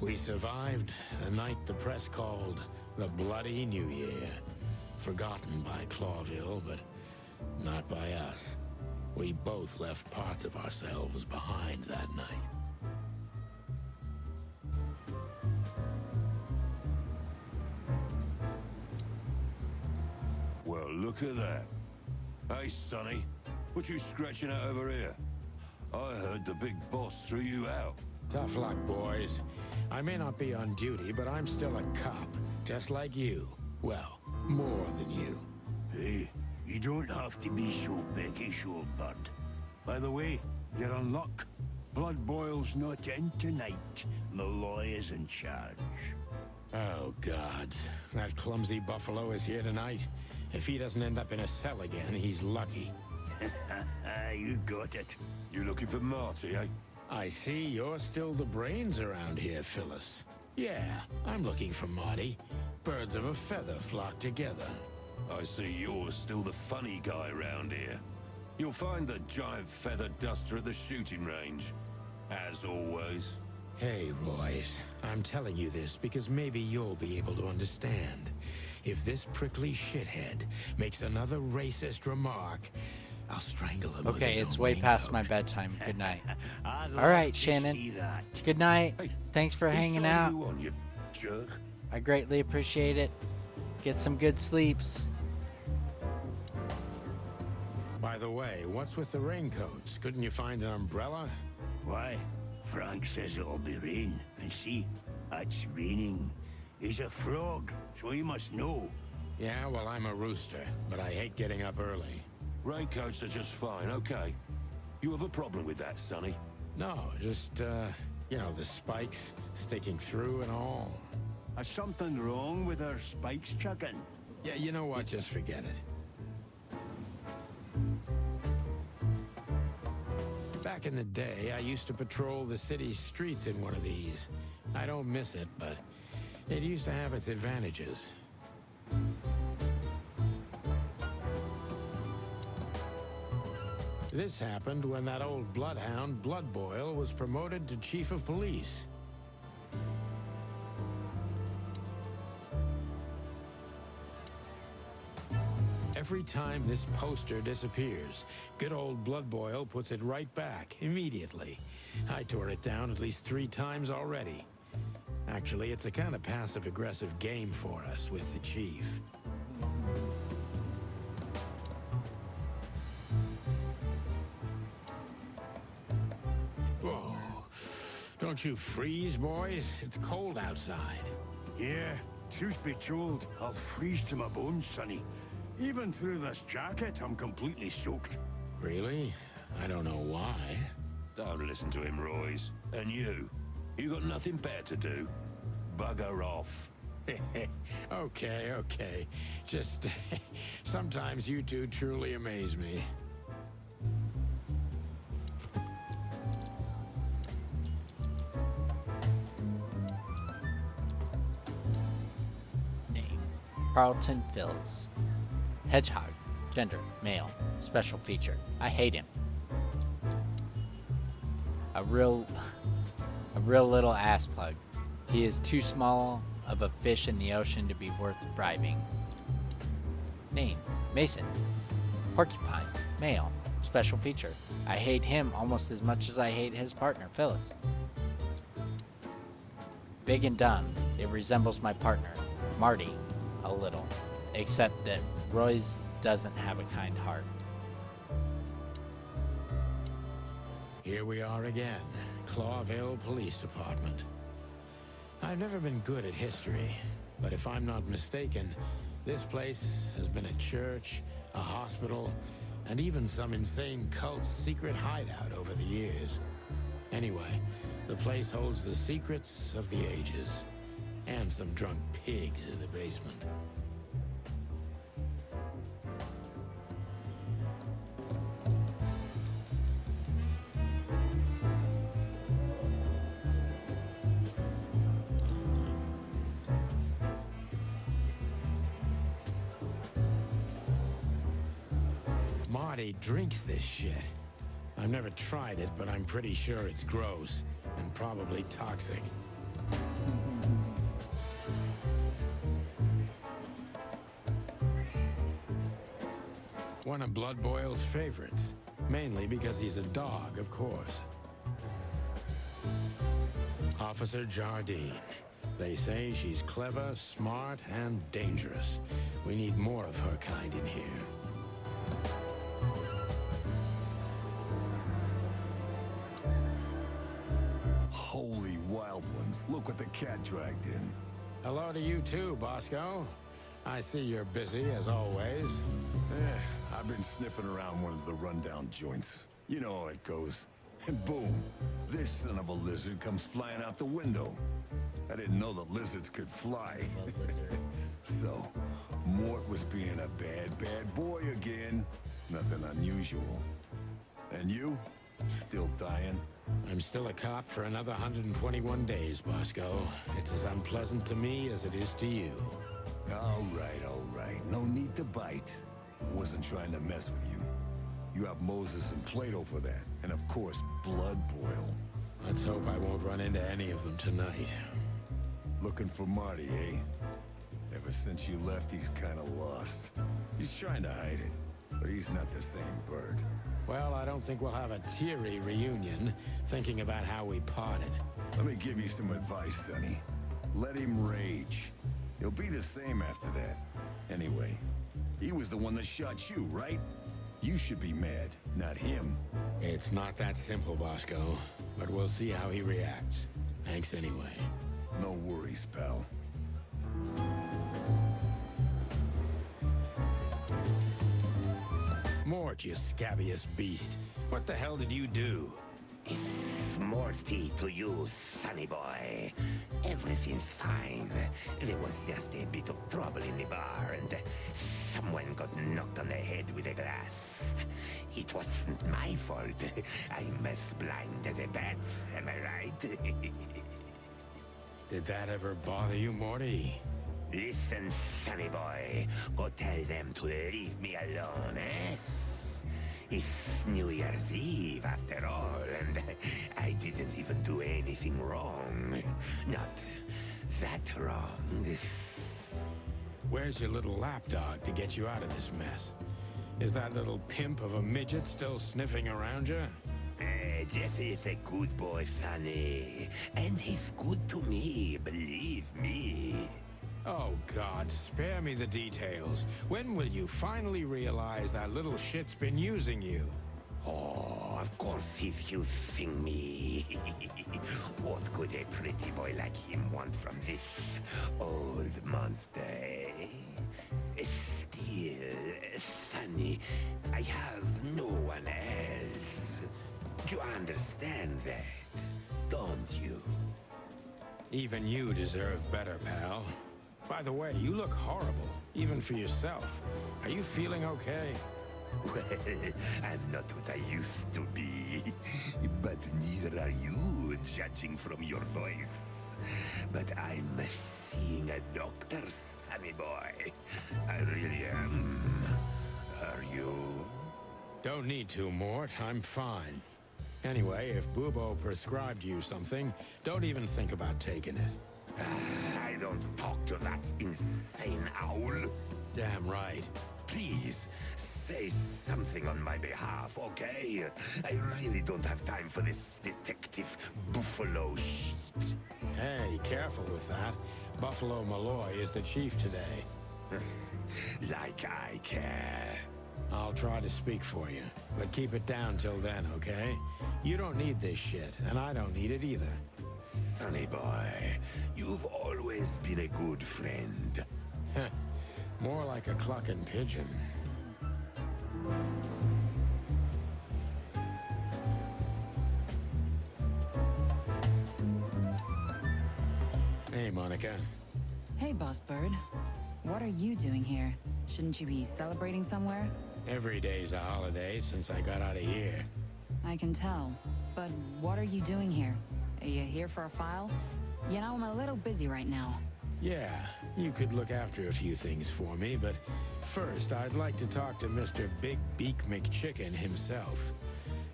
We survived the night the press called the Bloody New Year. Forgotten by Clawville, but not by us. We both left parts of ourselves behind that night. Well, look at that. Hey, Sonny, what you scratching out over here? I heard the big boss threw you out. Tough luck, boys. I may not be on duty, but I'm still a cop, just like you. Well, more than you. Hey, you don't have to be so peckish, old bird. By the way, you're on luck. Blood Boil's not in tonight. Malloy is in charge. Oh, God. That clumsy buffalo is here tonight. If he doesn't end up in a cell again, he's lucky. You got it. You looking for Marty, eh? I see you're still the brains around here, Phyllis. Yeah, I'm looking for Marty. Birds of a feather flock together. I see you're still the funny guy around here. You'll find the giant feather duster at the shooting range. As always. Hey, Royce. I'm telling you this because maybe you'll be able to understand. If this prickly shithead makes another racist remark, I'll strangle him. Okay, it's way past my bedtime. Good night. All right, Shannon. Good night. Hey, Thanks for whose hanging side are out. you on, you jerk? I greatly appreciate it. Get some good sleeps. By the way, what's with the raincoats? Couldn't you find an umbrella? Why? Frank says it'll be rain. And see, it's raining. He's a frog, so he must know. Yeah, well, I'm a rooster, but I hate getting up early. Raincoats are just fine, okay. You have a problem with that, Sonny? No, just, you know, the spikes sticking through and all. Is something wrong with our spikes, chicken? Yeah, you know what? Just forget it. Back in the day, I used to patrol the city's streets in one of these. I don't miss it, but it used to have its advantages. This happened when that old bloodhound, Blood Boil, was promoted to chief of police. Every time this poster disappears, good old Blood Boil puts it right back, immediately. I tore it down at least 3 times already. Actually, it's a kind of passive-aggressive game for us with the chief. Whoa. Don't you freeze, boys? It's cold outside. Yeah, truth be told, I'll freeze to my bones, Sonny. Even through this jacket, I'm completely soaked. Really? I don't know why. Don't listen to him, Royce. And you got nothing better to do? Bugger off. Okay, okay. Just, sometimes you two truly amaze me. Name: Carlton Phillips. Hedgehog. Gender: male. Special feature: I hate him. A real little ass plug. He is too small of a fish in the ocean to be worth bribing. Name: Mason. Porcupine. Male. Special feature: I hate him almost as much as I hate his partner, Phyllis. Big and dumb. It resembles my partner, Marty, a little. Except that Roy's doesn't have a kind heart. Here we are again, Clawville Police Department. I've never been good at history, but if I'm not mistaken, this place has been a church, a hospital, and even some insane cult's secret hideout over the years. Anyway, the place holds the secrets of the ages, and some drunk pigs in the basement. Marty drinks this shit. I've never tried it, but I'm pretty sure it's gross and probably toxic. One of Blood Boil's favorites, mainly because he's a dog, of course. Officer Jardine. They say she's clever, smart, and dangerous. We need more of her kind in here. Holy wild ones, look what the cat dragged in. Hello to you too, Bosco. I see you're busy, as always. I've been sniffing around one of the rundown joints. You know how it goes. And boom, this son of a lizard comes flying out the window. I didn't know the lizards could fly. So, Mort was being a bad boy again. Nothing unusual. And you? Still dying? I'm still a cop for another 121 days, Bosco. It's as unpleasant to me as it is to you. All right. No need to bite. Wasn't trying to mess with you. You have Moses and Plato for that. And of course, Blood Boil. Let's hope I won't run into any of them tonight. Looking for Marty, eh? Ever since you left, he's kind of lost. He's trying to hide it, but he's not the same bird. Well, I don't think we'll have a teary reunion, thinking about how we parted. Let me give you some advice, Sonny. Let him rage. He'll be the same after that. Anyway, he was the one that shot you, right? You should be mad, not him. It's not that simple, Bosco, but we'll see how he reacts. Thanks anyway. No worries, pal. Mort, you scabious beast. What the hell did you do? It's Morty to you, sonny boy. Everything's fine. There was just a bit of trouble in the bar, and someone got knocked on the head with a glass. It wasn't my fault. I'm as blind as a bat, am I right? Did that ever bother you, Morty? Listen, sonny boy. Go tell them to leave me alone, eh? It's New Year's Eve, after all, and I didn't even do anything wrong. Not that wrong. Where's your little lapdog to get you out of this mess? Is that little pimp of a midget still sniffing around you? Jeffy is a good boy, Sonny. And he's good to me, believe me. Oh, God, spare me the details. When will you finally realize that little shit's been using you? Oh, of course he's using me. What could a pretty boy like him want from this old monster, eh? Still, Sonny, I have no one else. You understand that, don't you? Even you deserve better, pal. By the way, you look horrible, even for yourself. Are you feeling okay? Well, I'm not what I used to be. But neither are you, judging from your voice. But I'm seeing a doctor, sonny boy. I really am. Are you? Don't need to, Mort. I'm fine. Anyway, if Bubo prescribed you something, don't even think about taking it. I don't talk to that insane owl. Damn right. Please, say something on my behalf, okay? I really don't have time for this detective buffalo shit. Hey, careful with that. Buffalo Malloy is the chief today. Like I care. I'll try to speak for you, but keep it down till then, okay? You don't need this shit, and I don't need it either. Sonny boy, you've always been a good friend. More like a clucking pigeon. Hey, Monica. Hey, Boss Bird. What are you doing here? Shouldn't you be celebrating somewhere? Every day's a holiday since I got out of here. I can tell. But what are you doing here? Are you here for a file? You know, I'm a little busy right now. Yeah, you could look after a few things for me, but first I'd like to talk to Mr. Big Beak McChicken himself.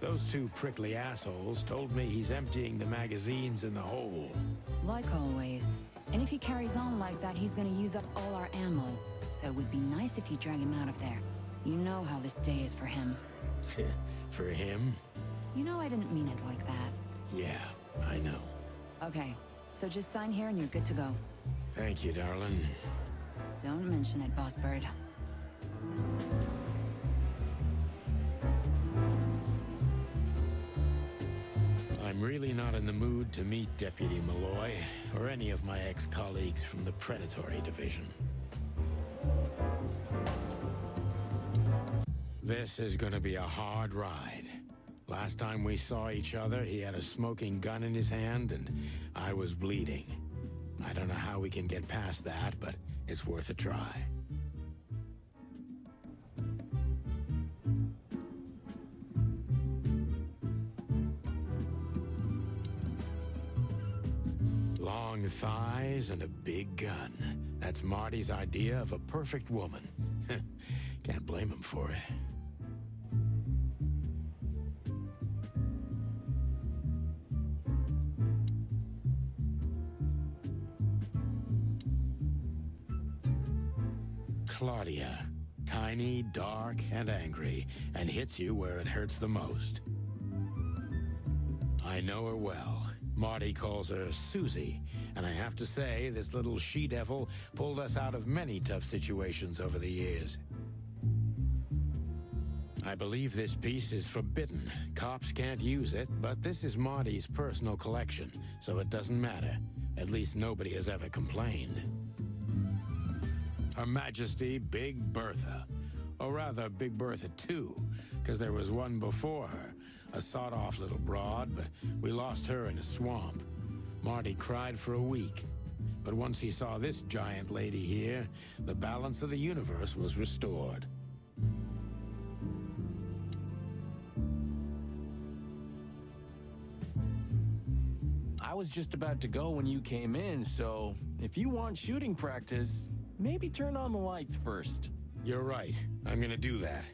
Those two prickly assholes told me he's emptying the magazines in the hole. Like always. And if he carries on like that, he's gonna use up all our ammo. So it would be nice if you drag him out of there. You know how this day is for him. For him? You know I didn't mean it like that. Yeah, I know. Okay, so just sign here and you're good to go. Thank you, darling. Don't mention it, Boss Bird. I'm really not in the mood to meet Deputy Malloy, or any of my ex-colleagues from the Predatory Division. This is gonna be a hard ride. Last time we saw each other, he had a smoking gun in his hand, and I was bleeding. I don't know how we can get past that, but it's worth a try. Long thighs and a big gun. That's Marty's idea of a perfect woman. Can't blame him for it. Claudia. Tiny, dark, and angry, and hits you where it hurts the most. I know her well. Marty calls her Susie, and I have to say, this little she-devil pulled us out of many tough situations over the years. I believe this piece is forbidden. Cops can't use it, but this is Marty's personal collection, so it doesn't matter. At least nobody has ever complained. Her Majesty Big Bertha. Or rather, Big Bertha 2, because there was one before her. A sawed-off little broad, but we lost her in a swamp. Marty cried for a week. But once he saw this giant lady here, the balance of the universe was restored. I was just about to go when you came in, so if you want shooting practice, maybe turn on the lights first. You're right. I'm gonna do that.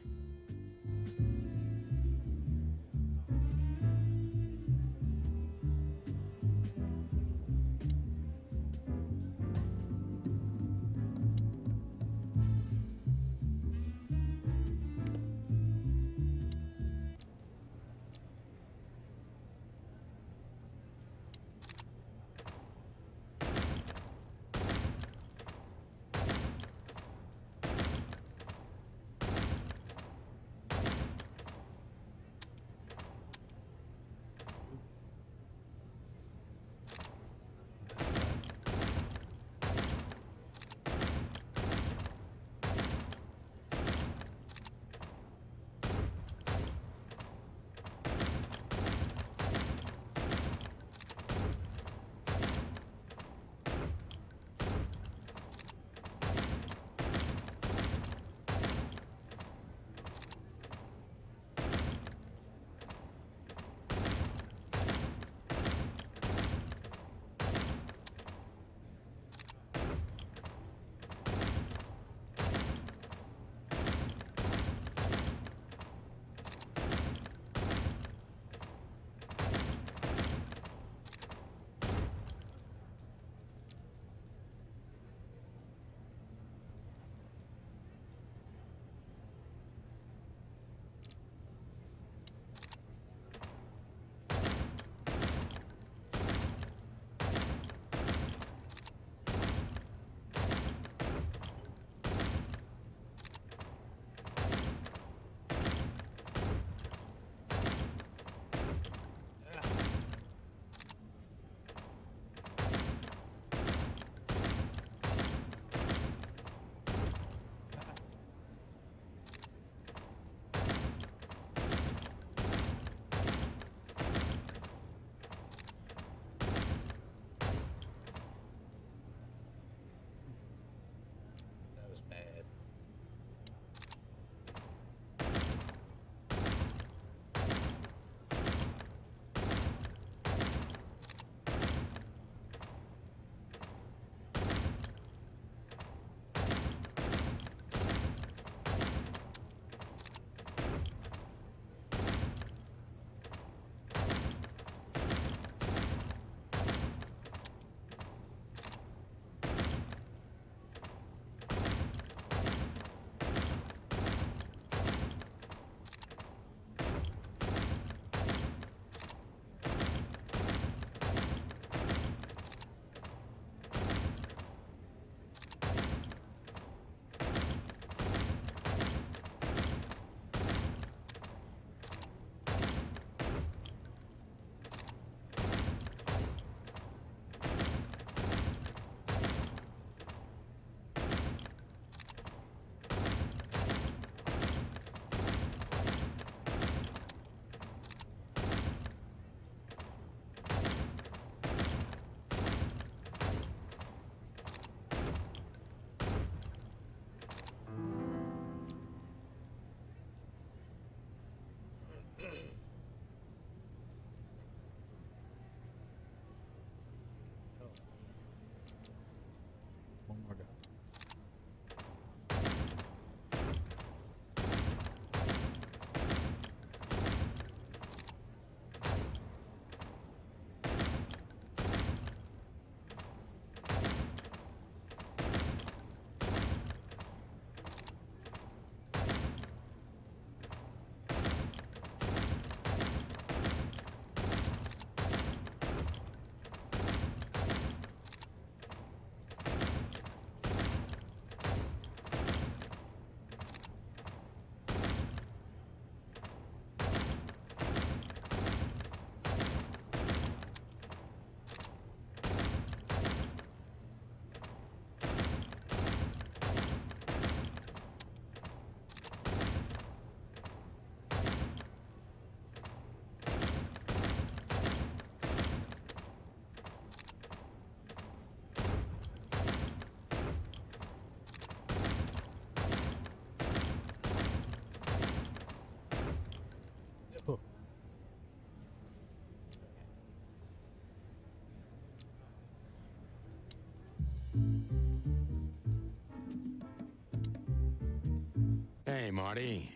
Hey, Marty.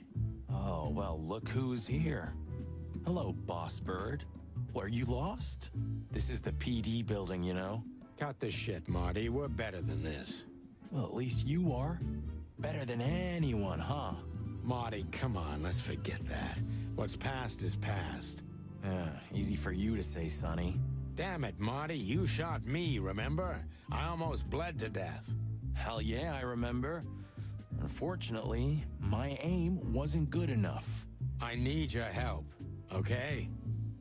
Oh, well, look who's here. Hello, Boss Bird. Are you lost? This is the PD building, you know? Cut the shit, Marty. We're better than this. Well, at least you are. Better than anyone, huh? Marty, come on, let's forget that. What's past is past. Easy for you to say, Sonny. Damn it, Marty, you shot me, remember? I almost bled to death. Hell yeah, I remember. Unfortunately, my aim wasn't good enough. I need your help, okay?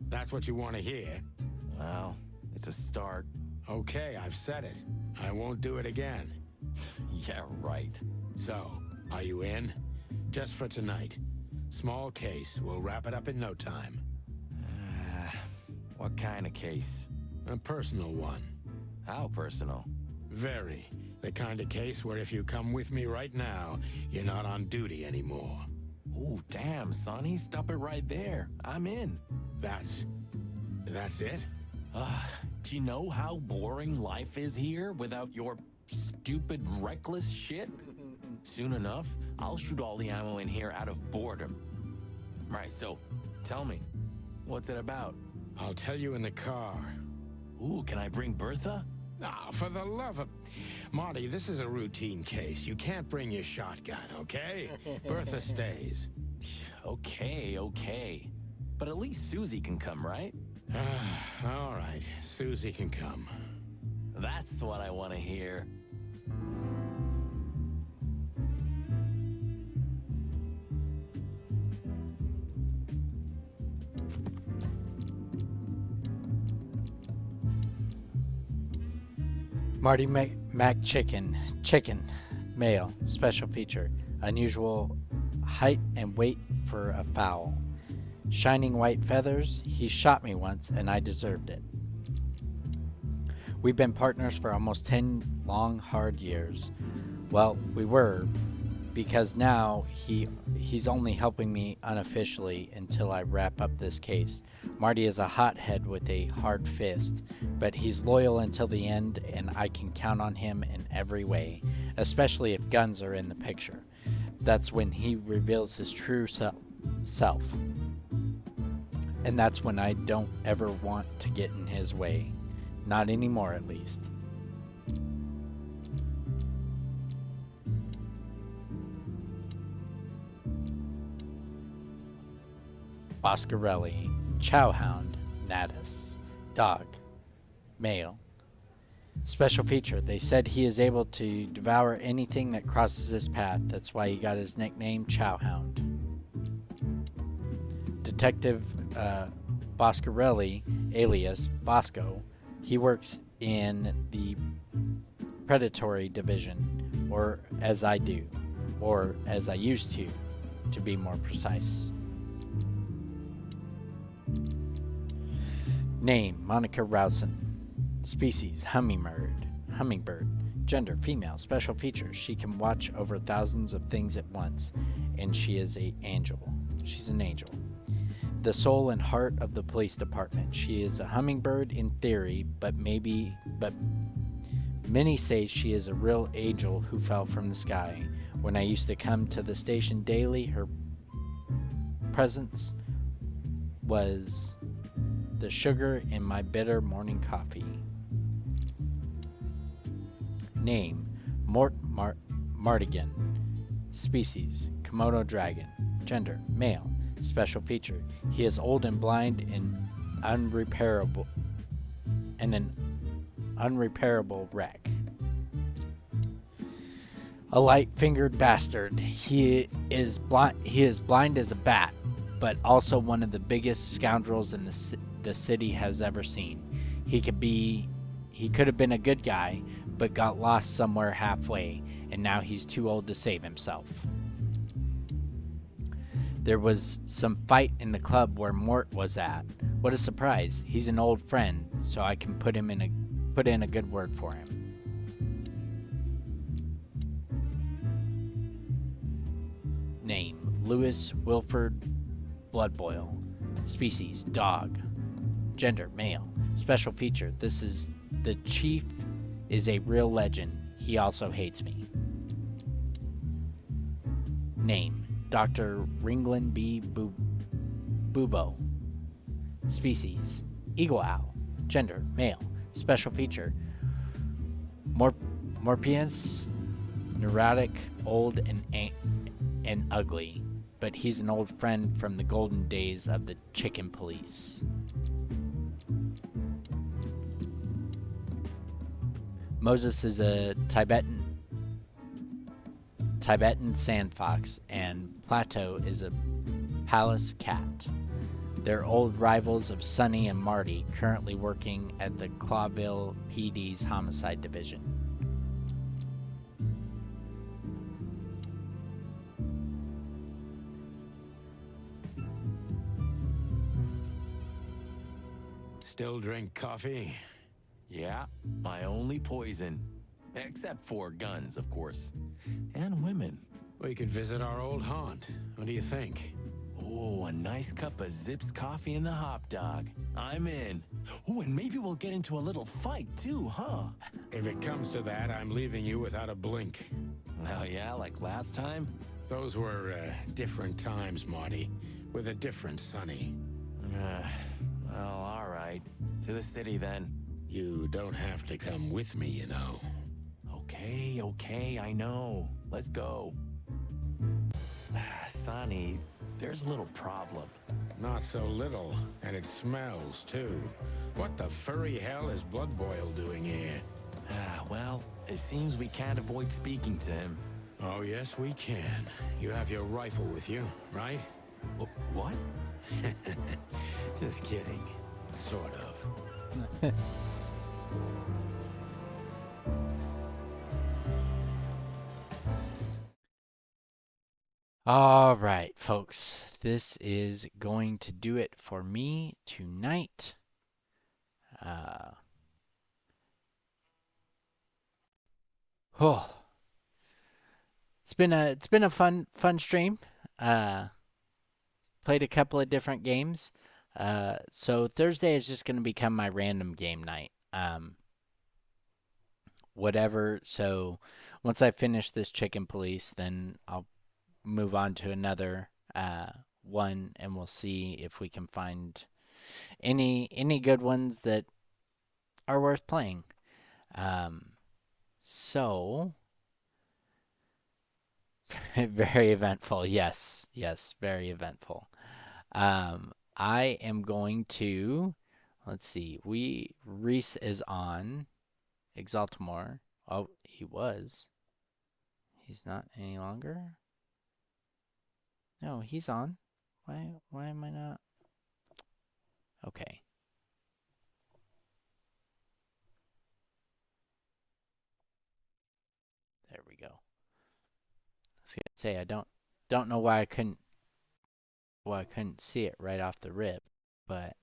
That's what you want to hear. Well, it's a start. Okay, I've said it. I won't do it again. Yeah, right. So, are you in? Just for tonight. Small case. We'll wrap it up in no time. What kind of case? A personal one. How personal? Very. The kind of case where if you come with me right now, you're not on duty anymore. Ooh, damn, Sonny. Stop it right there. I'm in. That's it? Do you know how boring life is here without your stupid, reckless shit? Soon enough, I'll shoot all the ammo in here out of boredom. Right, so, tell me, what's it about? I'll tell you in the car. Ooh, can I bring Bertha? Ah, for the love of... Marty, this is a routine case. You can't bring your shotgun, okay? Bertha stays. Okay. But at least Susie can come, right? All right, Susie can come. That's what I want to hear. Marty Mac Chicken, male, special feature, unusual height and weight for a fowl. Shining white feathers, he shot me once and I deserved it. We've been partners for almost 10 long, hard years. Well, we were, because now he's only helping me unofficially until I wrap up this case. Marty is a hothead with a hard fist, but he's loyal until the end and I can count on him in every way, especially if guns are in the picture. That's when he reveals his true self. And that's when I don't ever want to get in his way. Not anymore, at least. Boscarelli, Chowhound, Natus, Dog, Male. Special feature, they said he is able to devour anything that crosses his path. That's why he got his nickname Chowhound. Detective Boscarelli, alias Bosco, he works in the predatory division, or as I do, or as I used to be more precise. Name, Monica Rousen. Species, hummingbird. Gender, female. Special features, she can watch over thousands of things at once, and she is an angel. She's an angel. The soul and heart of the police department. She is a hummingbird in theory, but many say she is a real angel who fell from the sky. When I used to come to the station daily, her presence was the sugar in my bitter morning coffee. Name, Mardigan. Species, Komodo dragon. Gender, male. Special feature, he is old and blind and unrepairable, and an unrepairable wreck. A light-fingered bastard. He is blind as a bat, but also one of the biggest scoundrels in the city has ever seen. He could have been a good guy, but got lost somewhere halfway, and now he's too old to save himself. There was some fight in the club where Mort was at. What a surprise. He's an old friend, so I can put in a good word for him. Name, Louis Wilford Bloodboil. Species, dog. Gender, male. Special feature, this is the chief is a real legend. He also hates me. Name: Dr. Ringland B. Bubo. Species: eagle owl. Gender: male. Special feature: Morpius, neurotic, old, and ugly. But he's an old friend from the golden days of the chicken police. Moses is a Tibetan sand fox, and Plato is a palace cat. They're old rivals of Sonny and Marty, currently working at the Clawville PD's homicide division. Still drink coffee? Yeah, my only poison. Except for guns, of course. And women. We could visit our old haunt. What do you think? Oh, a nice cup of Zips coffee and the hot dog. I'm in. Oh, and maybe we'll get into a little fight too, huh? If it comes to that, I'm leaving you without a blink. Oh yeah, like last time? Those were different times, Marty, with a different Sonny. Well, all right. To the city then. You don't have to come with me, you know. Okay, I know. Let's go. Sonny, there's a little problem. Not so little, and it smells, too. What the furry hell is Blood Boil doing here? Well, it seems we can't avoid speaking to him. Oh, yes, we can. You have your rifle with you, right? What? Just kidding. Sort of. All right, folks. This is going to do it for me tonight. It's been a fun stream. Played a couple of different games. So Thursday is just going to become my random game night. Whatever. So once I finish this Chicken Police, then I'll move on to another one, and we'll see if we can find any good ones that are worth playing. So very eventful. Yes, very eventful. I am going to, let's see. Reese is on Exaltamore. Oh, he was. He's not any longer. No, he's on. Why am I not? Okay. There we go. I was gonna say I don't know why I couldn't see it right off the rip, but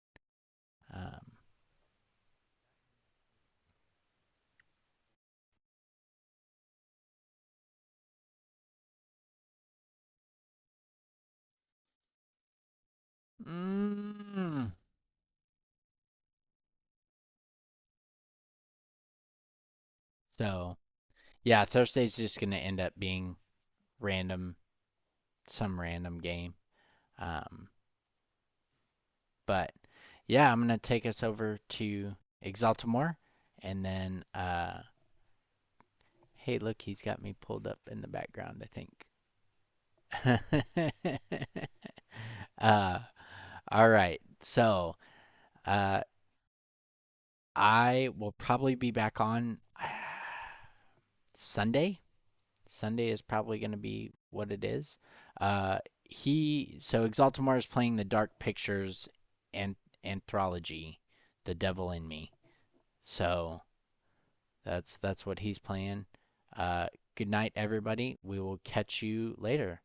so yeah, Thursday's just gonna end up being random, some random game. But yeah, I'm gonna take us over to Exaltamore, and then hey, look, he's got me pulled up in the background, I think. All right, so I will probably be back on Sunday. Sunday is probably going to be what it is. So Exaltamar is playing the Dark Pictures anthology, The Devil in Me. So that's what he's playing. Good night, everybody. We will catch you later.